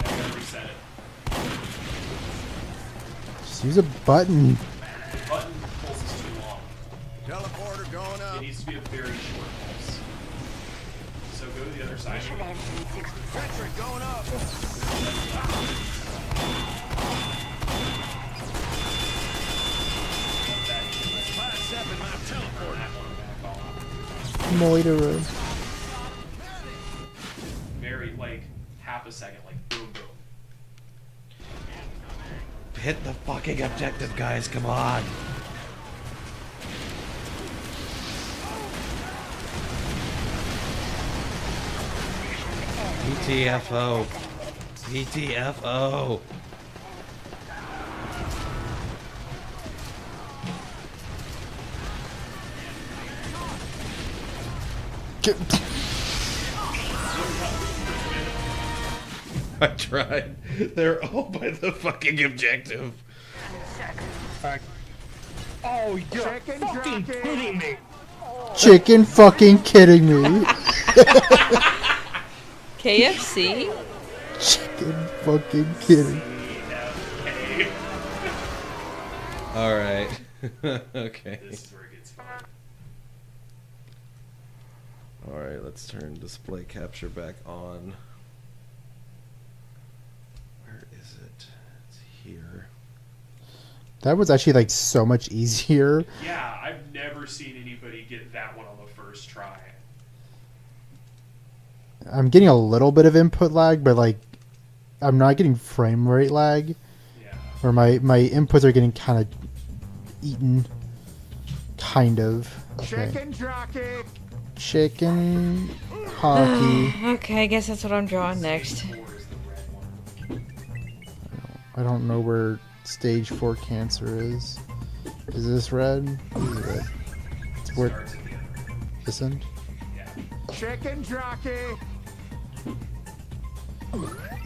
Now you gotta reset it. Just use a button. The button pulse is too long. Teleporter going up. It needs to be a very short pulse. So go to the other side. Mission ends in 60 seconds. Sentry going up. Sidestepping my teleporter. Moiterer. Very, like, half a second, like, boom, boom. Hit the fucking objective, guys. Come on. ETFO. ETFO. I tried. They're all by the fucking objective. 10 Oh, you're fucking kidding me! Chicken fucking kidding me. KFC? Chicken fucking kidding. All right. Okay. This is where it gets fun. All right. Let's turn display capture back on. Where is it? It's here. That was actually like so much easier. Yeah, I've never seen anybody get that one on the first try. I'm getting a little bit of input lag, but like I'm not getting frame rate lag. Yeah. Or my inputs are getting kind of eaten. Kind of. Okay. Chicken jockey! Chicken hockey. Okay, I guess that's what I'm drawing next. Four is the red one. I don't know where stage 4 cancer is. Is this red? This is red. It's where Starts at the other. this end? Yeah. Chicken jockey! Oh my god.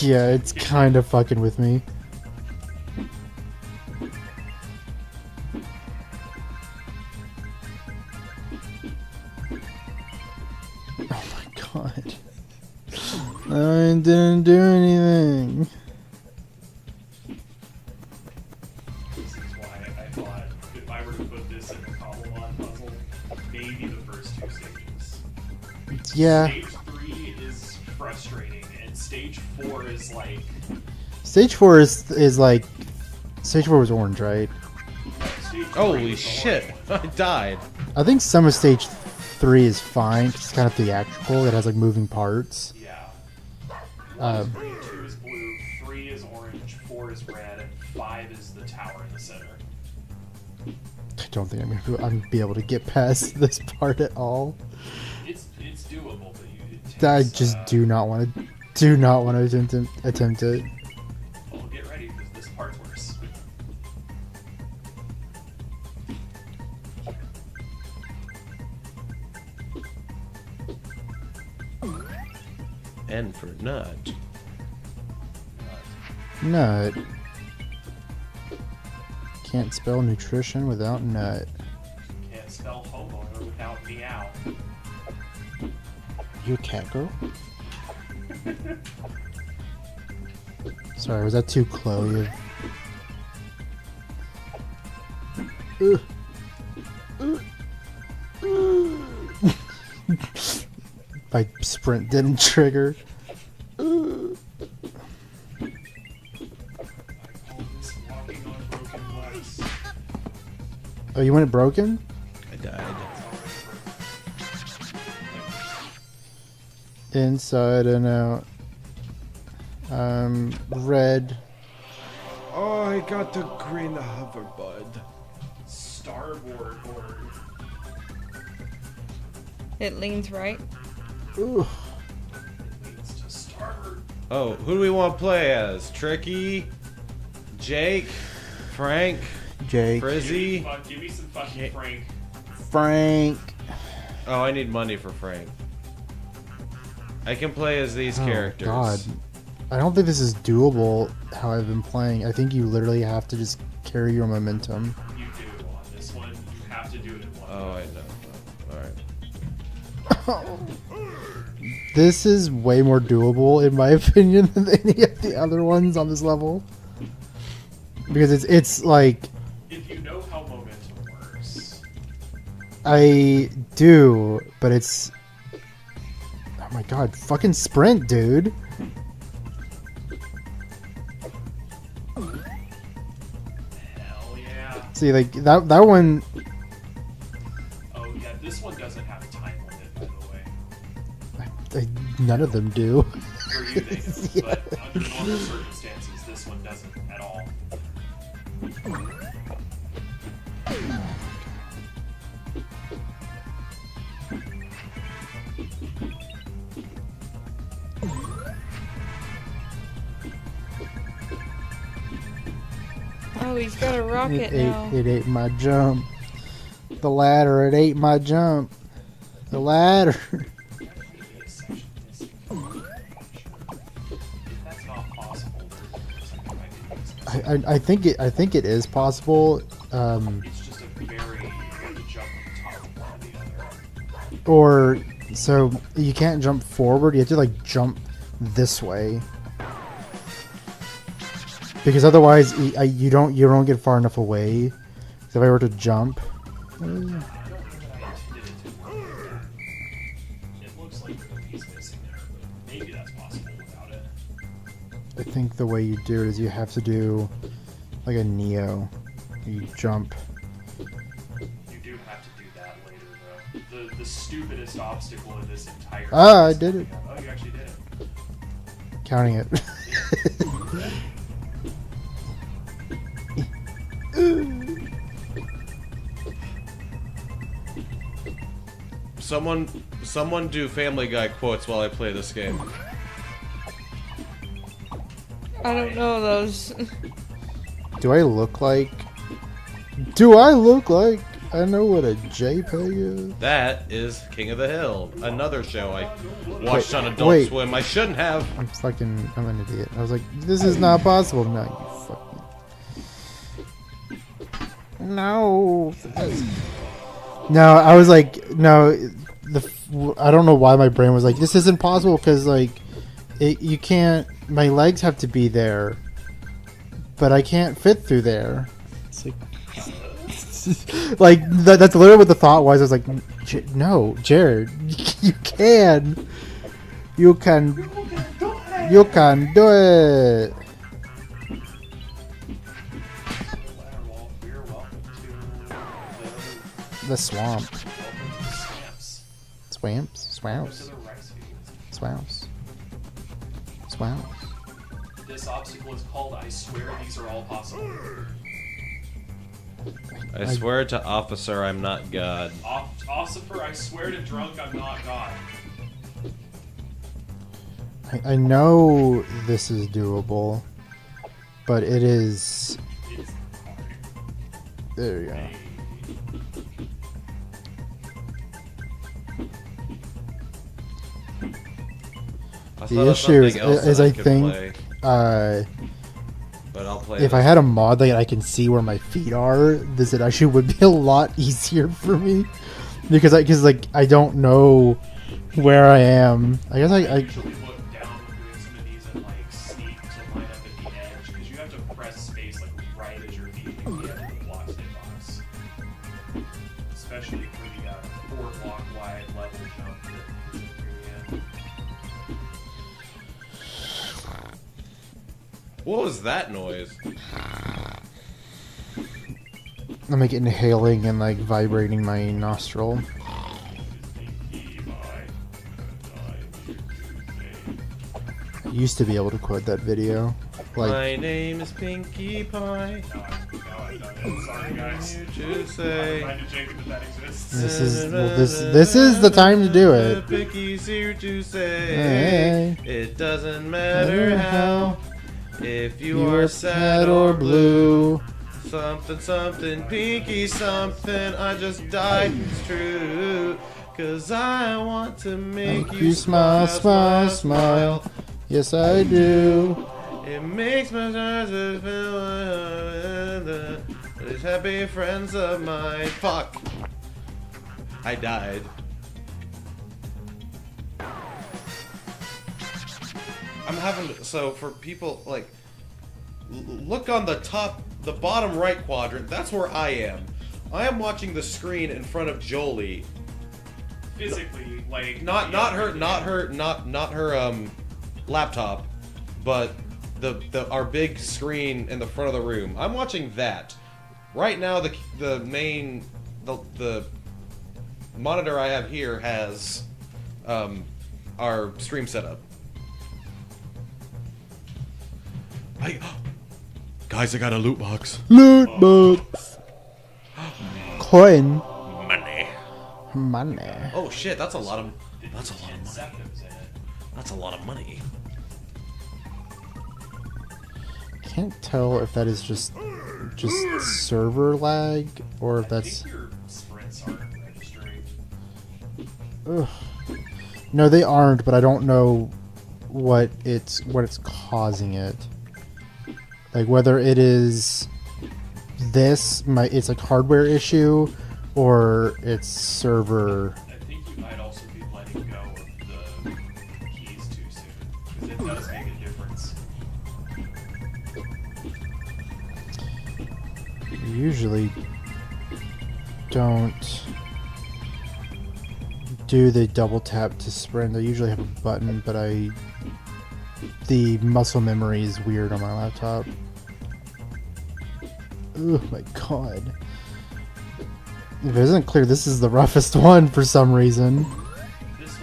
Yeah, it's kind of fucking with me. Oh my god. I didn't do anything. This is why I thought if I were to put this in a Cobblemon puzzle, maybe the first two stages. Yeah. Stage 3 is frustrating, and stage 4 is like Stage 4 is like... Stage 4 was orange, right? stage 3 Holy is the shit! hard I one. died. I think some of stage 3 is fine. 'Cause it's kind of theatrical. It has like moving parts. Yeah. Um, 1 is green, 2 is blue, 3 is orange, 4 is red, and 5 is the tower in the center. I don't think I'm gonna be able to get past this part at all. It's doable, but it takes, I just do not want to attempt it. Well, get ready because this part's worse. N for nut. Nut. Can't spell nutrition without nut. Can't spell homeowner without meow. You a cat girl? Sorry, was that too Chloe? My sprint didn't trigger. I call this walking on broken glass. Oh, you want it broken? I died. Inside and out. Red. Oh, I got the green hoverbud. Starboard board. It leans right. Ooh. Leads to starboard. Oh, who do we want to play as? Tricky? Jake? Frank? Jake. Frizzy? Give me some fucking Frank. Frank. Oh, I need money for Frank. I can play as these Oh, characters. God. I don't think this is doable how I've been playing. I think you literally have to just carry your momentum. You do. On this one, you have to do it in one. Oh, I know. Alright. This is way more doable, in my opinion, than any of the other ones on this level. Because it's like... If you know how momentum works. I do, but it's... Oh my god, fucking sprint, dude! Hell yeah. See, like, that one... Oh yeah, this one doesn't have a time limit, by the way. None of them do. For you, they do. But under normal circumstances, this one doesn't at all. Oh, he's got a rocket now. It ate my jump. The ladder, it ate my jump. The ladder. That's not possible. I think it is possible. It's just a very you have to jump on top of one or the other. Or so you can't jump forward. You have to like jump this way. Because otherwise, you don't get far enough away. If I were to jump, It looks like he's missing there, but maybe that's possible without it. I think the way you do it is you have to do like a Neo. You jump. You do have to do that later, though. The stupidest obstacle in this entire. Ah, I did it. Oh, you actually did it. Counting it. Someone do Family Guy quotes while I play this game. I don't know those. Do I look like I know what a JPEG is? That is King of the Hill, another show I watched on Adult wait. Swim. I shouldn't have. I'm an idiot. I was like, this is not possible. No, you fucking. No. No, I was like, no. I don't know why my brain was like, this isn't possible because like, you can't. My legs have to be there, but I can't fit through there. It's like, like that's literally what the thought was. I was like, no, Jared, you can do it. The swamp. Swamps. This obstacle is called I Swear These Are All Possible. I swear to Officer I'm not God. Ossifer, I swear to Drunk I'm not God. I know this is doable, but it is. It's hard. There you go. The issue is I think but I'll play if I had a mod that I can see where my feet are, this it actually would be a lot easier for me because I don't know where I am. I guess I usually look down doing some of these and like sneak to line up at the edge because you have to press space like right as your feet hit the edge of the block hitbox, especially for the 4 block wide level jump. What was that noise? I'm like inhaling and like vibrating my nostril. I used to be able to quote that video. Like, my name is Pinkie Pie. Sorry guys. You say. Remind Jacob that exists. this is the time to do it. Pinkie's here to say Hey. it doesn't matter how. If you You're are sad or blue, something, Pinky something, I just died, it's true. Cause I want to make you smile. Yes, I do. It makes my stars feel these happy friends of mine. Fuck. I died. I'm having so for people like look on the bottom right quadrant. That's where I am. I am watching the screen in front of Jolie. Physically, like Not her laptop, but our big screen in the front of the room. I'm watching that right now. The main monitor I have here has our stream setup. Guys, I got a loot box. Loot box. Coin. Money. Oh shit, that's a lot of money. That's a lot of money. can't tell if that is just server lag or if that's. Your sprints aren't registering. Ugh. No, they aren't, but I don't know what it's causing it. Like whether it is it's like hardware issue or it's server. I think you might also be letting go of the keys too soon, because it does make a difference. You usually don't do the double tap to sprint. I usually have a button, but the muscle memory is weird on my laptop. Oh my god. If it isn't clear, this is the roughest one for some reason. This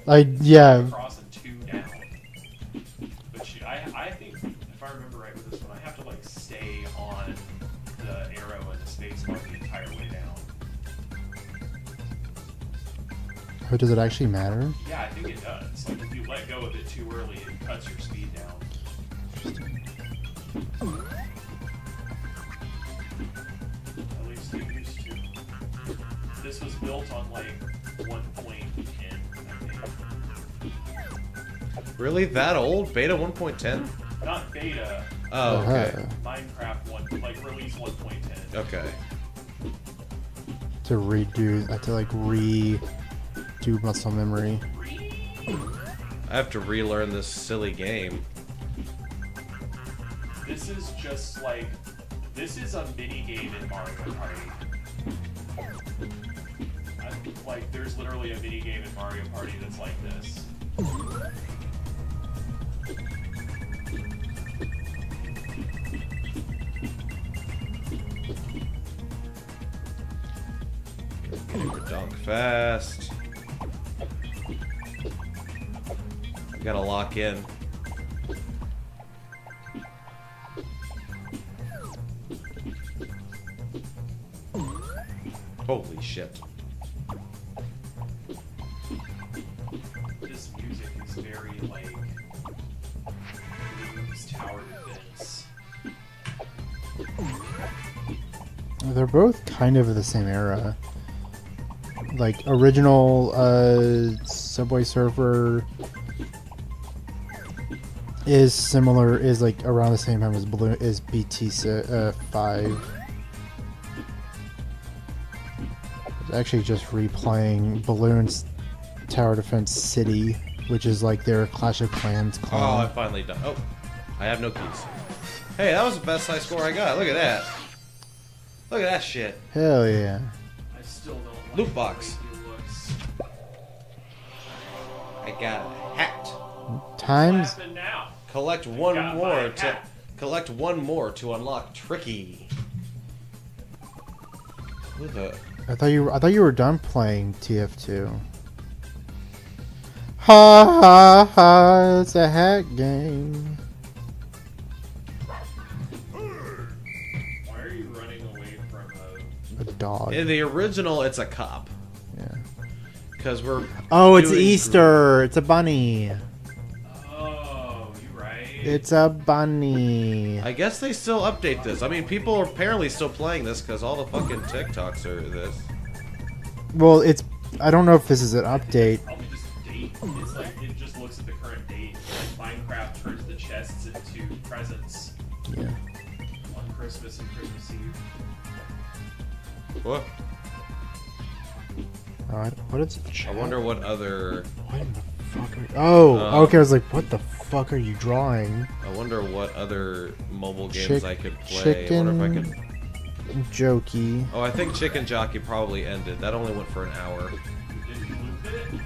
one, Yeah. cross and 2 down. Which I think, if I remember right with this one, I have to like stay on the arrow and the space bar the entire way down. Oh, does it actually matter? Yeah, I think it does. Like if you let go of it too early, it cuts your speed down. At least it used to. This was built on like 1.10, I think. Really? That old? Beta 1.10? Not beta. Oh, okay. Minecraft like release 1.10. Okay. To redo muscle memory. I have to relearn this silly game. This is just like, this is a mini game in Mario Party. Like, there's literally a mini game in Mario Party that's like this. Dunk fast. I gotta lock in. Holy shit. This music is very like Blues Tower Defense. They're both kind of the same era. Like original Subway Surfer is similar, is like around the same time as BT5. Actually just replaying Balloons Tower Defense City, which is like their Clash of Clans clone. Oh, I finally done. Oh, I have no keys. Hey, that was the best high score I got. Look at that. Look at that shit. Hell yeah. I still don't like Loot box. the way he looks. I got a hat. Times. What's happening now? Collect one more to unlock Tricky. Who the? I thought you were done playing TF2. Ha ha ha! It's a hack game. Why are you running away from A dog. In the original, it's a cop. Yeah. Because we're. Oh, it's doing Easter. It's a bunny. Oh, you right. It's a bunny. I guess they still update this. I mean, people are apparently still playing this because all the fucking TikToks are this. Well, it's. I don't know if this is an update. Probably just date. It's like it just looks at the current date. Like Minecraft turns the chests into presents Yeah. on Christmas and Christmas Eve. What? Alright, what is? I wonder what other. What in the fuck are you... Oh, okay. I was like, what the fuck are you drawing? I wonder what other mobile games I could play. Chicken. I wonder if I could. Jokey. Oh, I think Chicken Jockey probably ended. That only went for an hour. Did you loop it?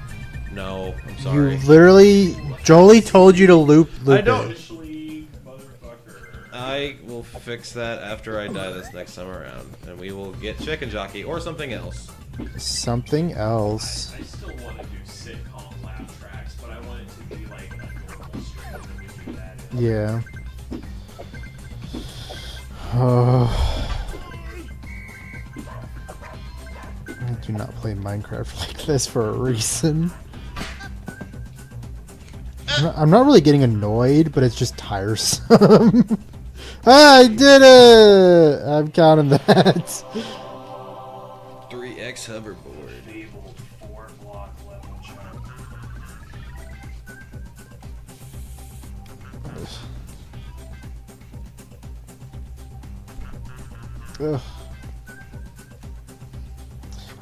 No, I'm sorry. You literally, Jolie told you to loop I don't- it. Officially, motherfucker. I will fix that after I die this next time around, and we will get Chicken Jockey or something else. Something else. I still want to do sitcom laugh tracks, but I want it to be like a normal stream that we do that in. Yeah. Oh. I do not play Minecraft like this for a reason. I'm not really getting annoyed, but it's just tiresome. I did it! I'm counting that. 3x hoverboard. Enabled 4-block level jump. Ugh.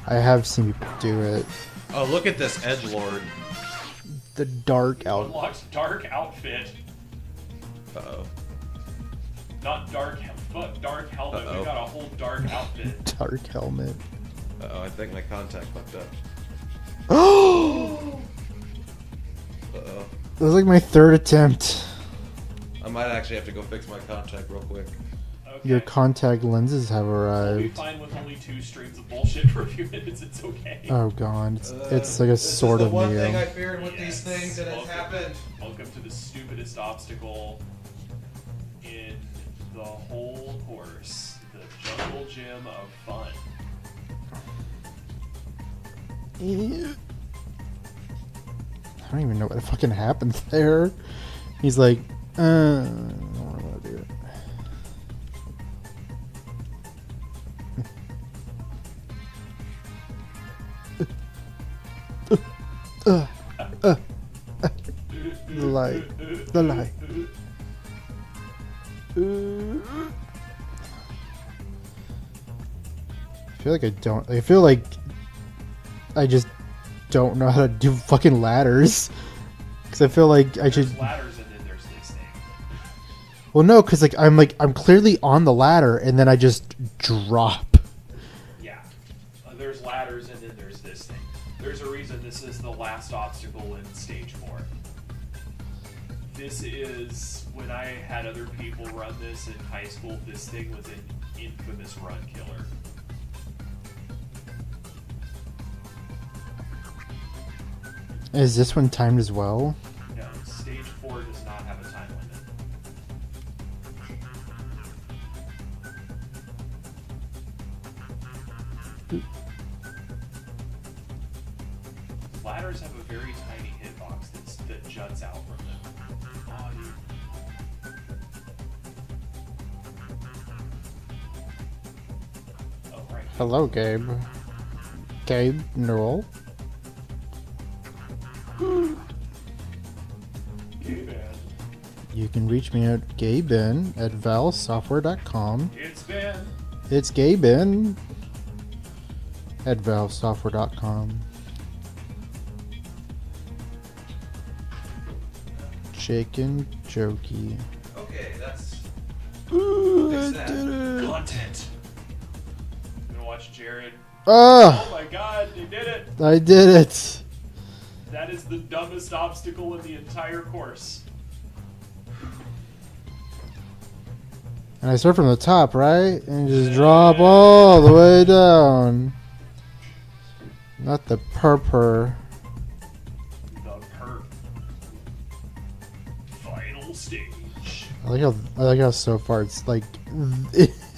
I have seen people do it. Oh, look at this edgelord. The dark out. Unlocks dark outfit. Uh-oh. Not dark, but dark helmet. We got a whole dark outfit. Dark helmet. Uh-oh, I think my contact fucked up. Oh! Uh-oh. That was like my third attempt. I might actually have to go fix my contact real quick. Okay. Your contact lenses have We'll be arrived. fine with only 2 streams of bullshit for a few minutes. It's okay. Oh god, it's like a sort of one new. thing I feared with these things, and it's happened. Welcome to the stupidest obstacle in the whole course. The jungle gym of fun. I don't even know what fucking happened there. He's like, I don't want to do it. The light. The light. I feel like I don't. I feel like I just don't know how to do fucking ladders. Because I feel like I should. There's ladders and then there's this thing. Well, no, because I'm clearly on the ladder and then I just drop. Yeah. There's ladders and then there's this thing. There's a reason this is the last obstacle in stage 4. This is when I had other people run this in high school. This thing was an infamous run killer. Is this one timed as well? No, stage 4 does not have a time limit. Ladders have a very tiny hitbox that juts out from them. Oh, dude. Oh, right. Hello, Gabe. Gabe Newell. You can reach me at gaben at valvesoftware.com. It's Ben. It's Gaben at valvesoftware.com. Chicken jokey. Okay, that's... Ooh, I that. did it. Content. I'm gonna watch Jared. Ah, Oh my god, they did it! I did it. That is the dumbest obstacle in the entire course. And I start from the top, right? And just drop all the way down. Not the purpur. The perp. Final stage. I like how so far it's like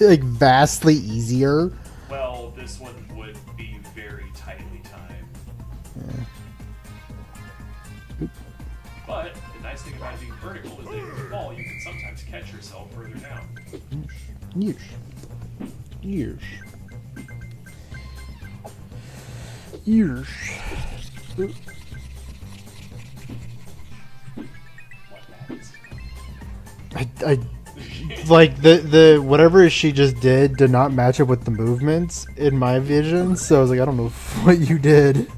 like vastly easier. Well, this one would be very tightly timed. Yeah. But the nice thing about it being vertical is that if you fall, you can sometimes catch yourself further down. Yeesh. Yeesh. Yeesh. What happens? I like the whatever she just did not match up with the movements in my vision, so I was like, I don't know what you did.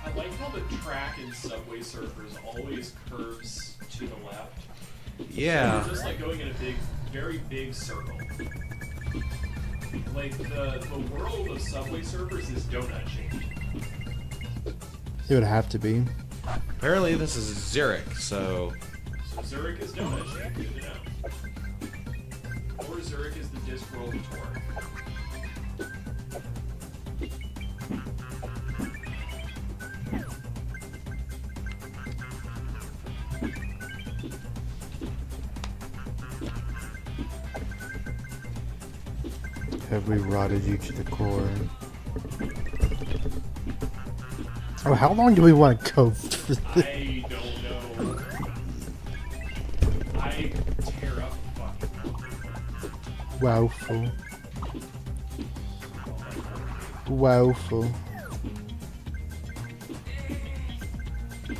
I like how the track in Subway Surfers always curves to the left. Yeah. It's just like going in a big, very big circle. Like the world of Subway Surfers is donut shaped. It would have to be. Apparently this is Zurich, so... So Zurich is donut shape, good to know. Or Zurich is the Discworld tour. Have we rotted you to the core? Oh, how long do we want to go for this? I don't know. I tear up fucking Woeful. Woeful. I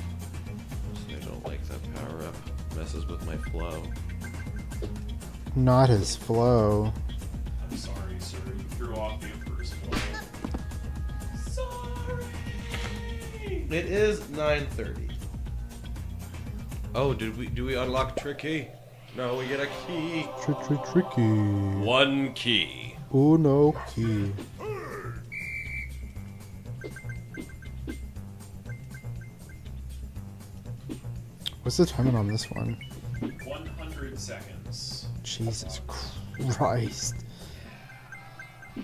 don't like that power up. Messes with my flow. Not his flow. I'm sorry, sir. You threw off the Emperor's flow. Sorry. It is 9:30. Oh, do we unlock Tricky? No, we get a key. Tricky. One key. Uno key. What's the timing on this one? 100 seconds. Jesus Christ. But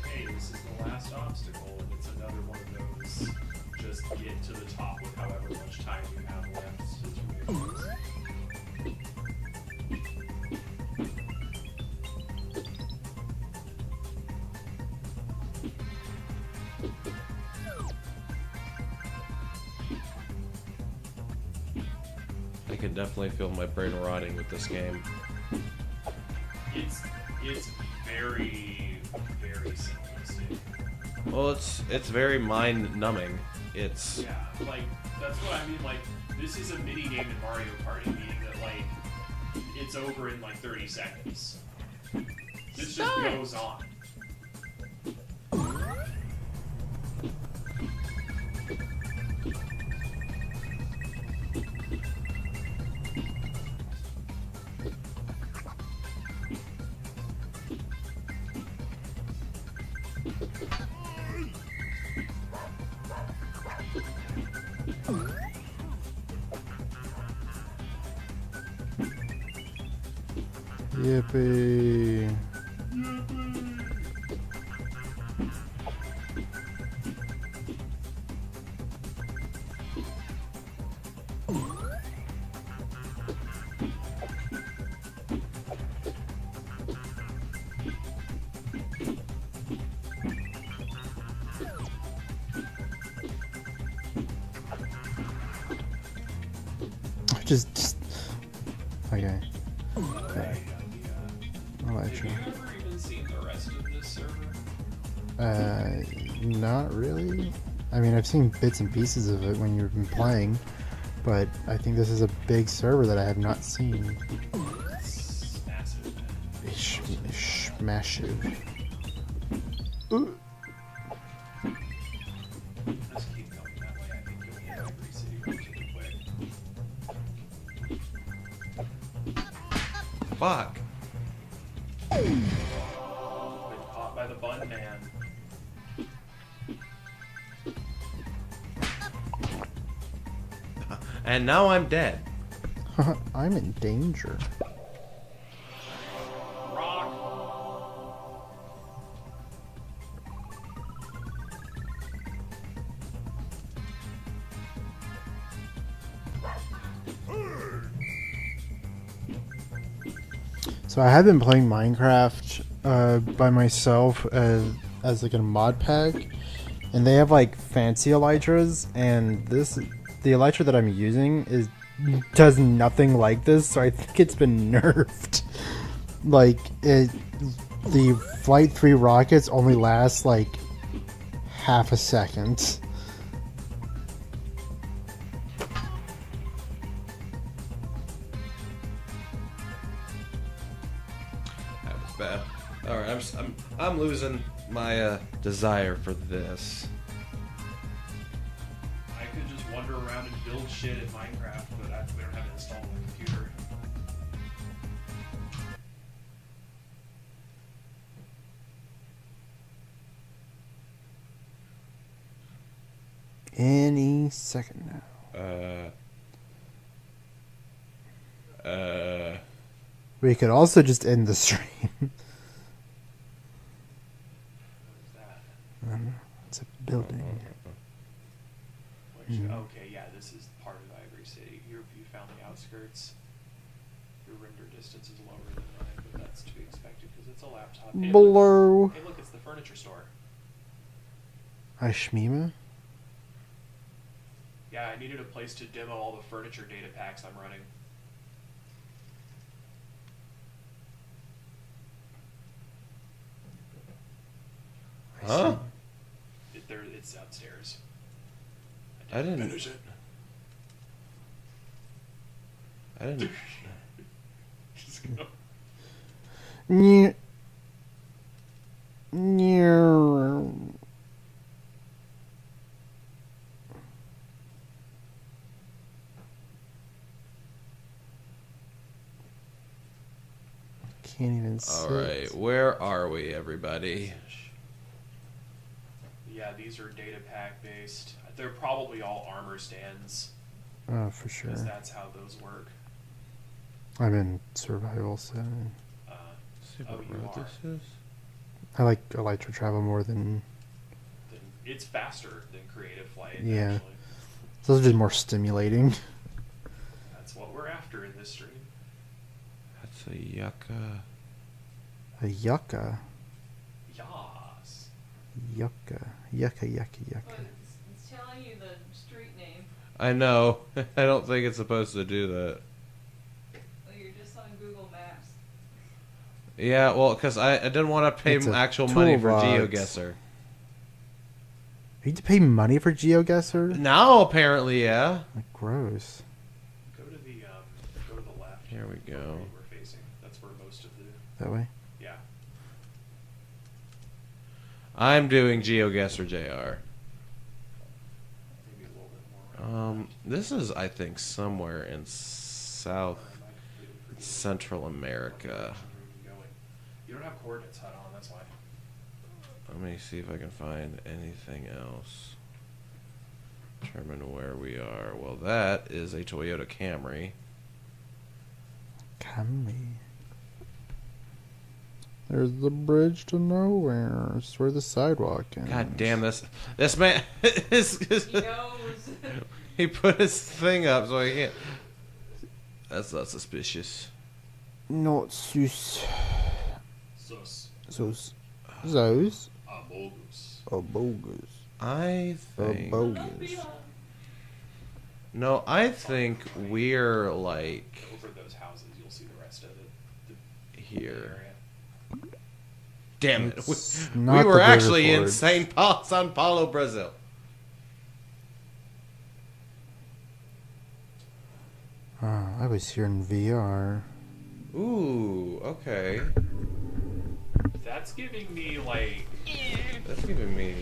hey, this is the last obstacle, and it's another one of those just get to the top with however much time you have left situations. I can definitely feel my brain rotting with this game. It's very, very simplistic. Well, it's very mind numbing. It's Yeah, like, that's what I mean, like, this is a mini game in Mario Party, meaning that, like, it's over in, like, 30 seconds. This just goes on. Yippee. Just okay. Okay. I'll let you. Have you ever even seen the rest of this server? Not really. I mean, I've seen bits and pieces of it when you've been playing, but I think this is a big server that I have not seen. It's massive. Massive. Let's keep going that way. I think you'll get every city relatively quick. fuck. Been caught by the bun man. And now I'm dead. I'm in danger. Rock. So I have been playing Minecraft by myself as like a mod pack, and they have like fancy elytras, and the elytra that I'm using does nothing like this, so I think it's been nerfed. Like the Flight 3 rockets only last like half a second. That was bad. All right, I'm losing my desire for this. I could just wander around and build shit in Minecraft, but we don't have it installed on the computer. Any second now. We could also just end the stream. It's a building. Which, okay, yeah, this is part of Ivory City. You found the outskirts. Your render distance is lower than mine, but that's to be expected because it's a laptop. Hey, Blur. Hey, look, it's the furniture store. Ashmima? Yeah, I needed a place to demo all the furniture data packs I'm running. Huh? It's upstairs. I didn't. Finish it. I didn't. Just go. Near. Near. Can't even see. All right, where are we, everybody? Yeah, these are data pack based. They're probably all armor stands. Oh, for sure. Because that's how those work. I'm in survival, so See what you road are. this is? I like Elytra travel more than. It's faster than creative flight. Yeah. Actually. Those are just more stimulating. That's what we're after in this stream. That's a yucca. A yucca. Yas. Yucca. Yucca, yucca, yucca. It's telling you the street name. I know. I don't think it's supposed to do that. Well, you're just on Google Maps. Yeah, well, because I didn't want to pay It's a actual money for toolbox. GeoGuessr. You need to pay money for GeoGuessr? Now, apparently, yeah. Like, gross. Go to the left. Here we go. Where we're facing. That's where most of the. That way? Yeah. I'm doing GeoGuessr JR. Maybe a little bit more. This is, I think, somewhere in South Central America. You don't have coordinates HUD on, that's why. Let me see if I can find anything else. Determine where we are. Well, that is a Toyota Camry. Camry. There's the bridge to nowhere. It's where the sidewalk ends. God damn this man he put his thing up so I can't. That's not suspicious. Not sus. Sus. Those. Those. Bogus. Oh, bogus. I Oh, think bogus. No, I think we're like Over those houses, you'll see the rest of it. here. Area. Damn it. It's We not were the actually in Forge. Sao Paulo, Brazil. I was here in VR. Ooh, okay. That's giving me, like, That's giving me.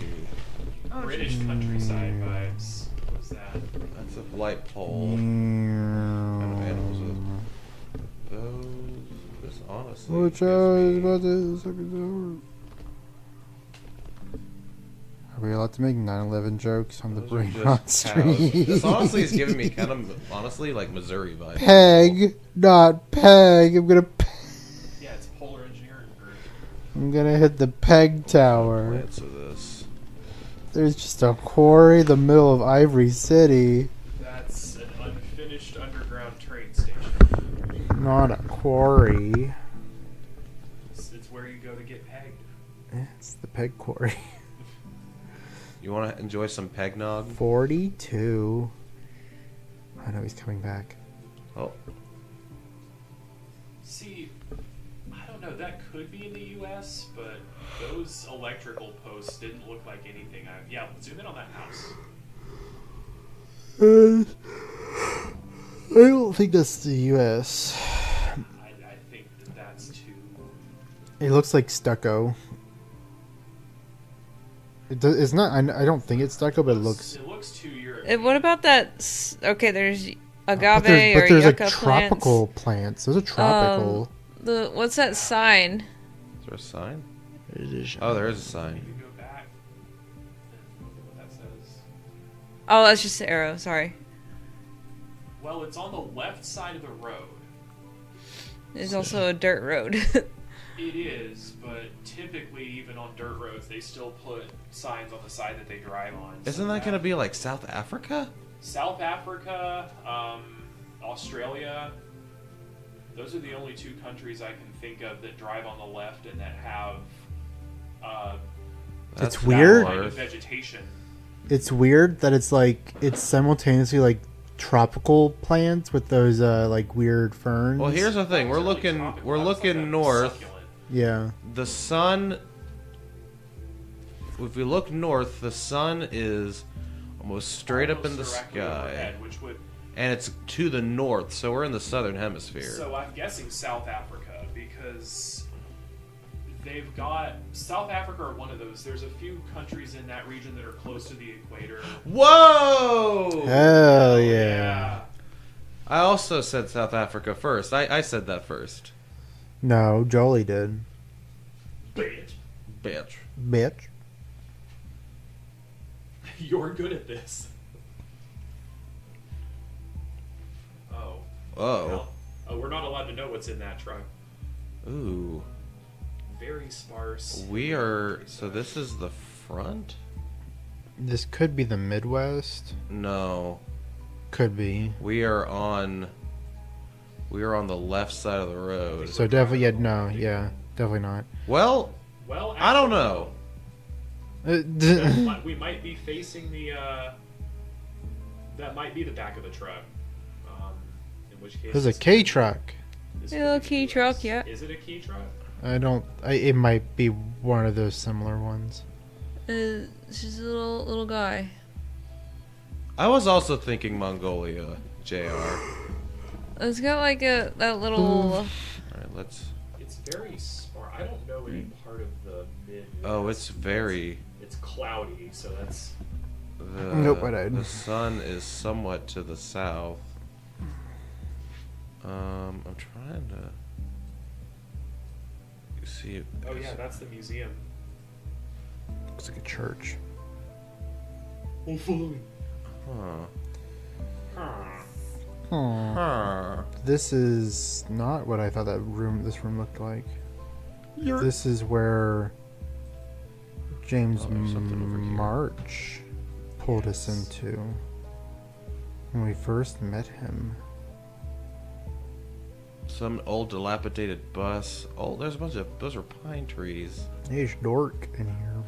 British countryside vibes. What was that? That's a light pole. Kind of animals with those. This honestly. Which I was about to second door. Are we allowed to make 9/11 jokes on the Those are Brainrot just cows. stream? This honestly is giving me kind of, honestly, like Missouri vibes. Peg, not peg. I'm gonna. Yeah, it's Polar Engineering Group. I'm gonna hit the peg tower. Plants of this. There's just a quarry in the middle of Ivory City. That's an unfinished underground train station. Not a quarry. It's where you go to get pegged. It's the peg quarry. You want to enjoy some pegnog? 42. I know he's coming back. Oh, See, I don't know, that could be in the US, but those electrical posts didn't look like anything. Yeah, zoom in on that house. I don't think that's the U.S. I think that's too... It looks like stucco. It's not. I don't think it's stucco, but it looks. It looks too European. What about that? Okay, there's agave But there's or like yucca tropical plants. Those are tropical. What's that sign? is there a sign? Oh, there is a sign. You can go back and look at what that says. Oh, that's just the arrow. Sorry. Well, it's on the left side of the road. It's also a dirt road. It is, but typically, even on dirt roads, they still put signs on the side that they drive on. Isn't that going to be like South Africa? South Africa, Australia, those are the only two countries I can think of that drive on the left and that have It's that weird. kind of vegetation. It's weird that it's simultaneously like tropical plants with those like weird ferns. Well, here's the thing. We're looking north. Succulent. Yeah. The sun, if we look north, the sun is almost straight up in the Almost directly sky. overhead, which would, And it's to the north, so we're in the southern hemisphere. so I'm guessing South Africa, because they've got South Africa are one of those. There's a few countries in that region that are close to the equator. Whoa! Hell yeah. I also said South Africa first. I said that first. No, Jolie did. Bitch. Bitch. Bitch. You're good at this. Oh. Oh. Well, we're not allowed to know what's in that truck. Ooh. Very sparse. We are. So this is the front? This could be the Midwest. No. Could be. We are on the left side of the road. So definitely, yeah, definitely not. Well, Well, I don't know. We might be facing the. That might be the back of the truck. In which case. There's a K truck. this A could little be key US. truck, yeah. Is it a key truck? It might be one of those similar ones. She's a little guy. I was also thinking Mongolia, JR. It's got like that little. Alright, let's. It's very smart. I don't know any part of the Midwest. Oh, it's very. It's cloudy, so that's. Nope, I died. The sun is somewhat to the south. I'm trying to see if. Oh yeah, that's the museum. Looks like a church. Oh, fully. Huh. Hmm. Huh. This is not what I thought this room looked like. This is where James Oh, there's something over here. March pulled us into when we first met him. Some old dilapidated bus. Oh, there's a bunch of. Those are pine trees. There's dork in here.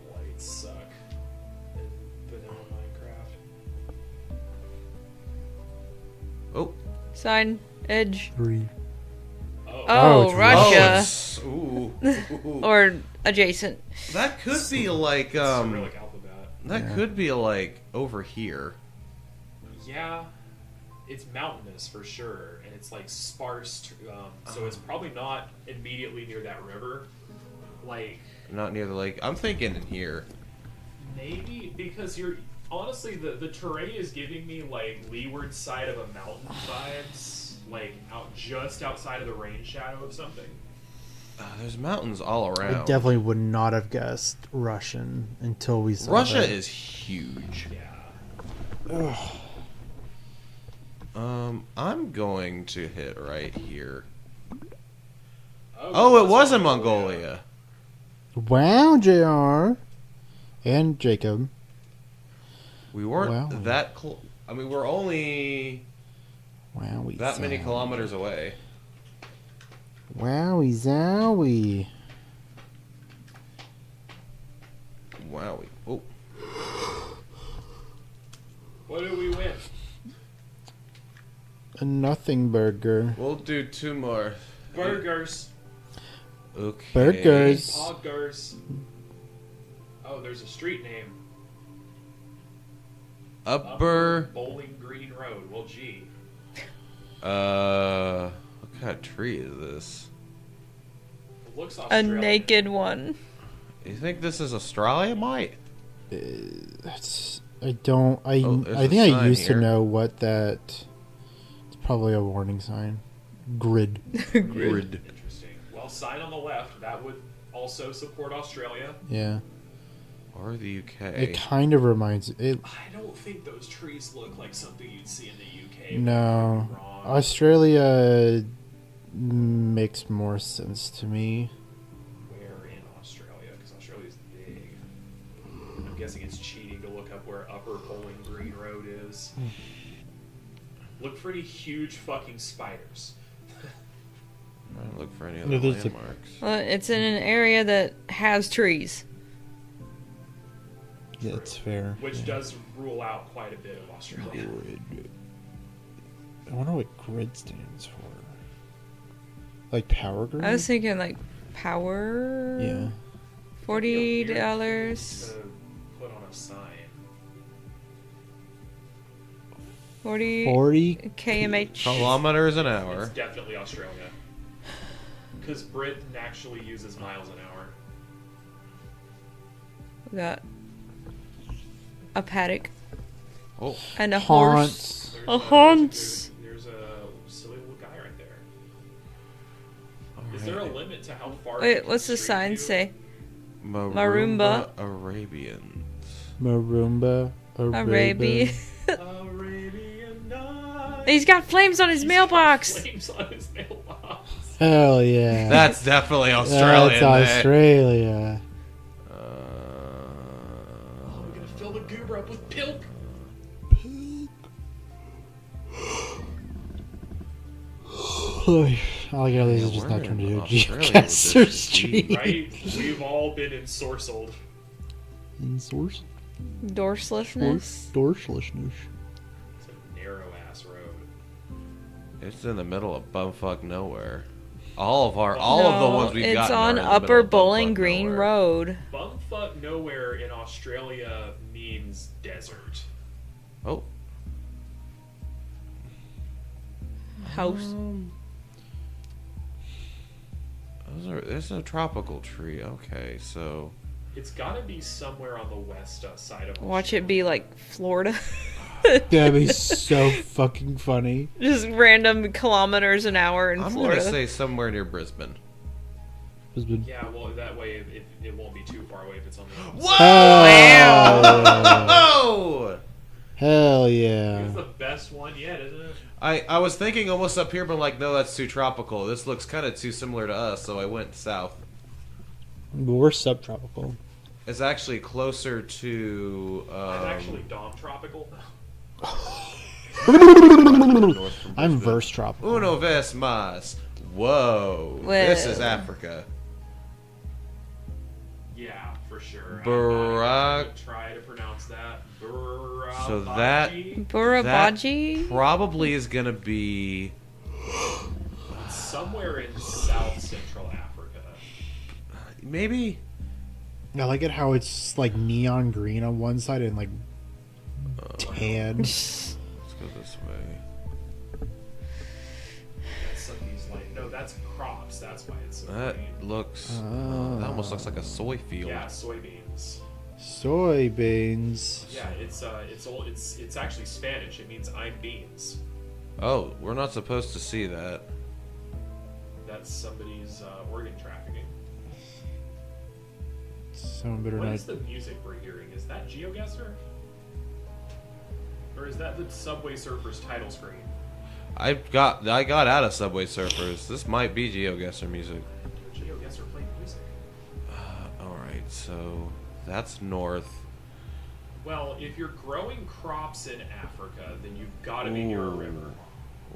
The lights suck. In vanilla Minecraft. Oh. Sign. Edge. 3. Oh, Oh, it's Russia. it's, ooh. Or adjacent. That could be like Cyrillic alphabet. That Yeah. could be like over here. Yeah, it's mountainous for sure, and it's like sparse. So it's probably not immediately near that river. Like Not near the lake. I'm thinking in here. maybe because you're honestly the terrain is giving me like leeward side of a mountain vibes, like just outside of the rain shadow of something. There's mountains all I around. definitely would not have guessed Russian until we saw Russia that. is huge. Yeah. I'm going to hit right here. Oh, Oh, it was in Mongolia. Wow, JR. And Jacob. We weren't Wow. that I mean, we're only Wowie. that many zowie. kilometers away. Wowie zowie. Wow. Oh, What did we win? A nothing burger. we'll do 2 more. Burgers. Okay. Burgers. Poggers. Oh, there's a street name. Upper. Bowling Green Road. Well, gee. What kind of tree is this? It looks A Australian. naked one. You think this is Australia, Mike? That's. I don't. I. Oh, there's I a think I sign used here. to know what that. It's probably a warning sign. Grid. Grid. Interesting. Well, sign on the left. That would also support Australia. Yeah. Or the UK. It kind of reminds it. I don't think those trees look like something you'd see in the UK. No, I could be wrong. Australia makes more sense to me. Where in Australia? Because Australia's big. I'm guessing it's cheating to look up where Upper Bowling Green Road is. Look for any huge fucking spiders. I don't look for any No, other there's a- landmarks. It's in an area that has trees. Yeah, it's fair. Which Yeah. does rule out quite a bit of Australia. Grid. I wonder what grid stands for. Like power grid? I was thinking like power. Yeah. $40. To put on a sign. 40 40 kmh. Kilometers an hour. It's definitely Australia. Because Britain actually uses miles an hour. We got a paddock Oh, and a horse. haunts. A haunts. There's a silly little guy right there. Is there a limit to how far? Wait, what's the sign say? Marumba Arabians. Marumba. Arabia. Arabian Nights. He's got flames on his mailbox. Flames on his mailbox. Hell yeah. That's definitely Australian. That's Australia. Oh, we're gonna fill the goober up with pilk. All I got this is just we're not turned in into a Australia with geocaster this stream. Right? We've all been ensorcelled. In source? Dorselessness. Dorselessness. It's a narrow ass road. It's in the middle of bumfuck nowhere. All of the ones we've it's gotten on are in the Upper middle of Bowling bumfuck Green nowhere. Road. Bumfuck nowhere in Australia means desert. Oh, House. there's a tropical tree. Okay, so It's gotta be somewhere on the west side of Australia. Watch it be like Florida. That'd be so fucking funny. Just random kilometers an hour in I'm Florida. gonna say somewhere near Brisbane. Brisbane. Yeah, well, that way it won't be too far away if it's on the Whoa! Oh, hell yeah. It's the best one yet, isn't it? I was thinking almost up here, but like, no, that's too tropical. This looks kind of too similar to us, so I went south. But we're subtropical. It's actually closer to. I'm actually Dom tropical. north from I'm Brisbane. verse tropical. Uno ves más. Whoa. This is Africa. Yeah, for sure. Barack. I'm not gonna try to pronounce that. So that Burabaji? probably is gonna be somewhere in South Central Africa. maybe. I like it how it's like neon green on one side and like tan. Let's go this way. That's some of these like no, that's crops. That's why it's so That green. looks. That almost looks like a soy field. Yeah, soybeans. Soybeans. Yeah, it's actually Spanish. It means I'm beans. Oh, we're not supposed to see that. That's somebody's organ trafficking. Someone better What not. is the music we're hearing? Is that GeoGuessr? Or is that the Subway Surfers title screen? I got out of Subway Surfers. This might be GeoGuessr music. GeoGuessr played music. All right, so that's north. Well, if you're growing crops in Africa, then you've got to be near a river.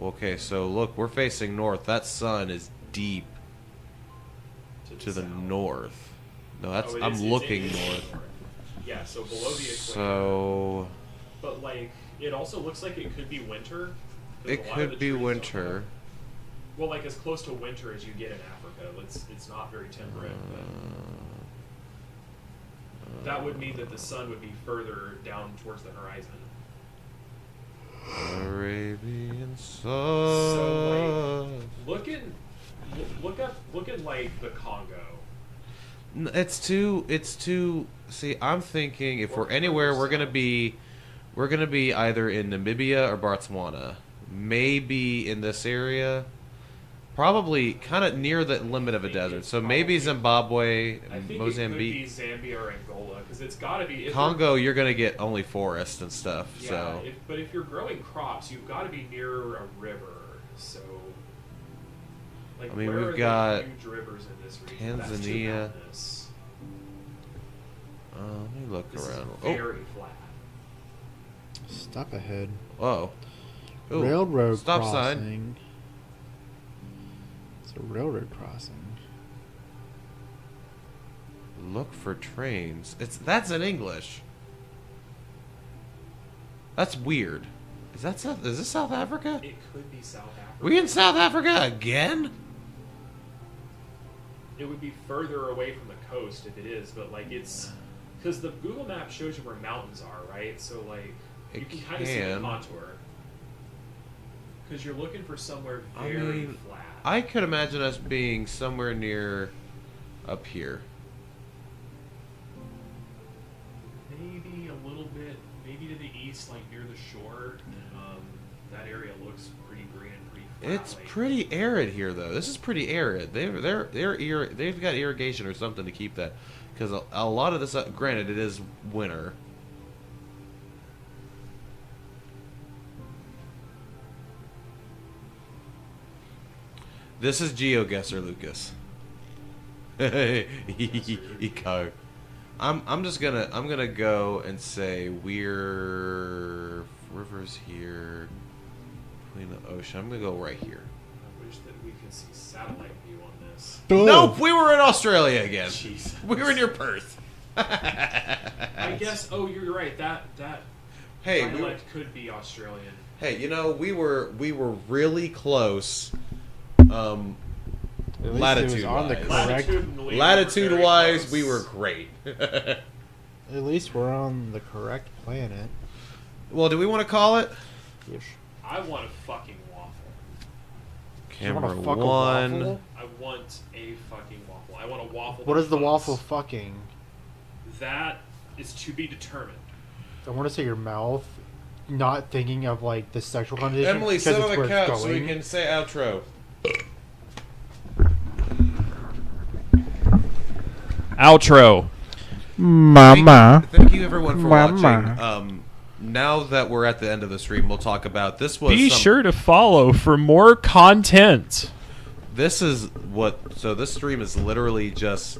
Okay, so look, we're facing north. That sun is deep to the south. north. No, that's Oh, I'm it's looking in the north. Yeah, so below the equator. So But like, it also looks like it could be winter. 'cause it a lot of could the be trees don't winter. have- Well, like as close to winter as you get in Africa. It's not very temperate. But that would mean that the sun would be further down towards the horizon. Arabian sun. So look at like the Congo. It's too. See, I'm thinking if we're anywhere, we're gonna be either in Namibia or Botswana. Maybe in this area. Probably kind of near the limit of a desert. So maybe Zimbabwe, I think Mozambique. it could be Zambia or Angola, because it's got to be... Congo, you're going to get only forest and stuff. Yeah, so. but if you're growing crops, you've got to be near a river. So, like, I mean, where we've are got the huge rivers in this region? That's too Tanzania. mountainous. Let me look This around. is very flat. Stop ahead. Oh. Ooh. Railroad Stop crossing. sign. It's a railroad crossing. Look for trains. That's in English. That's weird. Is this South Africa? It could be South Africa. We in South Africa again? It would be further away from the coast if it is, but like it's because the Google map shows you where mountains are, right? So like you It can kind of see the can. contour because you're looking for somewhere I very mean, flat. I could imagine us being somewhere near up here. Maybe a little bit, maybe to the east, like near the shore. That area looks pretty green and pretty flat. It's pretty arid here, though. This is pretty arid. They've got irrigation or something to keep that, because a lot of this, granted, it is winter. This is GeoGuessr, Lucas. Eco. I'm gonna go and say we're rivers here between the ocean. I'm gonna go right here. I wish that we could see satellite view on this. Nope, we were in Australia again. Jeez. We were near Perth. I guess. Oh, you're right. That Hey, dialect could be Australian. hey, we were really close. At least Latitude it was on the wise. correct. Latitude wise, we were great. At least we're on the correct planet. Well, do we want to call it? Yes. I want a fucking waffle. Camera You wanna fuck a one. waffle? I want a fucking waffle. I want a waffle. What that is the fucks. waffle fucking? That is to be determined. I want to say your mouth, not thinking of like the sexual connotation. Emily, 'cause sit it's on the where it's couch so we going. can say outro. Outro. Mama. Thank you everyone for Mama. watching. Now that we're at the end of the stream, we'll talk about this. Be sure to follow for more content. This is so this stream is literally just,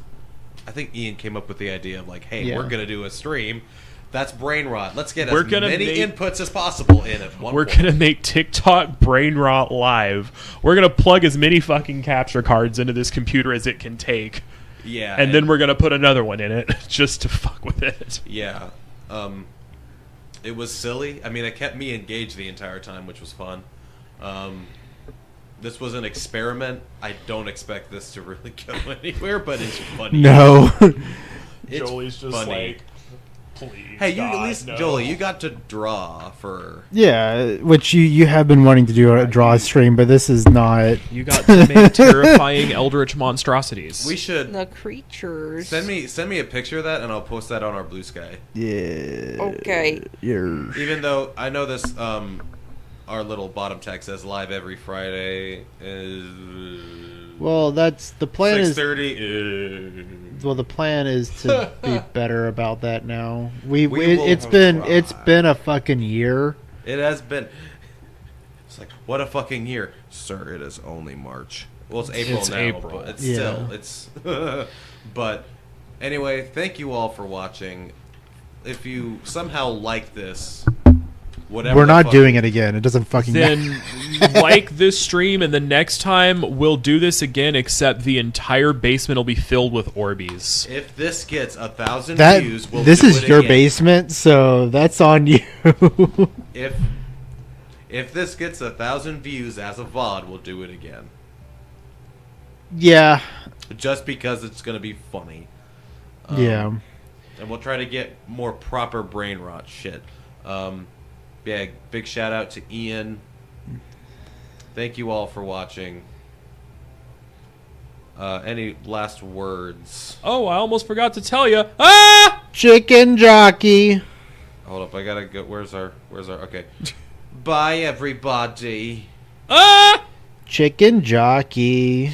I think Ian came up with the idea of like, hey, Yeah. we're gonna do a stream. That's Brainrot. Let's get We're as gonna many make- inputs as possible in at one We're point. gonna make TikTok Brainrot live. We're gonna plug as many fucking capture cards into this computer as it can take. Yeah, And then we're gonna put another one in it just to fuck with it. yeah, it was silly. I mean, it kept me engaged the entire time, which was fun. This was an experiment. I don't expect this to really go anywhere, but it's funny. No. It's Jolie's just funny. like, please. Hey, you God, at least, no. Jolie, you got to draw for. Yeah, which you have been wanting to do a draw stream, but this is not. You got to make terrifying eldritch monstrosities. We should The creatures. send me a picture of that, and I'll post that on our Blue Sky. Yeah. Okay. Even though I know this, our little bottom text says live every Friday is. Well, that's the plan. 6:30. Well, the plan is to be better about that now. We will It's been a fucking year. It has been. It's like, what a fucking year, sir. It is only March. Well, it's April It's now, April. but it's Yeah. still it's. But anyway, thank you all for watching. If you somehow like this, whatever. We're not doing it again. It doesn't fucking matter. Then like this stream, and the next time we'll do this again, except the entire basement will be filled with Orbeez. If this gets 1,000 That views, we'll this do is it your again. basement, so that's on you. If this gets 1,000 views as a VOD, we'll do it again. Yeah. Just because it's gonna be funny. Yeah. And we'll try to get more proper brain rot shit. Yeah, big shout out to Ian. Thank you all for watching. Any last words? Oh, I almost forgot to tell you. Ah! Chicken jockey. Hold up, I gotta go. Where's our? Okay. Bye, everybody. Ah! Chicken jockey.